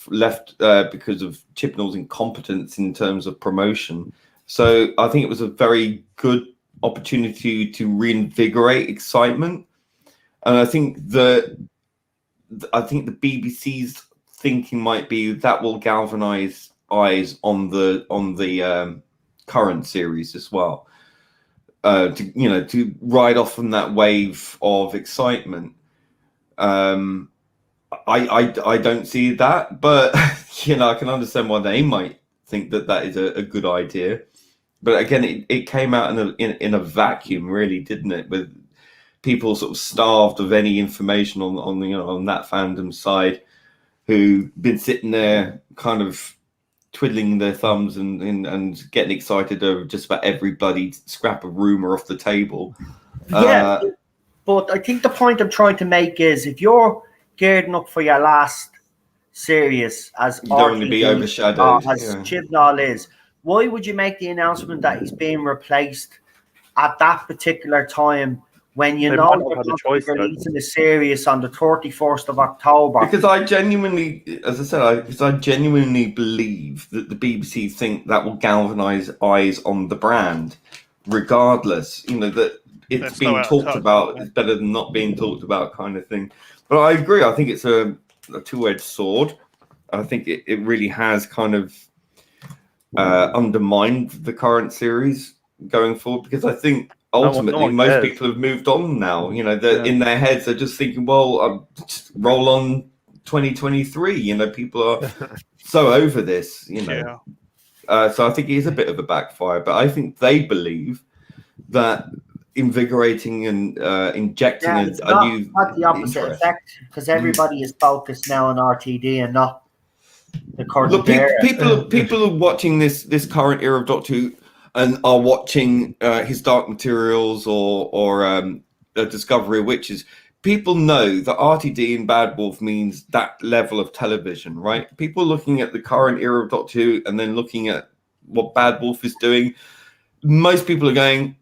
left because of Chibnall's incompetence in terms of promotion. So I think it was a very good opportunity to reinvigorate excitement, and I think the BBC's thinking might be that will galvanize eyes on the current series as well, to ride off from that wave of excitement. I don't see that, but I can understand why they might think that is a good idea. But again, it came out in a vacuum, really, didn't it? With people sort of starved of any information on that fandom side, who been sitting there kind of twiddling their thumbs and getting excited over just about every bloody scrap of rumor off the table. Yeah, but I think the point I'm trying to make is if you're gearing up for your last series as you don't want to be overshadowed, as Chibnall is, why would you make the announcement that he's being replaced at that particular time when you know you're going to be releasing the series on the 31st of October? Because I genuinely, as I said, I genuinely believe that the BBC think that will galvanise eyes on the brand, regardless. That it's being talked about is better than not being talked about, kind of thing. But I agree. I think it's a two-edged sword. I think it really has kind of undermined the current series going forward, because I think ultimately most people have moved on now. In their heads they're just thinking, well, just roll on 2023. People are so over this. So I think it is a bit of a backfire, but I think they believe that invigorating and injecting a new not the opposite interest. effect, because everybody is focused now on RTD and not the current era. People are watching this current era of Doctor Who and are watching his Dark Materials or Discovery of Witches. People know that RTD and Bad Wolf means that level of television, right? People looking at the current era of Doctor Who and then looking at what Bad Wolf is doing, most people are going,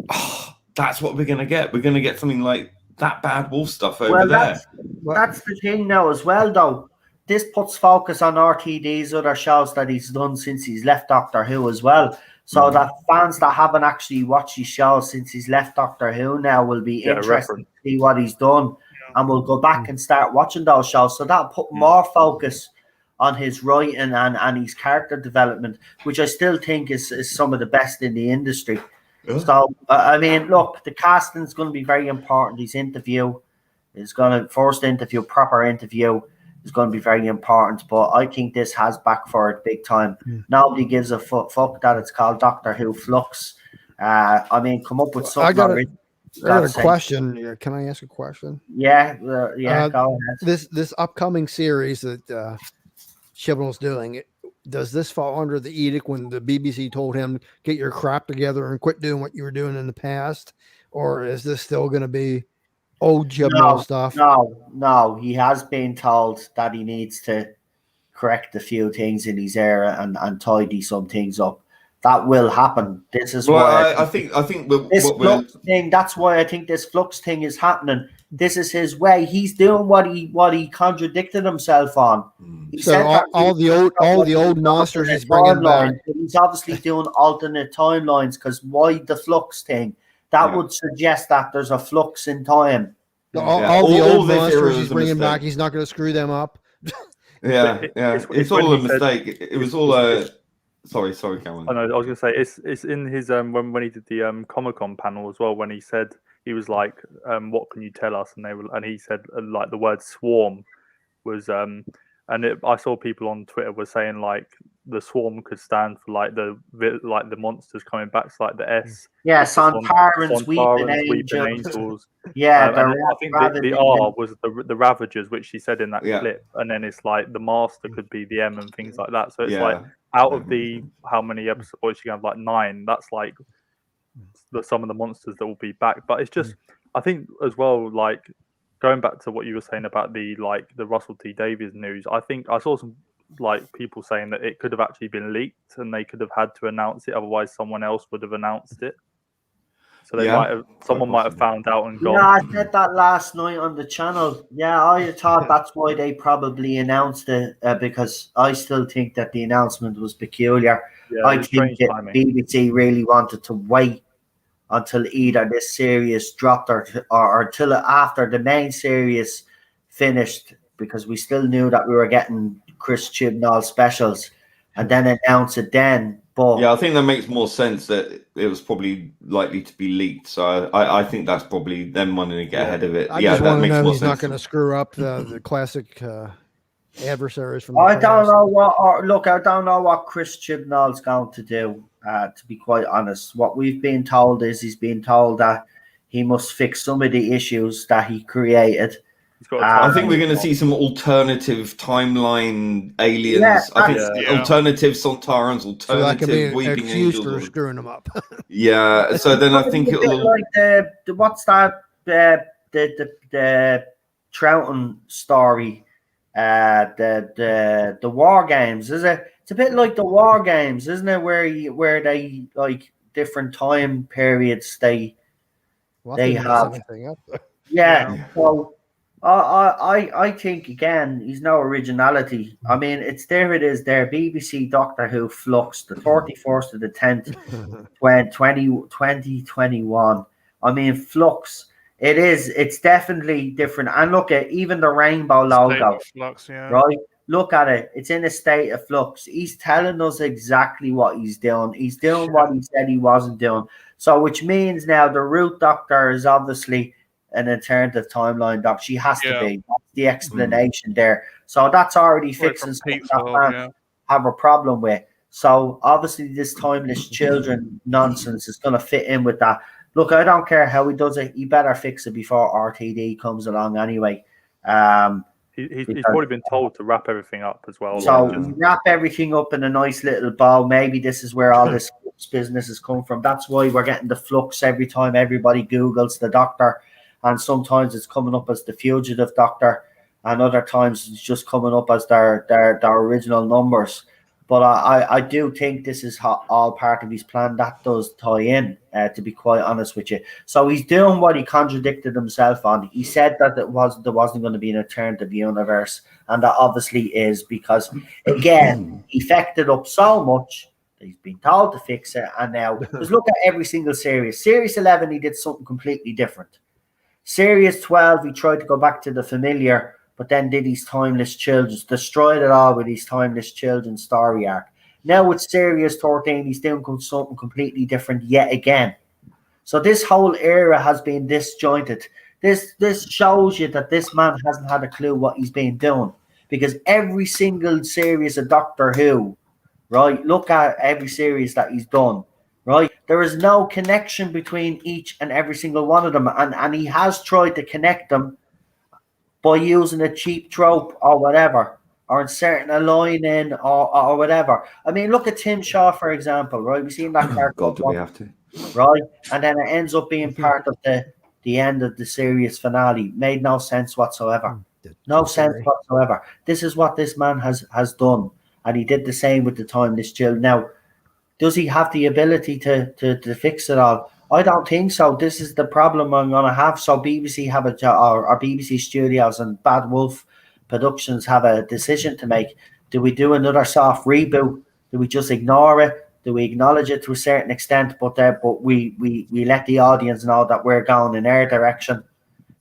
oh, that's what we're going to get. We're going to get something like that Bad Wolf stuff over there. That's the thing now as well, though. This puts focus on RTD's other shows that he's done since he's left Doctor Who as well. So that fans that haven't actually watched his shows since he's left Doctor Who now will be interested to see what he's done, and will go back and start watching those shows. So that'll put more focus on his writing and his character development, which I still think is some of the best in the industry. Yeah. So, I mean, look, the casting is going to be very important. His interview is proper interview is going to be very important, but I think this has backfired big time. Nobody gives a fuck that it's called Doctor Who Flux. I mean, come up with something. I got a question. Can I ask a question? Yeah, go ahead. This upcoming series that Chibnall's doing, does this fall under the edict when the BBC told him, get your crap together and quit doing what you were doing in the past? Or is this still going to be old Chibnall stuff? No. He has been told that he needs to correct a few things in his era and tidy some things up. That will happen. This is why I think this flux thing. That's why I think this flux thing is happening. This is his way. He's doing what he contradicted himself on. He so all the old monsters he's bringing back. He's obviously doing alternate timelines, because why the flux thing? That would suggest that there's a flux in time. All the old monsters he's bringing back, he's not going to screw them up. It's all a mistake. It was all a. Sorry, Cameron. I know. I was going to say it's in his when he did the Comic-Con panel as well. When he said, he was like, "What can you tell us?" And he said like the word swarm was I saw people on Twitter were saying like the swarm could stand for like the monsters coming back, so like the S. Yeah, Sontarans, Weeping Angels. Yeah, I think the R was the Ravagers, which he said in that clip, and then it's like the Master could be the M and things like that. So it's like out of the how many episodes you have, like 9. That's like some of the monsters that will be back. But it's just I think as well, like going back to what you were saying about the Russell T Davies news. I think I saw some like people saying that it could have actually been leaked and they could have had to announce it, otherwise someone else would have announced it. So they someone might have found out and gone. Yeah, I said that last night on the channel. Yeah, I thought that's why they probably announced it because I still think that the announcement was peculiar. Yeah, I think that timing. BBC really wanted to wait until either this series dropped or until after the main series finished, because we still knew that we were getting Chris Chibnall specials, and then announce it then. But yeah, I think that makes more sense that it was probably likely to be leaked. So I think that's probably them wanting to get ahead of it. I Yeah, just that want to makes know more he's not sense. going to screw up the classic adversaries from the I don't past. know what. I don't know what Chris Chibnall's going to do. To be quite honest, what we've been told is he's been told that he must fix some of the issues that he created. He's got I think we're going to see some alternative timeline aliens. Yeah, I think yeah. alternative Sontarans, So that could be alternative an Weeping excuse Angels. for screwing them up. Yeah, so then I think It's a it'll. bit like the what's that the Troughton story, the War Games, is it? It's a bit like the War Games, isn't it? Where they like different time periods they Well, They I didn't mess have- anything up. yeah. So I think again he's no originality. I mean it is there. BBC Doctor Who Flux, the 31st of the 10th, 2021. I mean Flux. It's definitely different. And look at even the rainbow State logo. of Flux, yeah. Right? Look at it. It's in a state of flux. He's telling us exactly what he's doing. He's doing what he said he wasn't doing. So, which means now the Root Doctor is obviously an alternative timeline doctor. She has to be. That's the explanation there. So that's already Right fixing from something Pete's that world, fans yeah. have a problem with. So obviously this timeless children nonsense is going to fit in with that. Look, I don't care how he does it. He better fix it before RTD comes along anyway. He's probably been told to wrap everything up as well. So like, we wrap everything up in a nice little bow. Maybe this is where all this business has come from. That's why we're getting the flux every time everybody Googles the Doctor. And sometimes it's coming up as the fugitive Doctor, and other times it's just coming up as their original numbers. But I do think this is all part of his plan. That does tie in, to be quite honest with you. So he's doing what he contradicted himself on. He said that there wasn't going to be an alternative universe, and that obviously is because, again, he fecked it up so much that he's been told to fix it. And now, just look at every single series. Series 11, he did something completely different. Series 12, he tried to go back to the familiar, but then did his Timeless Children, destroyed it all with his Timeless Children story arc. Now with Series 13, he's doing something completely different yet again. So this whole era has been disjointed. This shows you that this man hasn't had a clue what he's been doing, because every single series of Doctor Who, right, look at every series that he's done, right? There is no connection between each and every single one of them, and he has tried to connect them by using a cheap trope or whatever, or inserting a line in or whatever. I mean, look at Tim Shaw, for example, right? We've seen that character, God, do we have to? right? And then it ends up being part of the end of the series finale. Made no sense whatsoever. No sense whatsoever. This is what this man has done, and he did the same with the Timeless Children. Now, does he have the ability to fix it all? I don't think so. This is the problem I'm going to have. So BBC have or BBC Studios and Bad Wolf Productions have a decision to make. Do we do another soft reboot? Do we just ignore it? Do we acknowledge it to a certain extent, but we let the audience know that we're going in their direction?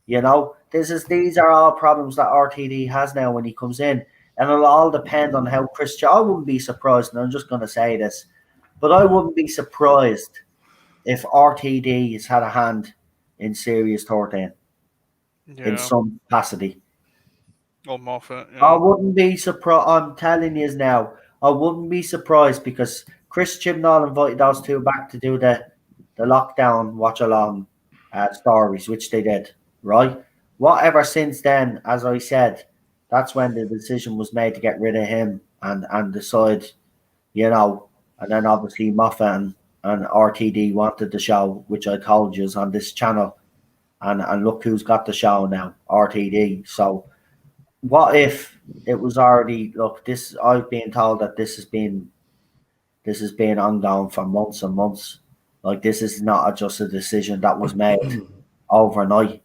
You know, these are all problems that RTD has now when he comes in, and it'll all depend on how I wouldn't be surprised, and I'm just going to say this, but I wouldn't be surprised if RTD has had a hand in Series 13 in some capacity. Or Moffat. Yeah. I wouldn't be surprised. I'm telling you now, I wouldn't be surprised, because Chris Chibnall invited those two back to do the lockdown watch along stories, which they did, right? Whatever since then, as I said, that's when the decision was made to get rid of him and decide, you know, and then obviously Moffat and RTD wanted the show, which I told you is on this channel, and look who's got the show now, RTD. So what if it was already, look, this, I've been told that this has been ongoing for months and months. Like, this is not just a decision that was made overnight.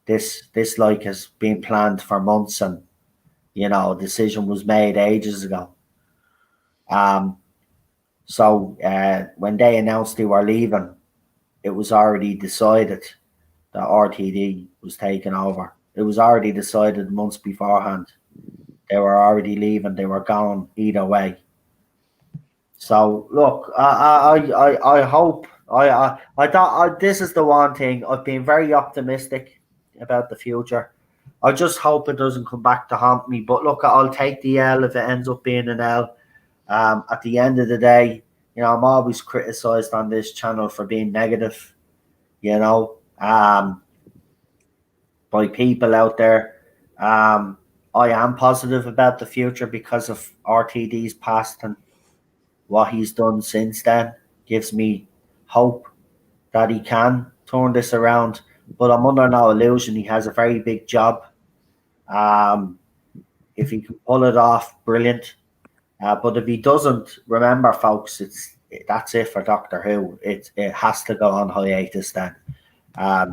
This like has been planned for months, and a decision was made ages ago. So when they announced they were leaving, it was already decided that RTD was taken over. It was already decided months beforehand. They were already leaving. They were gone either way. So look, I hope I thought this is the one thing. I've been very optimistic about the future. I just hope it doesn't come back to haunt me. But look, I'll take the L if it ends up being an L. At the end of the day, I'm always criticized on this channel for being negative, by people out there. I am positive about the future because of RTD's past, and what he's done since then gives me hope that he can turn this around. But I'm under no illusion. He has a very big job. If he can pull it off, brilliant. But if he doesn't, remember, folks, that's it for Doctor Who. It has to go on hiatus then.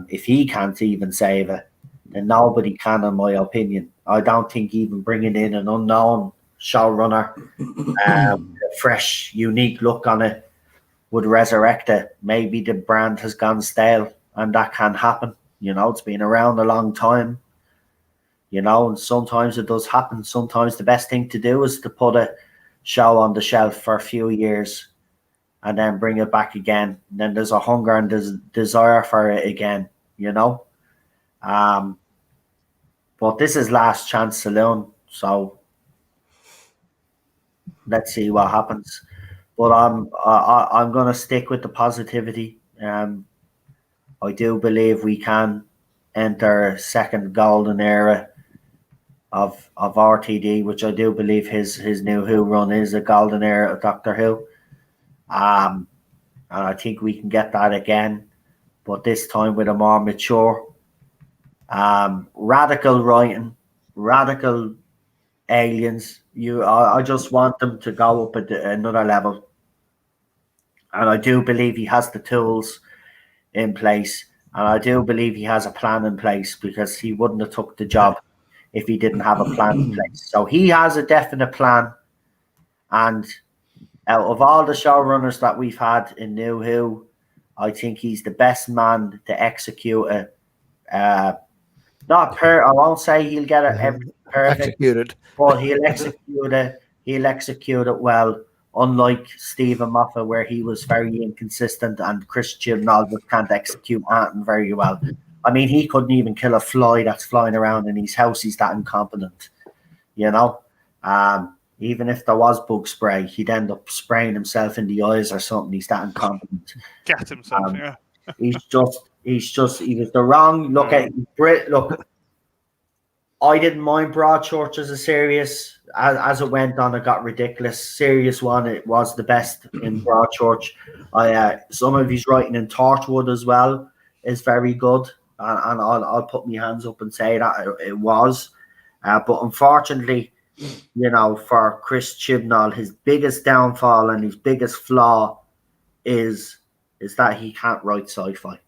If he can't even save it, then nobody can, in my opinion. I don't think even bringing in an unknown showrunner, a fresh, unique look on it, would resurrect it. Maybe the brand has gone stale, and that can happen. It's been around a long time. And sometimes it does happen. Sometimes the best thing to do is to put a show on the shelf for a few years and then bring it back again. And then there's a hunger and there's desire for it again, But this is last chance saloon, so let's see what happens. But I'm going to stick with the positivity. I do believe we can enter a second golden era of RTD, which I do believe his New Who run is a golden era of Doctor Who. And I think we can get that again, but this time with a more mature, radical writing, radical aliens. I just want them to go up at another level. And I do believe he has the tools in place. And I do believe he has a plan in place, because he wouldn't have took the job if he didn't have a plan in place. So he has a definite plan. And out of all the showrunners that we've had in New Who, I think he's the best man to execute it. I won't say he'll get it perfect, Executed, but he'll execute it. He'll execute it well. Unlike Stephen Moffat, where he was very inconsistent, and Chris Chibnall just can't execute Anton very well. I mean, he couldn't even kill a fly that's flying around in his house. He's that incompetent, Even if there was bug spray, he'd end up spraying himself in the eyes or something. He's that incompetent. Get himself, yeah. He was the wrong look at Brit. Look, I didn't mind Broadchurch as a series. As it went on, it got ridiculous. Serious one, it was the best in Broadchurch. Some of his writing in Torchwood as well is very good, and I'll put my hands up and say that it was. But unfortunately, for Chris Chibnall, his biggest downfall and his biggest flaw is that he can't write sci-fi.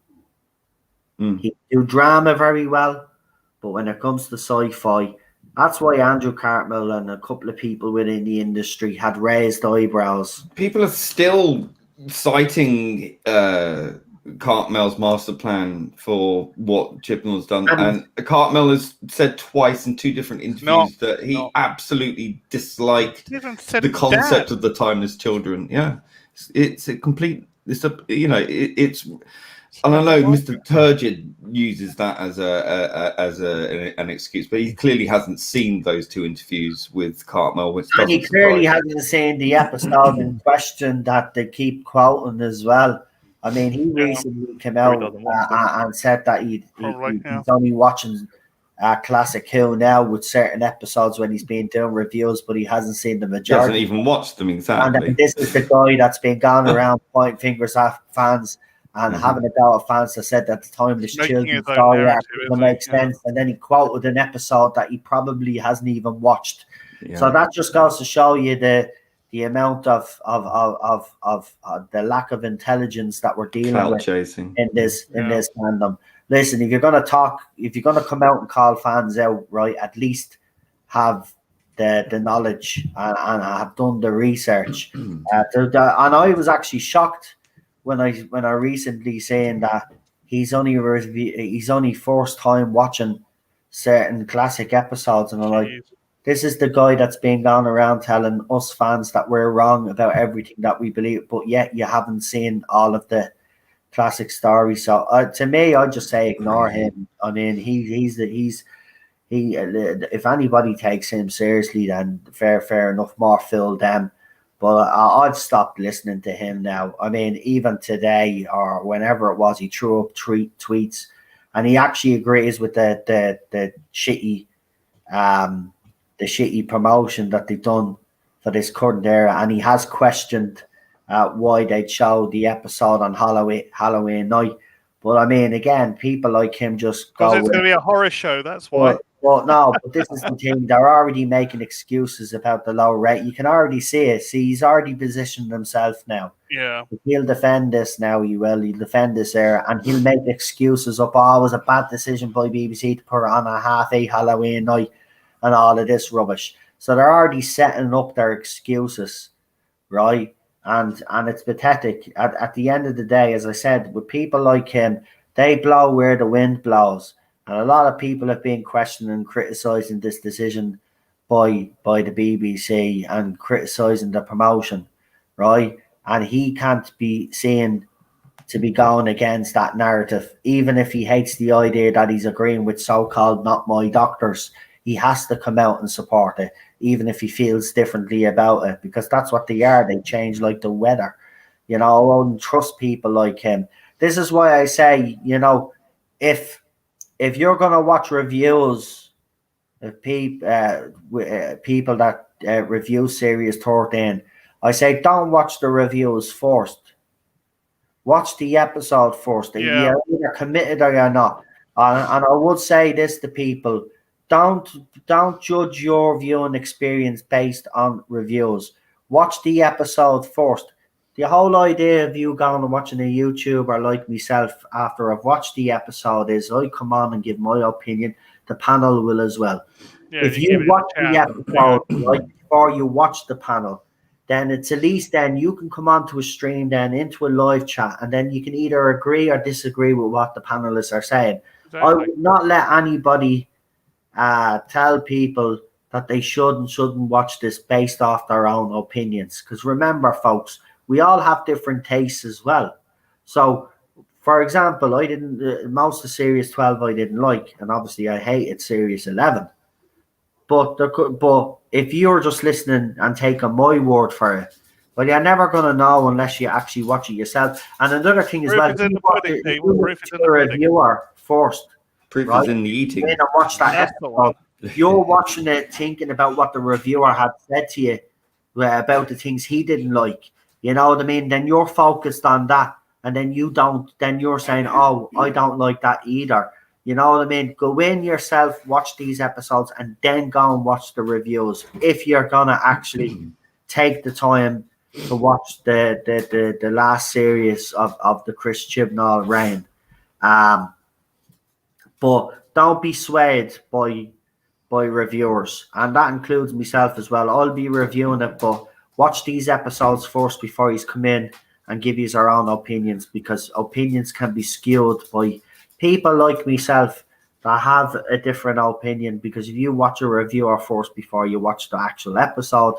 He can do drama very well, but when it comes to sci-fi, that's why Andrew Cartmel and a couple of people within the industry had raised eyebrows. People are still citing Cartmel's master plan for what Chibnall's done, and Cartmel has said twice in 2 different interviews that he absolutely disliked the concept of the timeless children. Yeah, it's a complete. It's and I know Mr. Turgid uses that as an excuse, but he clearly hasn't seen those 2 interviews with Cartmel. And he clearly hasn't seen the episode in question that they keep quoting as well. I mean, he recently came out and said that he's only watching classic Who now with certain episodes when he's been doing reviews, but he hasn't seen the majority. He hasn't even watched them, exactly. And this is the guy that's been going around pointing fingers at fans and having a go at fans that said that the timeless children's story doesn't make sense. And then he quoted an episode that he probably hasn't even watched. Yeah. So that just goes to show you the the amount of the lack of intelligence that we're dealing Clout with chasing. in this fandom. Listen, if you're gonna come out and call fans out, right, at least have the knowledge and have done the research. And I was actually shocked when I recently saying that he's only first time watching certain classic episodes, and I'm like, this is the guy that's been going around telling us fans that we're wrong about everything that we believe, but yet you haven't seen all of the classic stories. So to me, I just say ignore him. I mean, if anybody takes him seriously, then fair enough, more fill them. But I've stopped listening to him now. I mean, even today or whenever it was, he threw up tweets, and he actually agrees with the shitty promotion that they've done for this current era, and he has questioned why they'd show the episode on Halloween night. But I mean, again, people like him just go. Because it's going to be a horror show, that's why. Well, no, but this is the thing. They're already making excuses about the low rate. You can already see it. See, he's already positioned himself now. Yeah. He'll defend this now. He'll defend this era, and he'll make excuses up. Oh, it was a bad decision by BBC to put it on a 8:30 Halloween night and all of this rubbish. So they're already setting up their excuses, right? And it's pathetic. At the end of the day, as I said, with people like him, they blow where the wind blows. And a lot of people have been questioning and criticising this decision by the BBC and criticising the promotion, right? And he can't be seen to be going against that narrative, even if he hates the idea that he's agreeing with so-called not my doctors. He has to come out and support it, even if he feels differently about it, because that's what they are. They change like the weather. You know, I won't trust people like him. This is why I say, you know, if you're going to watch reviews of people that review Series 13, I say don't watch the reviews first. Watch the episode first. Yeah. You're either committed or you're not. And I would say this to people. Don't judge your viewing experience based on reviews. Watch the episode first. The whole idea of you going and watching a YouTuber like myself after I've watched the episode is I come on and give my opinion. The panel will as well. Yeah, if you watch the episode right before you watch the panel, then it's at least then you can come onto a stream, then into a live chat, and then you can either agree or disagree with what the panelists are saying. Exactly. I would not let anybody tell people that they should and shouldn't watch this based off their own opinions. Because remember, folks, we all have different tastes as well. So, for example, most of Series 12 I didn't like, and obviously I hated Series 11. But if you're just listening and taking my word for it, well, you're never going to know unless you actually watch it yourself. And another thing as well, if you watch the reviewer first, proof right, is in the eating. and watch that episode, you're watching it thinking about what the reviewer had said to you about the things he didn't like. You know what I mean? Then you're focused on that, and then you're saying, oh, I don't like that either. You know what I mean? Go in yourself, watch these episodes, and then go and watch the reviews. If you're gonna actually take the time to watch the last series of the Chris Chibnall reign. But don't be swayed by reviewers, and that includes myself as well. I'll be reviewing it, but watch these episodes first before you come in and give you our own opinions, because opinions can be skewed by people like myself that have a different opinion. Because if you watch a reviewer first before you watch the actual episode,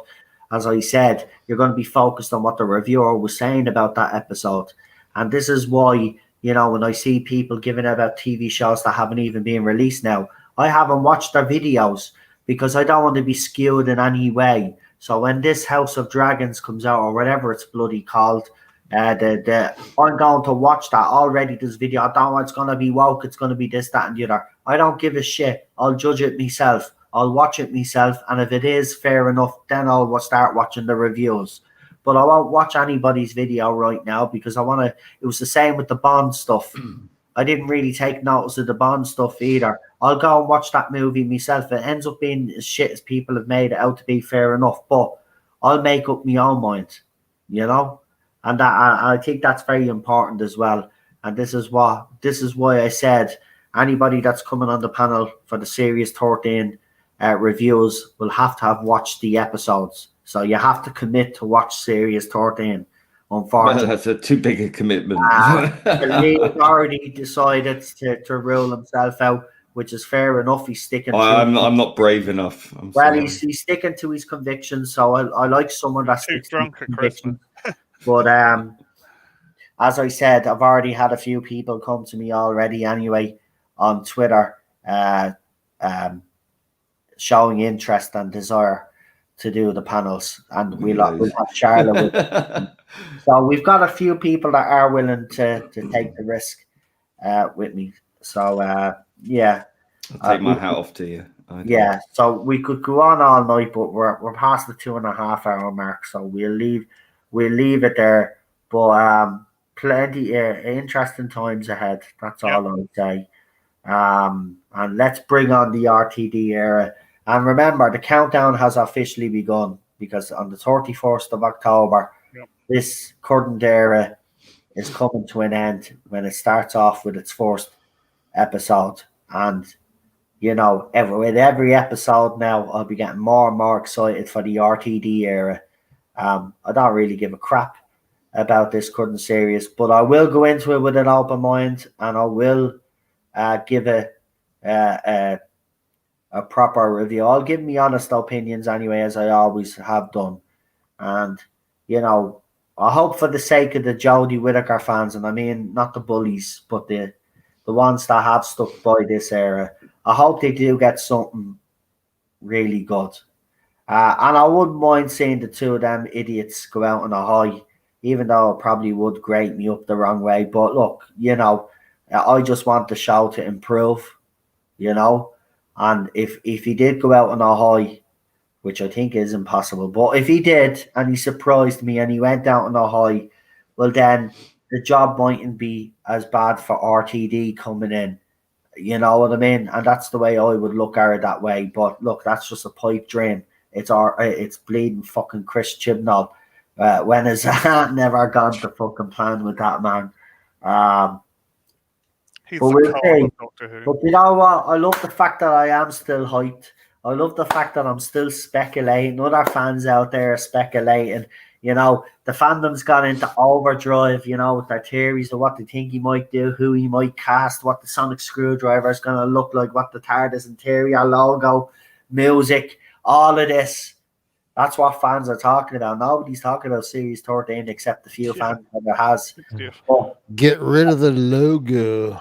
as I said, you're going to be focused on what the reviewer was saying about that episode. And this is why, you know, when I see people giving about TV shows that haven't even been released now, I haven't watched their videos because I don't want to be skewed in any way. So when this House of Dragons comes out, or whatever it's bloody called, I'm going to watch that already. This video, I don't know it's going to be woke, it's going to be this, that, and the other. I don't give a shit. I'll judge it myself. I'll watch it myself, and if it is fair enough, then I'll start watching the reviews. But I won't watch anybody's video right now because I want to. It was the same with the Bond stuff. I didn't really take notice of the Bond stuff either. I'll go and watch that movie myself. It ends up being as shit as people have made it out to be, fair enough. But I'll make up my own mind, you know, and that I think that's very important as well. And this is why I said anybody that's coming on the panel for the Series 13 reviews will have to have watched the episodes. So you have to commit to watch Series 13. Unfortunately, that's a too big a commitment. Lee's already decided to rule himself out, which is fair enough. He's sticking. I'm not brave enough. He's sticking to his convictions. So I like someone that's too drunk at Christmas. But as I said, I've already had a few people come to me already anyway on Twitter, showing interest and desire to do the panels, and we'll have Charlotte with. So we've got a few people that are willing to take the risk with me. So yeah, I'll take my hat off to you. Yeah, so we could go on all night, but we're past the 2.5 hour mark, so we'll leave it there. But plenty interesting times ahead. That's all I'll say. And let's bring on the RTD era. And remember, the countdown has officially begun, because on the 31st of October, this current era is coming to an end when it starts off with its first episode. And, you know, with every episode now, I'll be getting more and more excited for the RTD era. I don't really give a crap about this current series, but I will go into it with an open mind, and I will give it a proper review. I'll give me honest opinions anyway, as I always have done. And, you know, I hope for the sake of the Jodie Whittaker fans, and I mean not the bullies, but the ones that have stuck by this era, I hope they do get something really good. And I wouldn't mind seeing the two of them idiots go out on a high, even though it probably would grate me up the wrong way. But look, you know, I just want the show to improve, you know. And if he did go out on a high, which I think is impossible, but if he did and he surprised me and he went out on a high, well then the job mightn't be as bad for RTD coming in. You know what I mean? And that's the way I would look at it that way. But look, that's just a pipe dream. It's bleeding fucking Chris Chibnall. When his hand never gone to fucking plan with that man. He's but the car of Doctor Who. But you know what? I love the fact that I am still hyped. I love the fact that I'm still speculating. Other fans out there are speculating. You know, the fandom's gone into overdrive, you know, with their theories of what they think he might do, who he might cast, what the sonic screwdriver is going to look like, what the Tardis interior logo, music, all of this. That's what fans are talking about. Nobody's talking about Series 13 except the few fans that it has. But, get rid of the logo.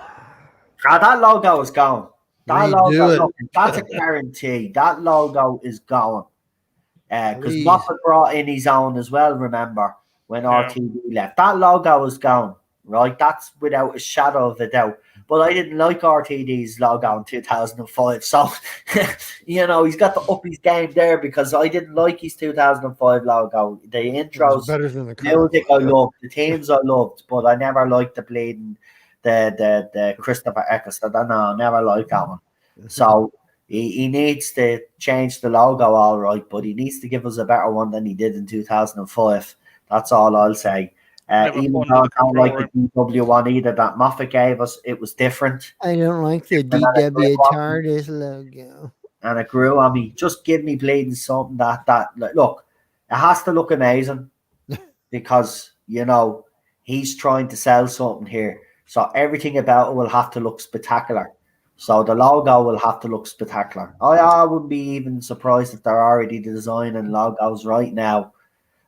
That logo is gone. That logo, look, that's a guarantee. That logo is gone. Because Moffat brought in his own as well, remember, when RTD left. That logo is gone, right? That's without a shadow of a doubt. But I didn't like RTD's logo in 2005. So, you know, he's got to up his game there, because I didn't like his 2005 logo. The intros, better than the music I loved, the themes I loved, but I never liked the bleeding, the Christopher Eccleston. I never liked that one. So he needs to change the logo, all right, but he needs to give us a better one than he did in 2005. That's all I'll say. Even though I don't like the DW one either that Moffat gave us, it was different. I don't like the DW Tardis logo. And it grew on me. Just give me bleeding something that look, it has to look amazing, because, you know, he's trying to sell something here. So everything about it will have to look spectacular. So the logo will have to look spectacular. I wouldn't be even surprised if they're already designing logos right now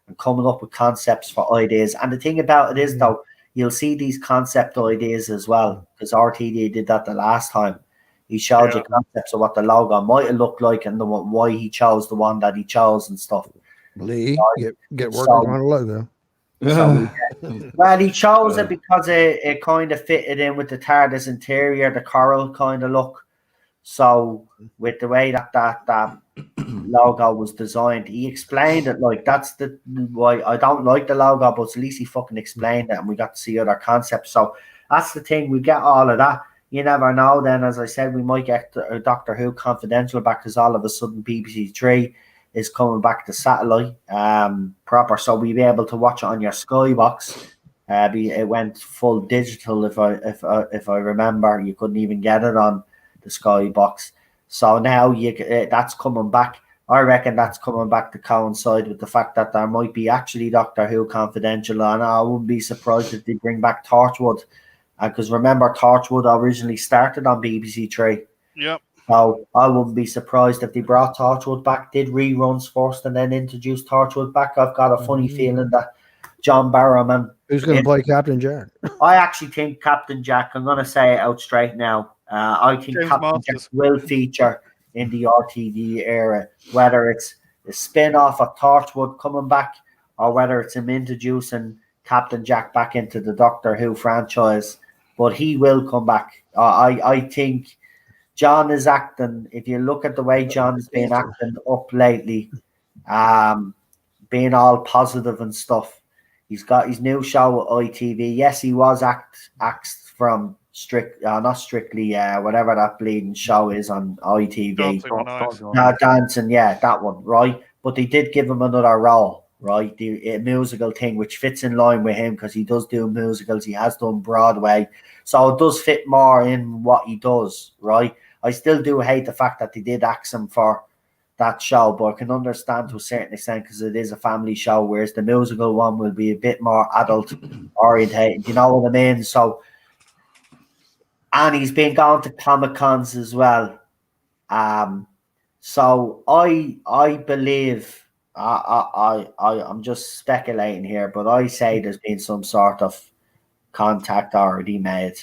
and coming up with concepts for ideas. And the thing about it is, though, you'll see these concept ideas as well, because RTD did that the last time. He showed you concepts of what the logo might have looked like and why he chose the one that he chose and stuff. Lee, get working on a logo. So, well, he chose it because it kind of fitted in with the TARDIS interior, the coral kind of look. So with the way that logo was designed, he explained it like that's the why I don't like the logo, but at least he fucking explained it, and we got to see other concepts. So that's the thing, we get all of that. You never know. Then, as I said, we might get Doctor Who Confidential back, because all of a sudden BBC 3 is coming back to satellite proper, so we'll be able to watch it on your Skybox. It went full digital, if I remember. You couldn't even get it on the Skybox. So now that's coming back. I reckon that's coming back to coincide with the fact that there might be actually Doctor Who Confidential, and I wouldn't be surprised if they bring back Torchwood. Because remember, Torchwood originally started on BBC Three. Yep. So I wouldn't be surprised if they brought Torchwood back, did reruns first, and then introduced Torchwood back. I've got a funny feeling that John Barrowman. Who's going to play Captain Jack? I actually think Captain Jack, I'm going to say it out straight now. I think James Captain Masters. Jack will feature in the RTD era, whether it's a spin off of Torchwood coming back or whether it's him introducing Captain Jack back into the Doctor Who franchise. But he will come back. I think John is acting, if you look at the way John's been acting up lately, being all positive and stuff. He's got his new show at ITV. Yes, he was axed from not strictly, whatever that bleeding show is on ITV. Dancing, yeah, that one, right? But they did give him another role, right? The musical thing, which fits in line with him because he does do musicals. He has done Broadway. So it does fit more in what he does, right? I still do hate the fact that they did axe him for that show, but I can understand to a certain extent because it is a family show, whereas the musical one will be a bit more adult orientated. You know what I mean? So, and he's been going to Comic Cons as well. So I believe I'm just speculating here, but I say there's been some sort of contact already made,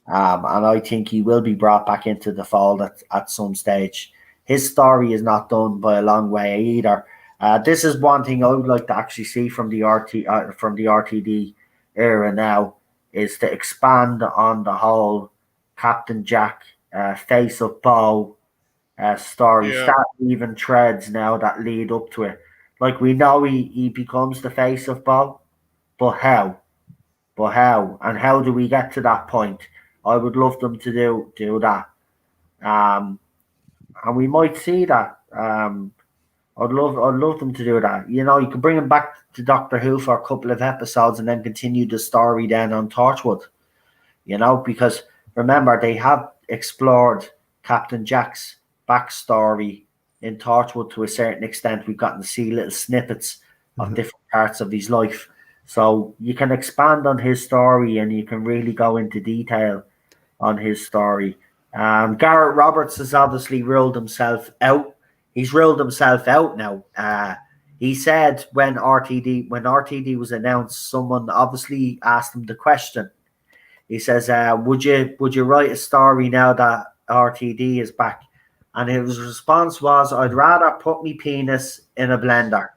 and I think he will be brought back into the fold at some stage. His story is not done by a long way either. This is one thing I would like to actually see from the RTD era now, is to expand on the whole Captain Jack face of Bow story. Yeah. Start even threads now that lead up to it. Like, we know he becomes the face of Bow, but how? And how do we get to that point? I would love them to do that. And we might see that. I'd love them to do that. You know, you can bring him back to Doctor Who for a couple of episodes and then continue the story then on Torchwood. You know, because remember, they have explored Captain Jack's backstory in Torchwood to a certain extent. We've gotten to see little snippets of different parts of his life. So you can expand on his story and you can really go into detail on his story. Garrett Roberts has obviously ruled himself out. He's ruled himself out now. He said when RTD was announced, someone obviously asked him the question. He says, would you write a story now that RTD is back? And his response was, I'd rather put me penis in a blender.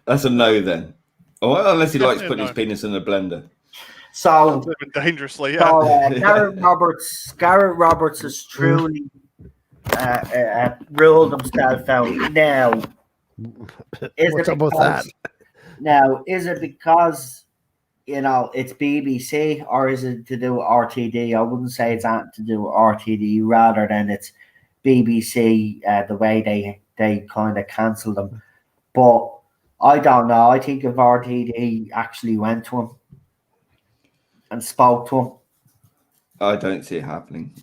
That's a no then. Oh, well, unless he likes Definitely putting his penis in a blender. So dangerously, yeah. Garrett Roberts has truly ruled himself out. Now, What's up with that? Now, is it because, you know, it's BBC, or is it to do with RTD? I wouldn't say it's anything to do with RTD, rather than it's BBC, the way they kind of cancelled them. But I don't know. I think if RTD actually went to him and spoke to him, I don't see it happening.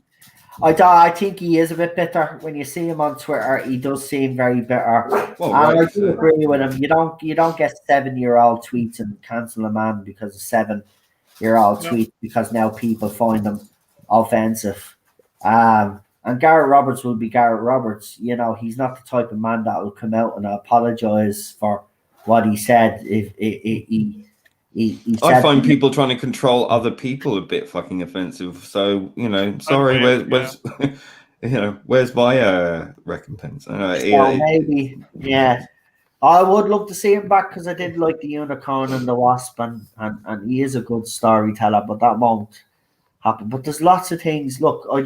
I think he is a bit bitter. When you see him on Twitter, he does seem very bitter. Well, and right, I do agree with him. You don't get 7-year-old tweets and cancel a man because of 7-year-old tweets, because now people find them offensive. And Garrett Roberts will be Garrett Roberts. You know, he's not the type of man that will come out and apologize for what he said. If he I find people trying to control other people a bit fucking offensive. So, you know, sorry, where's you know, where's my recompense? Maybe, yeah. I would love to see him back because I did like the Unicorn and the Wasp, and he is a good storyteller, but that won't happen. But there's lots of things. Look, I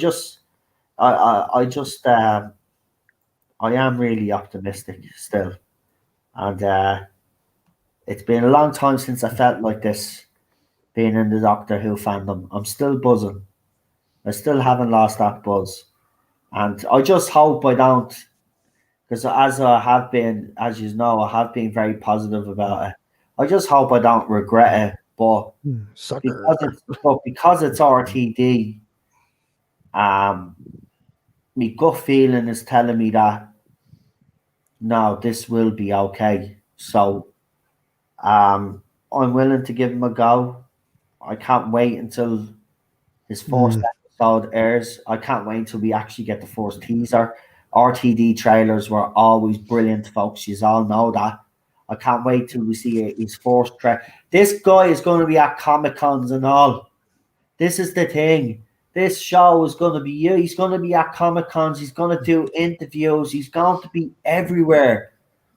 am really optimistic still, and it's been a long time since I felt like this, being in the Doctor Who fandom. I'm still buzzing. I still haven't lost that buzz. And I just hope I don't, because as you know, I have been very positive about it. I just hope I don't regret it, but Sucker. because it's RTD, my gut feeling is telling me that no, this will be okay. So, I'm willing to give him a go. I can't wait until his first episode airs. I can't wait until we actually get the first teaser. RTD trailers were always brilliant, folks. You all know that. I can't wait till we see his first trailer. This guy is going to be at Comic Cons and all. This is the thing. This show is going to be you. He's going to be at Comic Cons. He's going to do interviews. He's going to be everywhere,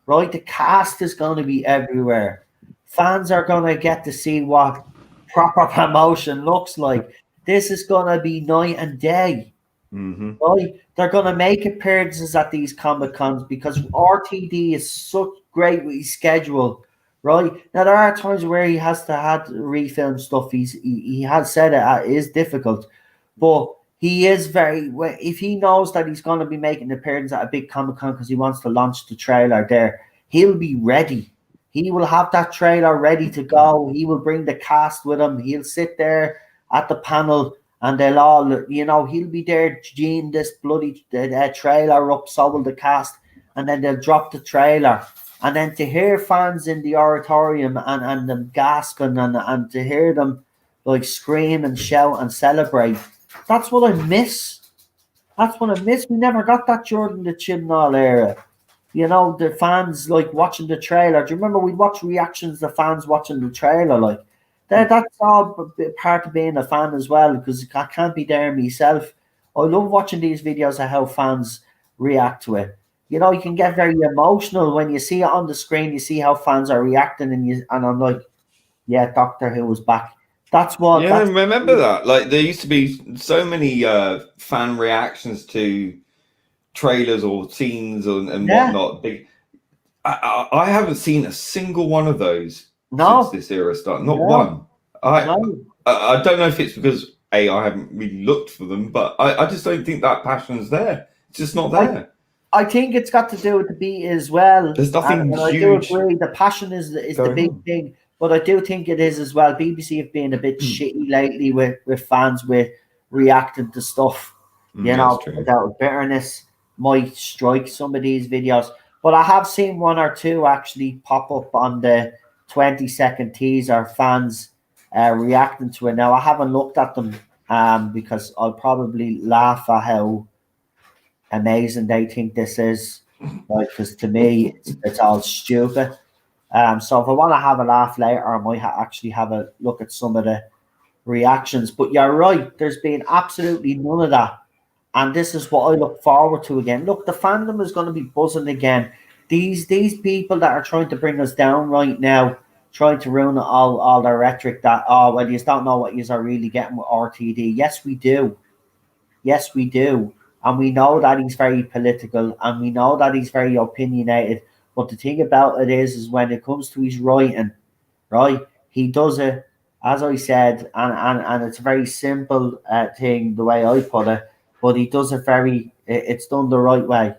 right? The cast is going to be everywhere. Fans are going to get to see what proper promotion looks like. This is going to be night and day. Right? They're going to make appearances at these Comic Cons because RTD is so great with his schedule. Right now, there are times where he has to have refilm stuff. He has said it is difficult, but he is very. If he knows that he's going to be making an appearance at a big Comic Con because he wants to launch the trailer there, he'll be ready. He will have that trailer ready to go. He will bring the cast with him. He'll sit there at the panel, and they'll all, he'll be there, geeing this bloody trailer up. So will the cast, and then they'll drop the trailer. And then to hear fans in the auditorium and them gasping and to hear them like scream and shout and celebrate, that's what I miss. That's what I miss. We never got that during the Chibnall era. The fans like watching the trailer. Do you remember we'd watch reactions to fans watching the trailer? Like that's all part of being a fan as well, because I can't be there myself. I love watching these videos of how fans react to it. You can get very emotional when you see it on the screen. You see how fans are reacting, and I'm like, yeah, Doctor Who was back. That's what. Yeah, I remember that. Like, there used to be so many fan reactions to trailers or scenes and whatnot. I haven't seen a single one of those since this era started. Not one. I don't know if it's because I haven't really looked for them, but I just don't think that passion's there. It's just not there. I think it's got to do with the beat as well. There's nothing huge. I do agree. The passion is the big thing, but I do think it is as well. BBC have been a bit shitty lately with fans with reacting to stuff. Without bitterness might strike some of these videos. But I have seen one or two actually pop up on the 20-second teaser. Fans reacting to it. Now I haven't looked at them because I'll probably laugh at how amazing they think this is, right? Because to me it's all stupid. So if I want to have a laugh later, I might actually have a look at some of the reactions. But you're right, there's been absolutely none of that, and this is what I look forward to again. Look, the fandom is going to be buzzing again. These people that are trying to bring us down right now, trying to ruin all their rhetoric that you don't know what you are really getting with RTD. Yes, we do. And we know that he's very political, and we know that he's very opinionated. But the thing about it is when it comes to his writing, right, he does it, as I said, and it's a very simple thing, the way I put it, but he does it it's done the right way.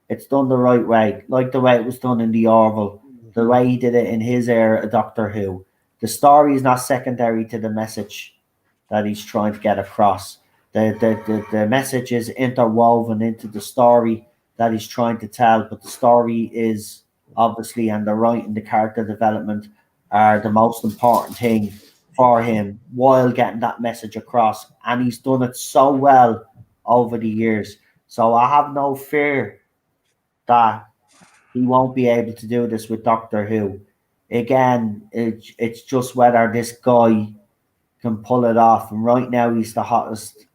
It's done the right way, like the way it was done in the Orville, the way he did it in his era of Doctor Who. The story is not secondary to the message that he's trying to get across. The message is interwoven into the story that he's trying to tell, but the story is obviously, and the writing, the character development are the most important thing for him while getting that message across. And he's done it so well over the years. So I have no fear that he won't be able to do this with Doctor Who. Again, it's just whether this guy can pull it off. And right now he's the hottest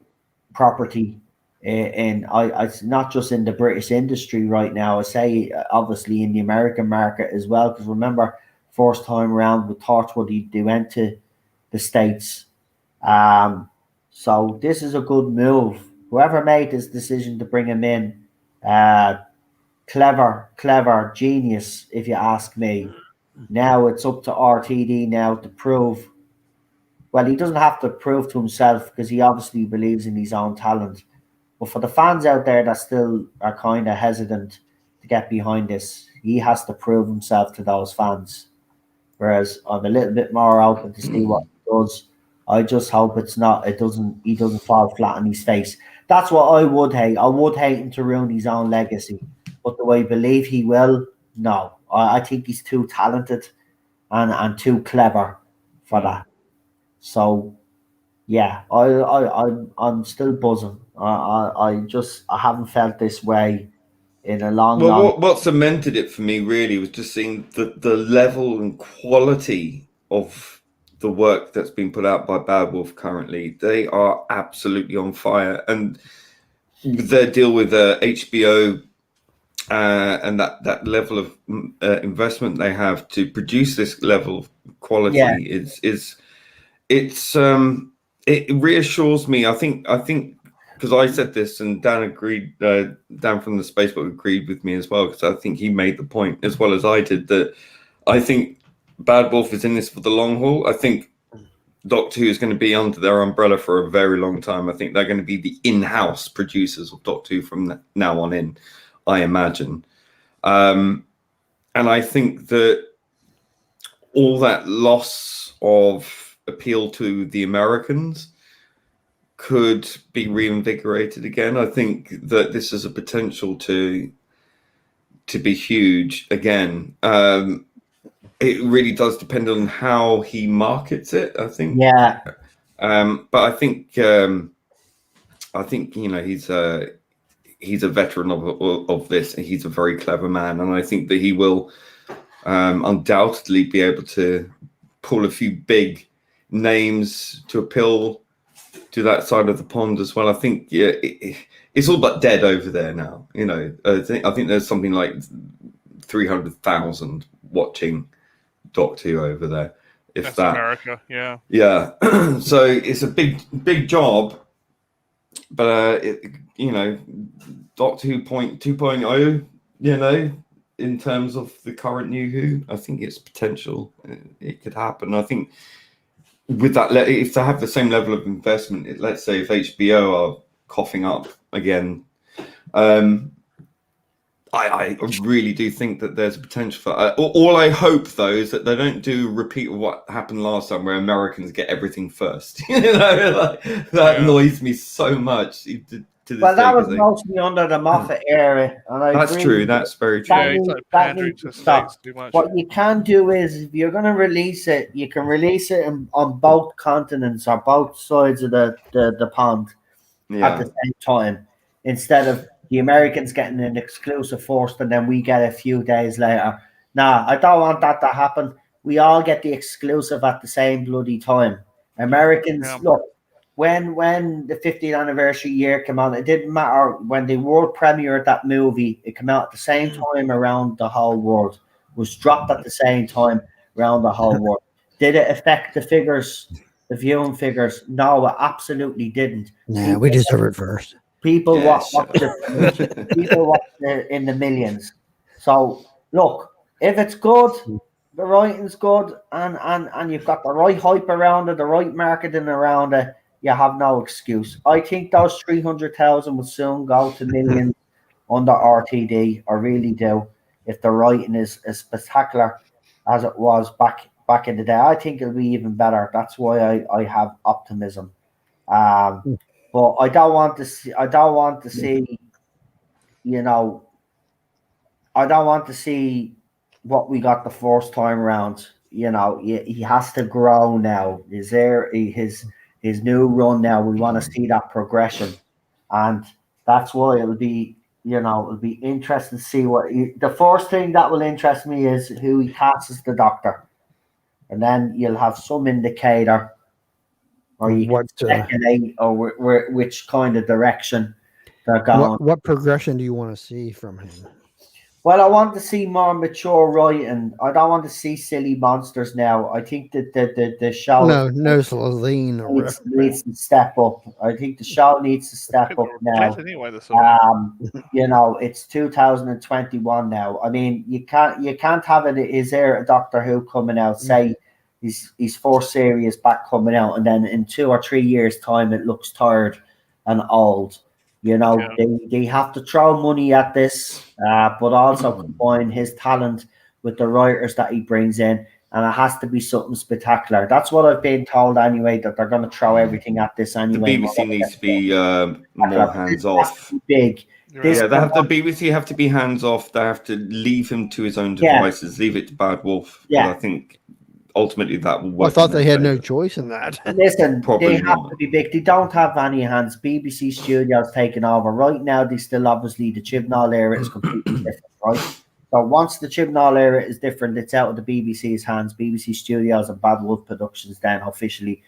property it's not just in the British industry right now. I say obviously in the American market as well, because remember first time around with Torchwood they went to the States. So this is a good move. Whoever made this decision to bring him in, clever genius if you ask me. Now it's up to RTD now to prove. Well, he doesn't have to prove to himself because he obviously believes in his own talent. But for the fans out there that still are kind of hesitant to get behind this. He has to prove himself to those fans. Whereas I'm a little bit more open to see what he does. I just hope he doesn't fall flat on his face. That's what I would hate. I would hate him to ruin his own legacy. But do I believe he will? No. I think he's too talented and too clever for that. So yeah, I'm still buzzing. I haven't felt this way in a long What cemented it for me really was just seeing the level and quality of the work that's been put out by Bad Wolf currently. They are absolutely on fire, and their deal with HBO and that level of investment they have to produce this level of quality it reassures me. I think because I said this and Dan agreed, Dan from the Spacebook agreed with me as well, because I think he made the point as well as I did that I think Bad Wolf is in this for the long haul. I think Doctor Who is going to be under their umbrella for a very long time. I think they're going to be the in-house producers of Doctor Who from now on in, I imagine. And I think that all that loss of appeal to the Americans could be reinvigorated again. I think that this has a potential to be huge again. It really does depend on how he markets it, I think. Yeah. But I think you know, he's a veteran of this, and he's a very clever man, and I think that he will undoubtedly be able to pull a few big names to appeal to that side of the pond as well. I think it's all but dead over there now. You know, I think there's something like 300,000 watching Doctor Who over there. If That's that, America, yeah. So it's a big job, but you know, Doctor Who 2.0, you know, in terms of the current New Who, I think it's potential. It could happen. I think with that, if they have the same level of investment, let's say if HBO are coughing up again, I really do think that there's a potential for. All I hope though is that they don't do a repeat of what happened last time, where Americans get everything first. You know, that annoys me so much. Well, that was mostly under the Moffat era, and that's true. That's very true. Yeah, it's like pandering to the States too much. What you can do is, if you're going to release it, you can release it on both continents or both sides of the pond at the same time, instead of the Americans getting an exclusive first and then we get a few days later. Nah, I don't want that to happen. We all get the exclusive at the same bloody time. Americans, look, when the 50th anniversary year came out, it didn't matter when the world premiered that movie, it came out at the same time around the whole world, was dropped at the same time around the whole world. Did it affect the figures, the viewing figures? No, it absolutely didn't. Nah, we just heard it first. People watch it in the millions. So look, if it's good, the writing's good, and you've got the right hype around it, the right marketing around it, you have no excuse. I think those 300,000 will soon go to millions under RTD. I really do. If the writing is as spectacular as it was back in the day, I think it'll be even better. That's why I have optimism. But I don't want to see. You know, I don't want to see what we got the first time around. You know, he has to grow now. Is there his new run now? We want to see that progression, and that's why it'll be interesting to see what the first thing that will interest me is who he casts as the Doctor, and then you'll have some indicator, or you can speculate or which kind of direction they're going. What progression do you want to see from him? Well, I want to see more mature writing. I don't want to see silly monsters now. I think that the show Celine needs to step up. I think the show needs to step up now. You know, it's 2021 now. I mean, you can't have it. Is there a Doctor Who coming out? Say his first series back coming out, and then in 2 or 3 years' time, it looks tired and old. You know, they have to throw money at this, but also combine his talent with the writers that he brings in, and it has to be something spectacular. That's what I've been told anyway, that they're going to throw everything at this The anyway. BBC needs to be more hands off. Big. Yeah, the BBC have to be hands off. They have to leave him to his own devices, leave it to Bad Wolf. Yeah. I think ultimately that will work. I thought they had no choice in that. Listen, Probably they have not. to be big. They don't have any hands. BBC Studios taking over. Right now, they still obviously, the Chibnall era is completely different, right? So once the Chibnall era is different, it's out of the BBC's hands. BBC Studios and Bad Wolf Productions then officially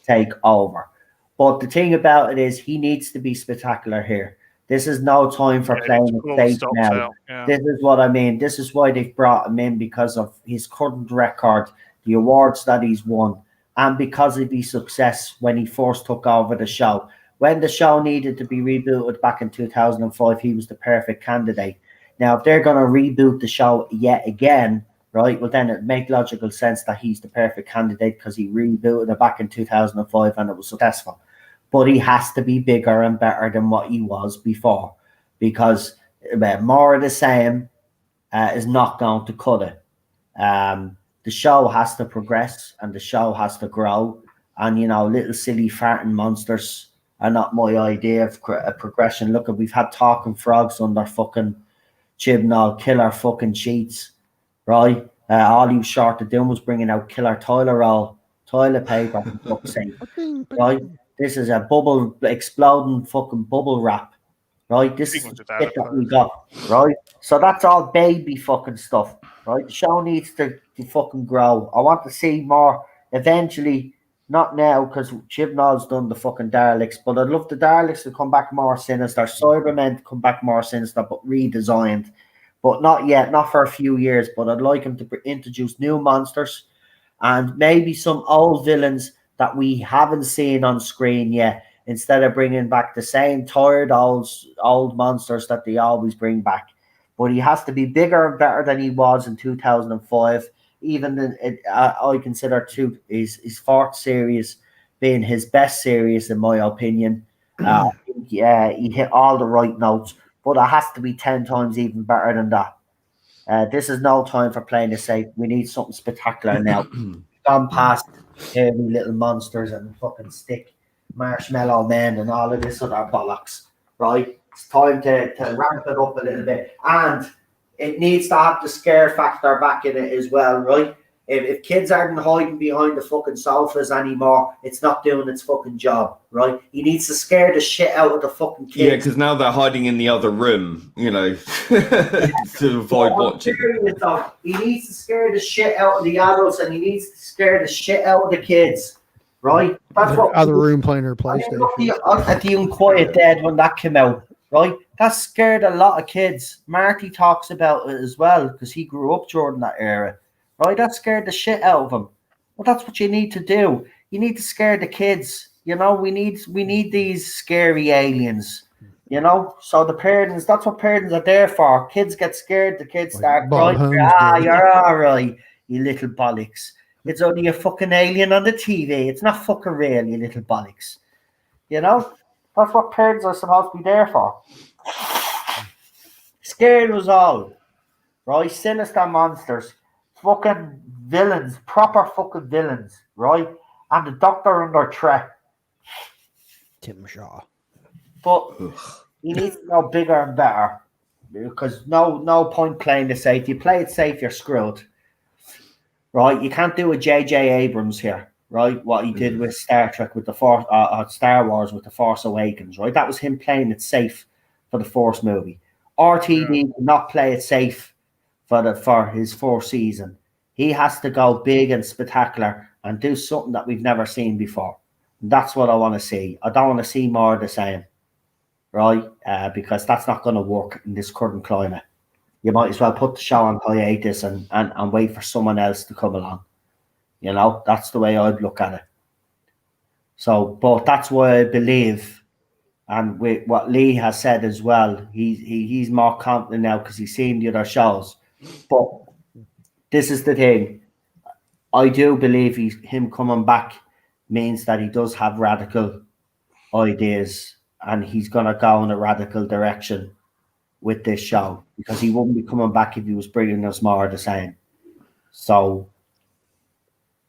take over. But the thing about it is, he needs to be spectacular here. This is no time for playing it safe now. This is what I mean. This is why they've brought him in, because of his current record, the awards that he's won, and because of his success when he first took over the show. When the show needed to be rebooted back in 2005, he was the perfect candidate. Now, if they're going to reboot the show yet again, right, well, then it makes logical sense that he's the perfect candidate, because he rebooted it back in 2005 and it was successful. But he has to be bigger and better than what he was before, because more of the same is not going to cut it. The show has to progress and the show has to grow. And, you know, little silly farting monsters are not my idea of progression. Look, we've had talking frogs under fucking Chibnall, killer fucking sheets, right? All he was short of doing was bringing out killer toilet roll, toilet paper, for fuck's sake, right? This is a bubble, exploding fucking bubble wrap, right? This is the shit that we got, right? So that's all baby fucking stuff, right? The show needs to fucking grow. I want to see more eventually, not now, because Chibnall's done the fucking Daleks, but I'd love the Daleks to come back more sinister, Cybermen to come back more sinister, but redesigned. But not yet, not for a few years, but I'd like him to introduce new monsters and maybe some old villains that we haven't seen on screen yet, instead of bringing back the same tired old monsters that they always bring back. But he has to be bigger and better than he was in 2005. Even I consider his fourth series being his best series, in my opinion. He hit all the right notes, but it has to be 10 times even better than that. This is no time for playing it safe. We need something spectacular now. Gone past hairy little monsters and fucking stick marshmallow men and all of this other bollocks, right? It's time to ramp it up a little bit, and it needs to have the scare factor back in it as well, right? If kids aren't hiding behind the fucking sofas anymore, it's not doing its fucking job, right? He needs to scare the shit out of the fucking kids. Yeah, because now they're hiding in the other room, you know, to avoid watching. He needs to scare the shit out of the adults, and he needs to scare the shit out of the kids, right? That's what other room playing their PlayStation. At the Unquiet Dead, when that came out, right? That scared a lot of kids. Marty talks about it as well, because he grew up during that era. Right, that scared the shit out of him. Well, that's what you need to do. You need to scare the kids. You know, we need these scary aliens. You know, so the parents, that's what parents are there for. Kids get scared, the kids start crying. You're all right, you little bollocks. It's only a fucking alien on the TV. It's not fucking real, you little bollocks. You know, that's what parents are supposed to be there for. Scared us all. Right, sinister monsters. Fucking villains, proper fucking villains, right? And the Doctor under threat. Tim Shaw. But he needs to go bigger and better, because no point playing it safe. You play it safe, you're screwed. Right? You can't do a J.J. Abrams here, right? What he did with Star Trek, with the Star Wars with the Force Awakens, right? That was him playing it safe for the Force movie. RTD did not play it safe for his fourth season. He has to go big and spectacular and do something that we've never seen before. That's what I want to see. I don't want to see more of the same, right? Because that's not going to work in this current climate. You might as well put the show on hiatus and wait for someone else to come along. You know, that's the way I'd look at it. So, but that's why I believe, and with what Lee has said as well, he's more confident now because he's seen the other shows. But this is the thing. I do believe him coming back means that he does have radical ideas and he's going to go in a radical direction with this show, because he wouldn't be coming back if he was bringing us more of the same. So,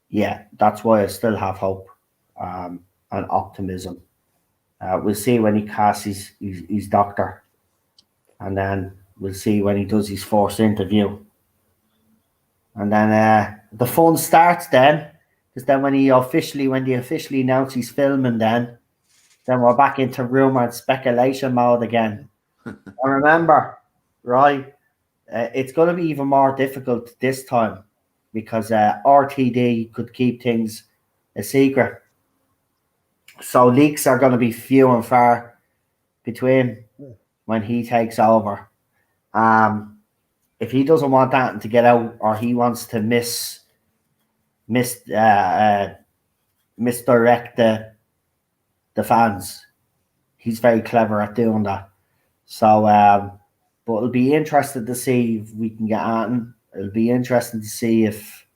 yeah, that's why I still have hope and optimism. We'll see when he casts his doctor, and then we'll see when he does his first interview. And then the fun starts then, because then when they officially announce he's filming, then we're back into rumor and speculation mode again. And remember, right, it's going to be even more difficult this time, because RTD could keep things a secret. So leaks are going to be few and far between when he takes over. If he doesn't want that to get out, or he wants to misdirect the fans, he's very clever at doing that. So, but it'll be interesting to see if we can get at him. It'll be interesting to see if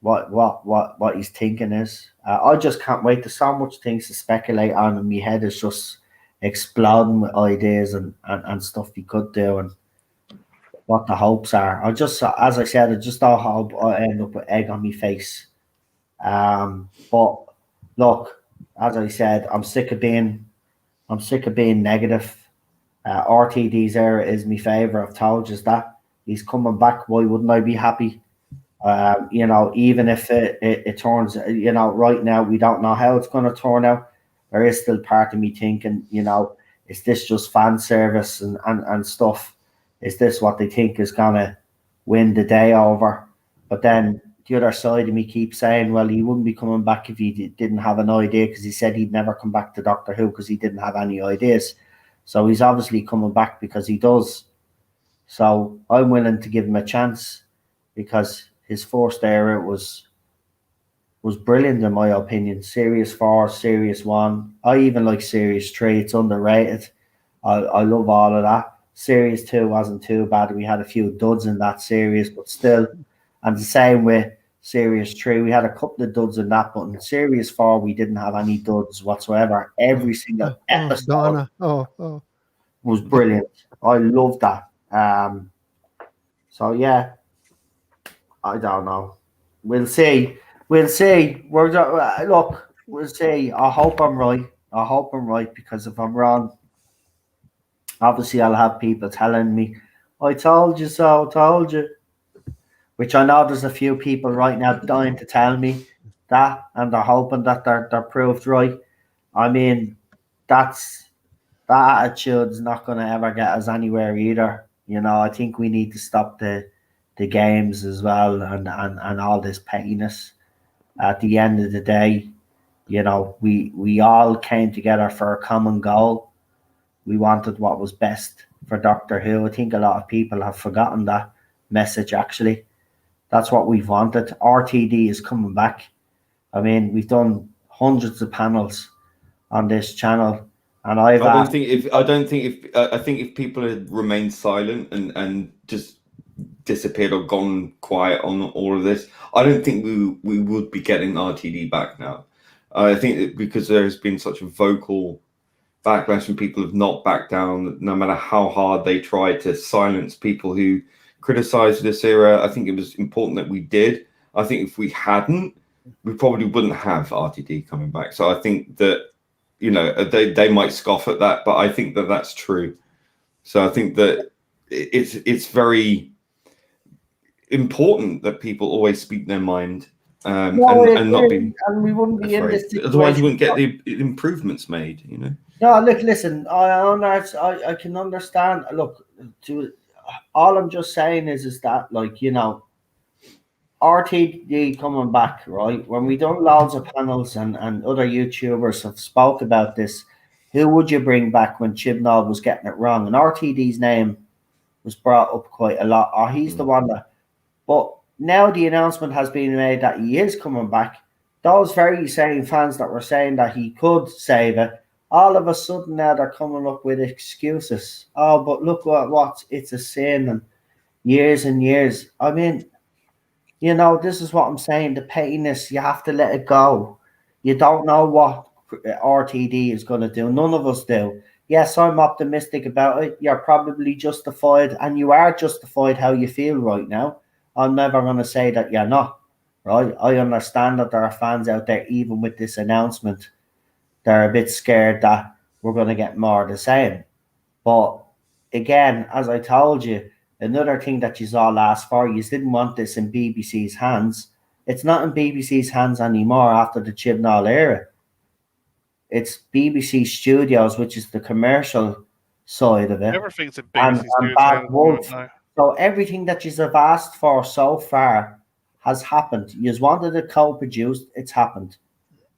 what he's thinking is. I just can't wait. There's so much things to speculate on, and my head is just exploding with ideas and stuff he could do and what the hopes are. As I said, I just don't hope I end up with egg on my face. But look, as I said, I'm sick of being negative. RTD's era is my favourite. I've told you that. He's coming back. Why wouldn't I be happy? Even if it turns, right now we don't know how it's going to turn out. There is still part of me thinking, is this just fan service and stuff? Is this what they think is going to win the day over? But then the other side of me keeps saying, well, he wouldn't be coming back if he didn't have an idea, because he said he'd never come back to Doctor Who because he didn't have any ideas. So he's obviously coming back because he does. So I'm willing to give him a chance, because his first era was brilliant in my opinion. Series 4, Series 1. I even like Series 3. It's underrated. I love all of that. Series 2 wasn't too bad. We had a few duds in that series, but still. And the same with Series 3. We had a couple of duds in that, but in Series 4, we didn't have any duds whatsoever. Every single episode was brilliant. I love that. So, yeah, I don't know. We'll see. We'll see. We'll see. I hope I'm right, because if I'm wrong, obviously I'll have people telling me, I told you so, told you. Which I know there's a few people right now dying to tell me that, and they're hoping that they're proved right. I mean, that attitude's not going to ever get us anywhere either. I think we need to stop the games as well, and all this pettiness. At the end of the day, we all came together for a common goal. We wanted what was best for Doctor Who. I think a lot of people have forgotten that message, actually. That's what we've wanted. RTD is coming back. I mean, we've done hundreds of panels on this channel, and I think if people had remained silent and just disappeared or gone quiet on all of this, I don't think we would be getting RTD back now. I think that because there has been such a vocal backlash and people have not backed down, no matter how hard they tried to silence people who criticized this era. I think it was important that we did. I think if we hadn't, we probably wouldn't have RTD coming back. So I think that, they might scoff at that, but I think that that's true. So I think that it's very important that people always speak their mind and not be. And we wouldn't be in this situation. Otherwise, you wouldn't get the improvements made. No, look, listen. I can understand. Look, all I'm just saying is that, RTD coming back, right? When we done loads of panels and other YouTubers have spoke about this, who would you bring back when Chibnall was getting it wrong? And RTD's name was brought up quite a lot. Or he's the one that. But now the announcement has been made that he is coming back. Those very same fans that were saying that he could save it, all of a sudden now they're coming up with excuses. Oh, but look what it's a sin, and years. I mean, this is what I'm saying. The pettiness, you have to let it go. You don't know what RTD is going to do. None of us do. Yes, I'm optimistic about it. You're probably justified, and you are justified how you feel right now. I'm never going to say that you're not, right? I understand that there are fans out there, even with this announcement, they're a bit scared that we're going to get more of the same. But again, as I told you, another thing that you all asked for, you didn't want this in BBC's hands. It's not in BBC's hands anymore after the Chibnall era. It's BBC Studios, which is the commercial side of it. Everything's in And BBC Studios Bad hands Wolf. now. So everything that you have asked for so far has happened. You wanted it co-produced, it's happened.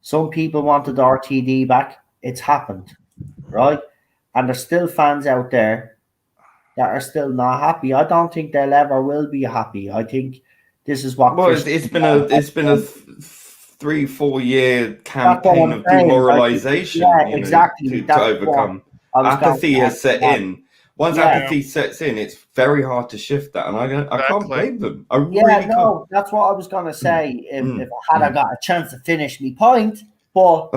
Some people wanted RTD back, it's happened, right? And there's still fans out there that are still not happy. I don't think they'll ever will be happy. I think this is what. Well, it's been a 3-4 year campaign of saying. demoralization. Yeah, exactly. To overcome. Apathy has set in. Once apathy sets in, it's very hard to shift that, and I can't blame them. I really can't. That's what I was gonna say. If I had got a chance to finish my point, but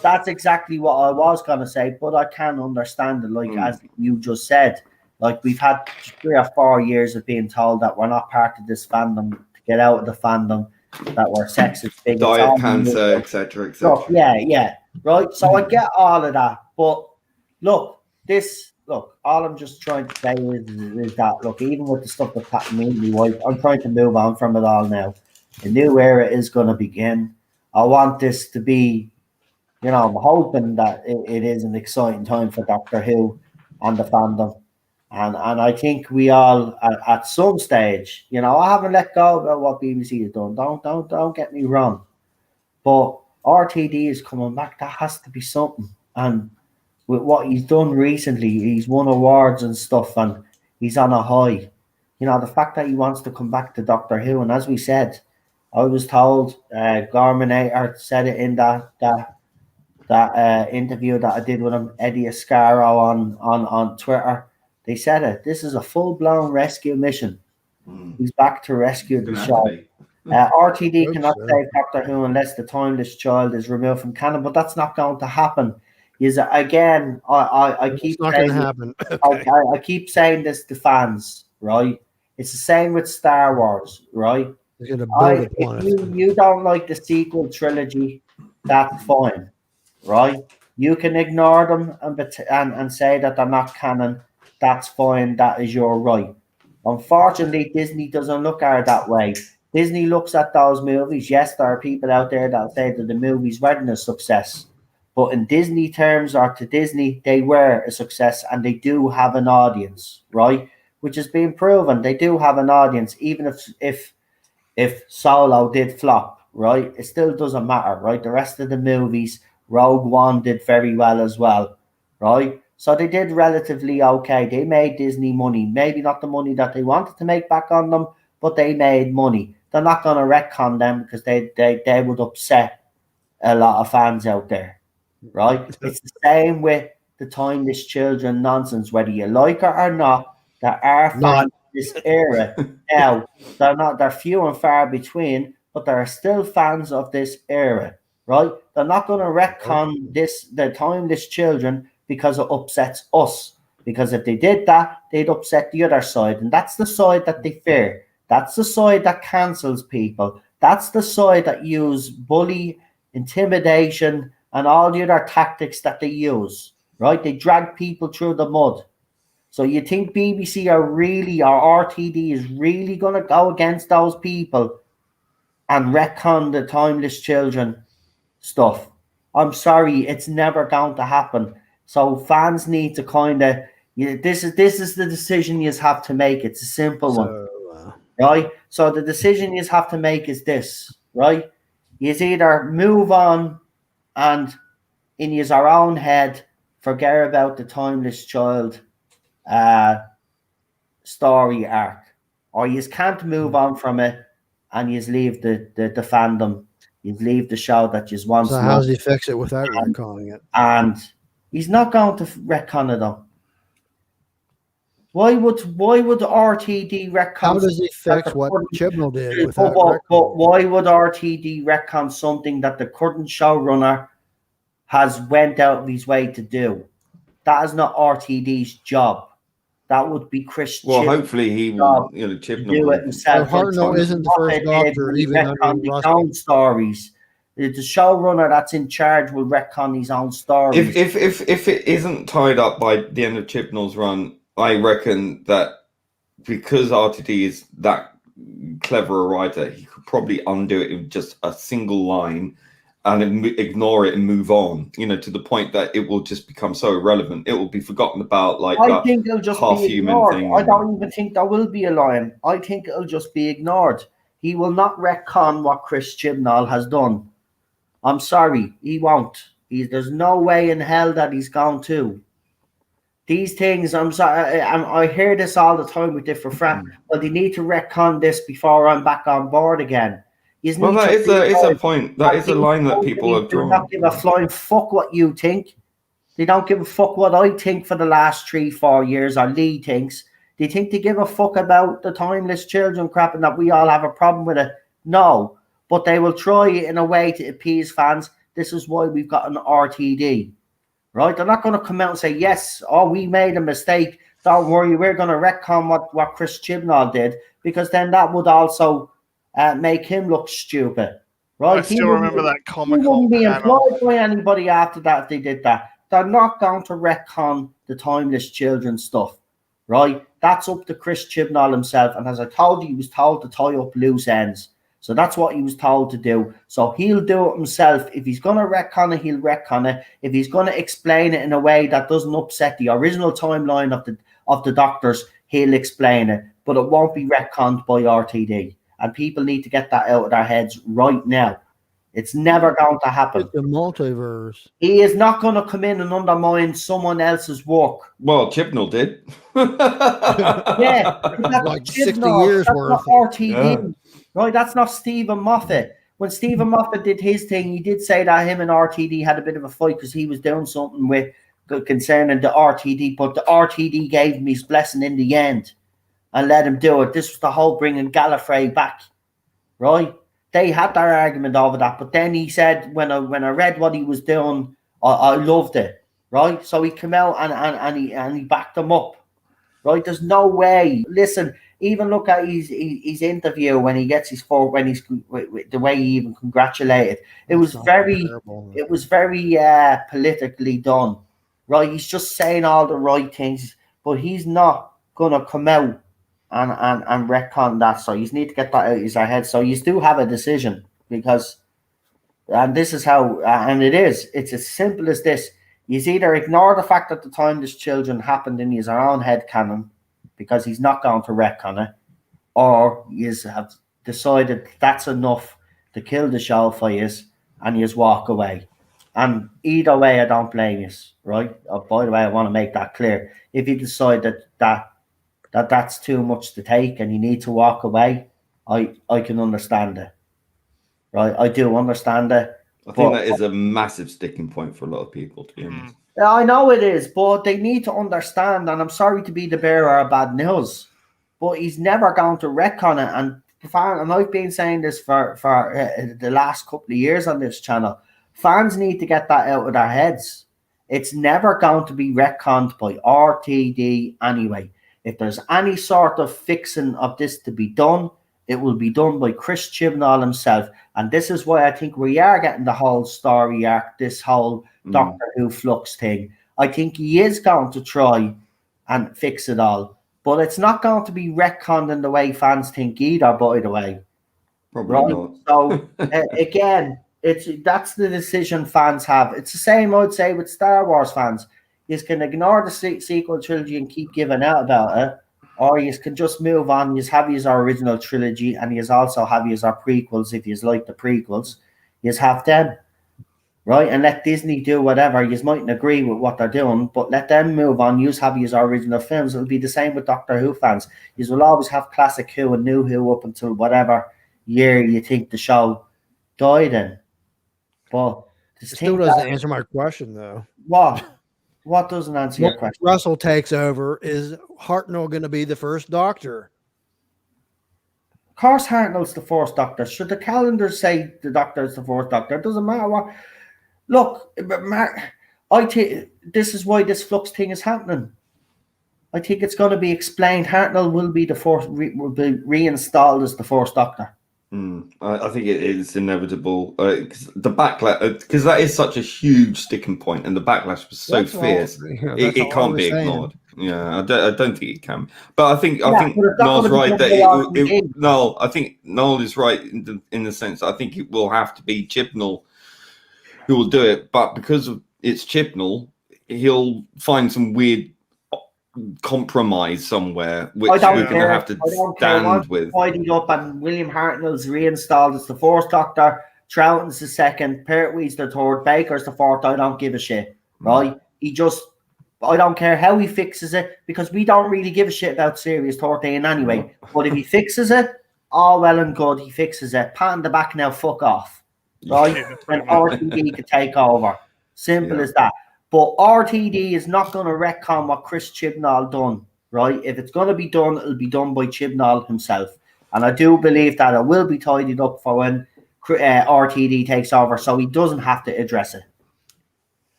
that's exactly what I was gonna say. But I can understand it, like as you just said. Like we've had 3 or 4 years of being told that we're not part of this fandom, to get out of the fandom, that we're sexist, bigots, diet cancer, etc., etc. So, yeah, right. So I get all of that, but look, all I'm just trying to say is that look, even with the stuff that's happening in my wife, I'm trying to move on from it all now. A new era is going to begin. I want this to be, I'm hoping that it is an exciting time for Doctor Who and the fandom. And I think we all at some stage, I haven't let go about what BBC has done. Don't get me wrong, but RTD is coming back. That has to be something. And with what he's done recently, he's won awards and stuff, and he's on a high. The fact that he wants to come back to Doctor Who, and as we said, I was told Gorminator said it in that interview that I did with him, Eddie Ascaro on Twitter. They said it. This is a full-blown rescue mission. He's back to rescue the show. RTD cannot save Doctor Who unless the timeless child is removed from canon, but that's not going to happen. I keep saying happen. Okay. I keep saying this to fans, right? It's the same with Star Wars, right? If you don't like the sequel trilogy, that's fine, right? You can ignore them and say that they're not canon. That's fine. That is your right. Unfortunately, Disney doesn't look at it that way. Disney looks at those movies. Yes, there are people out there that say that the movies weren't a success. But in Disney terms, or to Disney, they were a success, and they do have an audience, right? Which has been proven. They do have an audience, even if Solo did flop, right? It still doesn't matter, right? The rest of the movies, Rogue One did very well as well, right? So they did relatively okay. They made Disney money. Maybe not the money that they wanted to make back on them, but they made money. They're not going to retcon them because they would upset a lot of fans out there, right? It's the same with the timeless children nonsense, whether you like it or not. There are fans in this era now. They're few and far between, but there are still fans of this era, right? They're not going to retcon the timeless children because it upsets us. Because if they did that, they'd upset the other side. And that's the side that they fear. That's the side that cancels people. That's the side that use bully, intimidation, and all the other tactics that they use. Right? They drag people through the mud. So you think BBC or RTD is really going to go against those people and retcon the timeless children stuff? I'm sorry, it's never going to happen. So fans need to kind of, this is the decision you have to make. It's a simple one, right? So the decision you have to make is this, right? You either move on and in your own head forget about the timeless child story arc, or you can't move on from it and you leave the fandom. You leave the show that you want. So how does he fix it without retconning it? And he's not going to retcon it though. Why would RTD retcon? How does he that fix the what current- Chibnall did but, without but retcon? why would RTD retcon something that the current showrunner has went out of his way to do? That is not RTD's job. That would be Chris Well, Chibnall hopefully he will, you know, Chibnall do will it himself. So Hartnell isn't the first Doctor, When he even under retconned his Russell. own stories. The showrunner that's in charge will retcon his own stories. If it isn't tied up by the end of Chibnall's run, I reckon that because RTD is that clever a writer, he could probably undo it in just a single line and ignore it and move on, you know, to the point that it will just become so irrelevant. It will be forgotten about, like I think it'll just half be human ignored. thing. I don't even think there will be a line. I think it'll just be ignored. He will not retcon what Chris Chibnall has done. I'm sorry, he won't. There's no way in hell that he's going to. These things, I'm sorry, I hear this all the time with different friends. But they need to retcon this before I'm back on board again. Well, that is a point. That is a line that people have drawn. They don't give a flying fuck what you think. They don't give a fuck what I think for the last 3-4 years, or Lee thinks. They think they give a fuck about the timeless children crap and that we all have a problem with it. No. But they will try it in a way to appease fans. This is why we've got an RTD. Right? They're not going to come out and say, yes, we made a mistake. Don't worry, we're going to retcon what Chris Chibnall did, because then that would also make him look stupid. Right? I still remember that He Comic-Con wouldn't be panel. employed by anybody after that if they did that. They're not going to retcon the timeless children stuff. Right? That's up to Chris Chibnall himself. And as I told you, he was told to tie up loose ends. So that's what he was told to do. So he'll do it himself. If he's going to retcon it, he'll retcon it. If he's going to explain it in a way that doesn't upset the original timeline of the Doctors, he'll explain it. But it won't be retconned by RTD. And people need to get that out of their heads right now. It's never going to happen. It's the multiverse. He is not going to come in and undermine someone else's work. Well, Chibnall did. Yeah, that's Like Chibnall. 60 years That's worth. not RTD. Yeah. Right, that's not Stephen Moffat. When Stephen Moffat did his thing, he did say that him and RTD had a bit of a fight because he was doing something with concerning the RTD, but the RTD gave him his blessing in the end and let him do it. This was the whole bringing Gallifrey back, right? They had their argument over that, but then he said, when I read what he was doing, I loved it, right? So he came out and he backed him up, right? There's no way. Listen, even look at his interview when he gets his the way he even congratulated. It was very politically done, right? He's just saying all the right things, but he's not gonna come out and retcon that. So you need to get that out of his head. So you do have a decision, because, and this is how, and it's as simple as this. You either ignore the fact that the timeless children happened in his own head canon, because he's not going to retcon it, or you have decided that's enough to kill the show for you and you just walk away. And either way, I don't blame you, right? By the way, I want to make that clear. If you decide that that's too much to take and you need to walk away, I can understand it, right? I do understand it. I think that is a massive sticking point for a lot of people, to be honest. I know it is, but they need to understand, and I'm sorry to be the bearer of bad news, but he's never going to retcon it. And I've been saying this for the last couple of years on this channel. Fans need to get that out of their heads. It's never going to be retconned by RTD anyway. If there's any sort of fixing of this to be done, it will be done by Chris Chibnall himself. And this is why I think we are getting the whole story arc, this whole Doctor Who flux thing. I think he is going to try and fix it all. But it's not going to be retconned in the way fans think either, by the way. Probably not. So, again, that's the decision fans have. It's the same, I'd say, with Star Wars fans. You can ignore the sequel trilogy and keep giving out about it, or you can just move on. You have your original trilogy, and you also have your prequels if you like the prequels. You have them, right? And let Disney do whatever. You mightn't agree with what they're doing, but let them move on. You have your original films. It'll be the same with Doctor Who fans. You will always have classic Who and New Who up until whatever year you think the show died in. But it still doesn't answer my question, though. What? What doesn't answer your When question? Russell takes over, is Hartnell going to be the first Doctor? Of course, Hartnell's the fourth Doctor. Should the calendar say the Doctor is the fourth Doctor? It doesn't matter what. Look, I think this is why this flux thing is happening. I think it's going to be explained. Hartnell will be will be reinstalled as the fourth Doctor. I think it is inevitable. The backlash, because that is such a huge sticking point, and the backlash was so fierce, it can't be ignored. Yeah, I don't think it can. But I think Noel's right that no, I think Noel is right in the sense that I think it will have to be Chibnall who will do it. But because it's Chibnall, he'll find some weird compromise somewhere, which we're going to have to stand with. Tidied up, and William Hartnell's reinstalled as the fourth Doctor. Troughton's the second. Pertwee's the third. Baker's the fourth. I don't give a shit, right? I don't care how he fixes it, because we don't really give a shit about Series 13 anyway. But if he fixes it, all well and good. He fixes it. Pat in the back now. Fuck off, right? And RTD to take over. Simple as that. But RTD is not going to retcon what Chris Chibnall done, right? If it's going to be done, it'll be done by Chibnall himself. And I do believe that it will be tidied up for when RTD takes over, so he doesn't have to address it.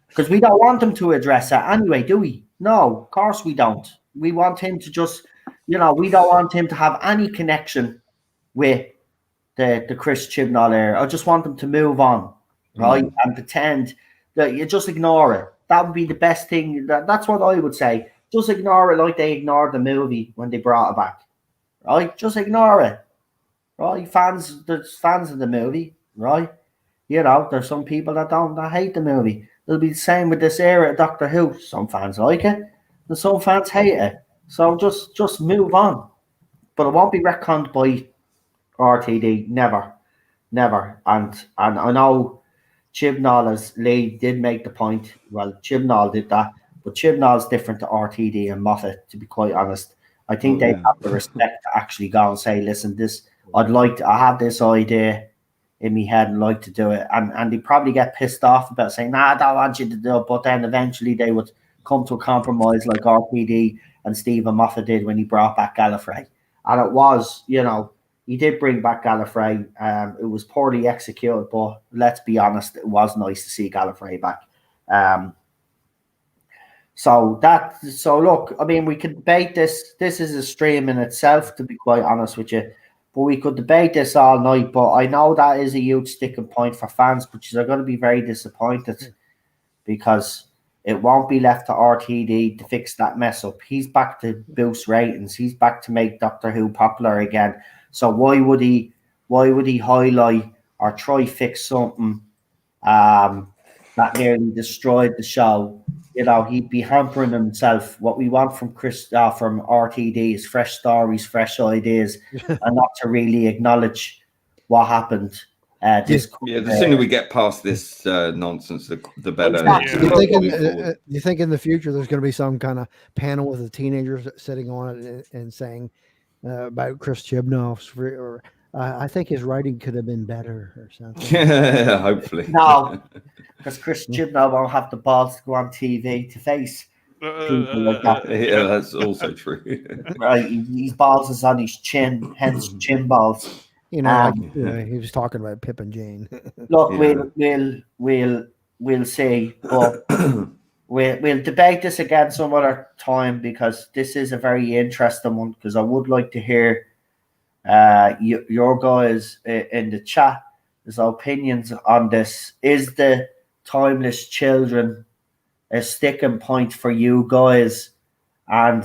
Because we don't want him to address it anyway, do we? No, of course we don't. We want him to just, we don't want him to have any connection with the Chris Chibnall era. I just want him to move on, right? And pretend that you just ignore it. That would be the best thing. That's what I would say. Just ignore it like they ignored the movie when they brought it back. Right? Just ignore it. Right? There's fans of the movie, right? There's some people that hate the movie. It'll be the same with this era of Doctor Who. Some fans like it, and some fans hate it. So just move on. But it won't be retconned by RTD. Never. And I know Chibnall, as Lee did make the point. Well, Chibnall did that, but Chibnall's different to RTD and Moffat, to be quite honest. I think they have the respect to actually go and say, listen, I have this idea in my head and like to do it. And they probably get pissed off about saying, nah, I don't want you to do it. But then eventually they would come to a compromise like RTD and Stephen Moffat did when he brought back Gallifrey. And it was, he did bring back Gallifrey. It was poorly executed, but let's be honest, it was nice to see Gallifrey back. So look, I mean, we could debate this. This is a stream in itself, to be quite honest with you. But we could debate this all night. But I know that is a huge sticking point for fans, which are going to be very disappointed because it won't be left to RTD to fix that mess up. He's back to boost ratings. He's back to make Doctor Who popular again. So why would he highlight or try fix something that nearly destroyed the show? He'd be hampering himself. What we want from from RTD is fresh stories, fresh ideas, and not to really acknowledge what happened. The sooner we get past this nonsense, the better. Do you think in the future there's going to be some kind of panel with the teenagers sitting on it and saying about Chris Chibnall's, or I think his writing could have been better or something? Yeah, hopefully. No, because Chris Chibnall won't have the balls to go on TV to face people like that. Yeah, that's also true. Right, his balls is on his chin, hence chin balls. He was talking about Pip and Jane. Look, we'll see, but we'll debate this again some other time, because this is a very interesting one. Because I would like to hear your guys in the chat, his opinions on this. Is the Timeless Children a sticking point for you guys? And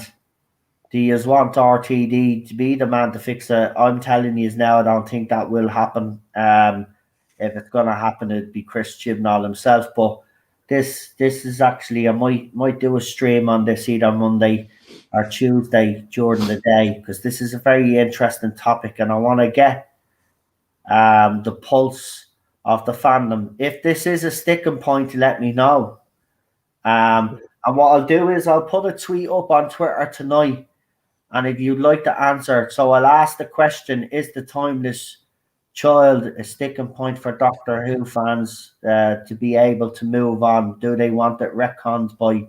do you want RTD to be the man to fix it? I'm telling you now, I don't think that will happen. If it's going to happen, it'd be Chris Chibnall himself. But this is actually, I might do a stream on this either Monday or Tuesday during the day, because this is a very interesting topic, and I want to get the pulse of the fandom. If this is a sticking point, let me know. And what I'll do is I'll put a tweet up on Twitter tonight, and if you'd like to answer, so I'll ask the question: is the Timeless child a sticking point for Doctor Who fans to be able to move on? Do they want it retconned by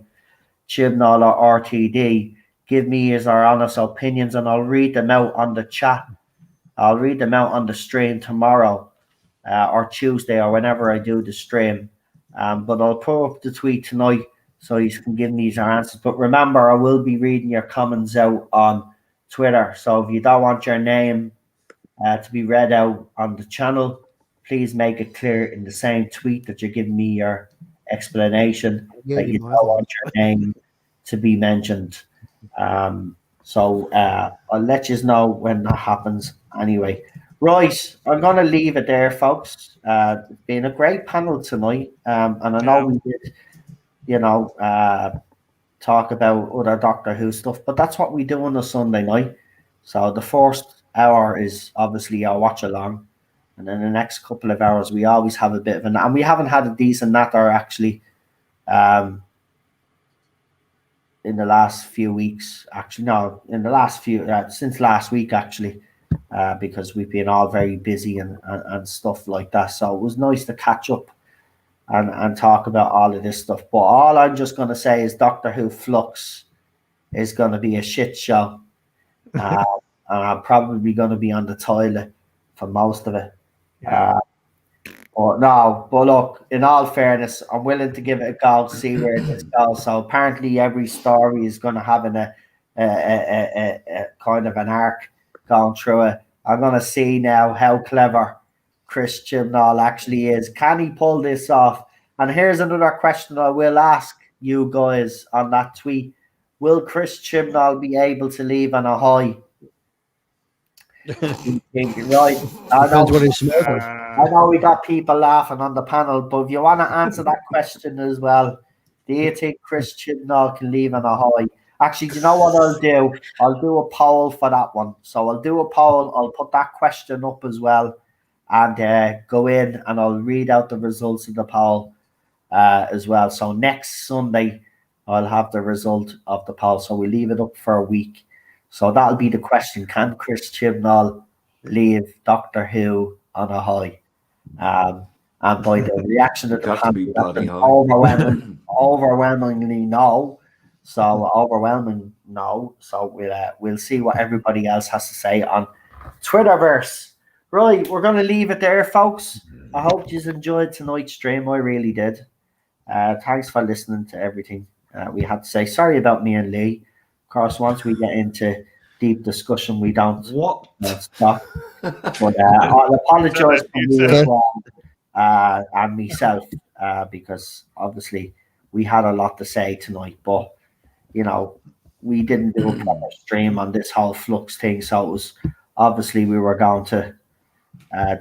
Chibnall or RTD? Give me his or honest opinions, and I'll read them out on the chat. I'll read them out on the stream tomorrow or Tuesday or whenever I do the stream. But I'll put up the tweet tonight so you can give me his answers. But remember, I will be reading your comments out on Twitter. So if you don't want your name to be read out on the channel, please make it clear in the same tweet that you're giving me your explanation that you don't want your name to be mentioned. So I'll let you know when that happens anyway. Right, I'm going to leave it there, folks. It's been a great panel tonight. And I know we did, talk about other Doctor Who stuff, but that's what we do on a Sunday night. So the first hour is obviously our watch along. And then the next couple of hours, we always have a bit of and we haven't had a decent natter actually. In the last few weeks, since last week, actually, because we've been all very busy and stuff like that. So it was nice to catch up and talk about all of this stuff. But all I'm just going to say is Doctor Who Flux is going to be a shit show. And I'm probably going to be on the toilet for most of it. But look, in all fairness, I'm willing to give it a go, see where this goes. So apparently every story is going to have a kind of an arc going through it. I'm going to see now how clever Chris Chibnall actually is. Can he pull this off? And here's another question I will ask you guys on that tweet. Will Chris Chibnall be able to leave on a high? Right. I know we got people laughing on the panel, but if you want to answer that question as well, do you think Chris Chibnall can leave on a high? Actually, do you know what I'll do? I'll do a poll for that one. So I'll do a poll. I'll put that question up as well and go in and I'll read out the results of the poll as well. So next Sunday, I'll have the result of the poll. So we leave it up for a week. So that'll be the question. Can Chris Chibnall leave Doctor Who on a high? And by the reaction of the panel, overwhelmingly no. So overwhelming no. So we'll see what everybody else has to say on Twitterverse. Right, we're going to leave it there, folks. I hope you enjoyed tonight's stream. I really did. Thanks for listening to everything we had to say. Sorry about me and Lee. Of course, once we get into deep discussion, we don't stop. But I'll apologise for me as well and myself because obviously we had a lot to say tonight. But, we didn't do a proper stream on this whole Flux thing. So it was obviously we were going to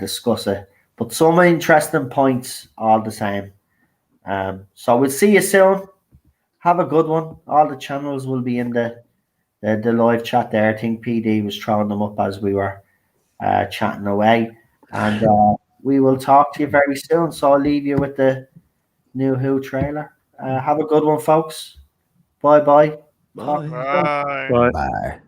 discuss it. But some interesting points all the same. So we'll see you soon. Have a good one. All the channels will be in the live chat there. I think PD was throwing them up as we were chatting away. And we will talk to you very soon. So I'll leave you with the new Who trailer. Have a good one, folks. Bye-bye. Bye. Bye. Bye.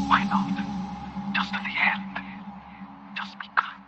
Why not? Just at the end. Just be kind.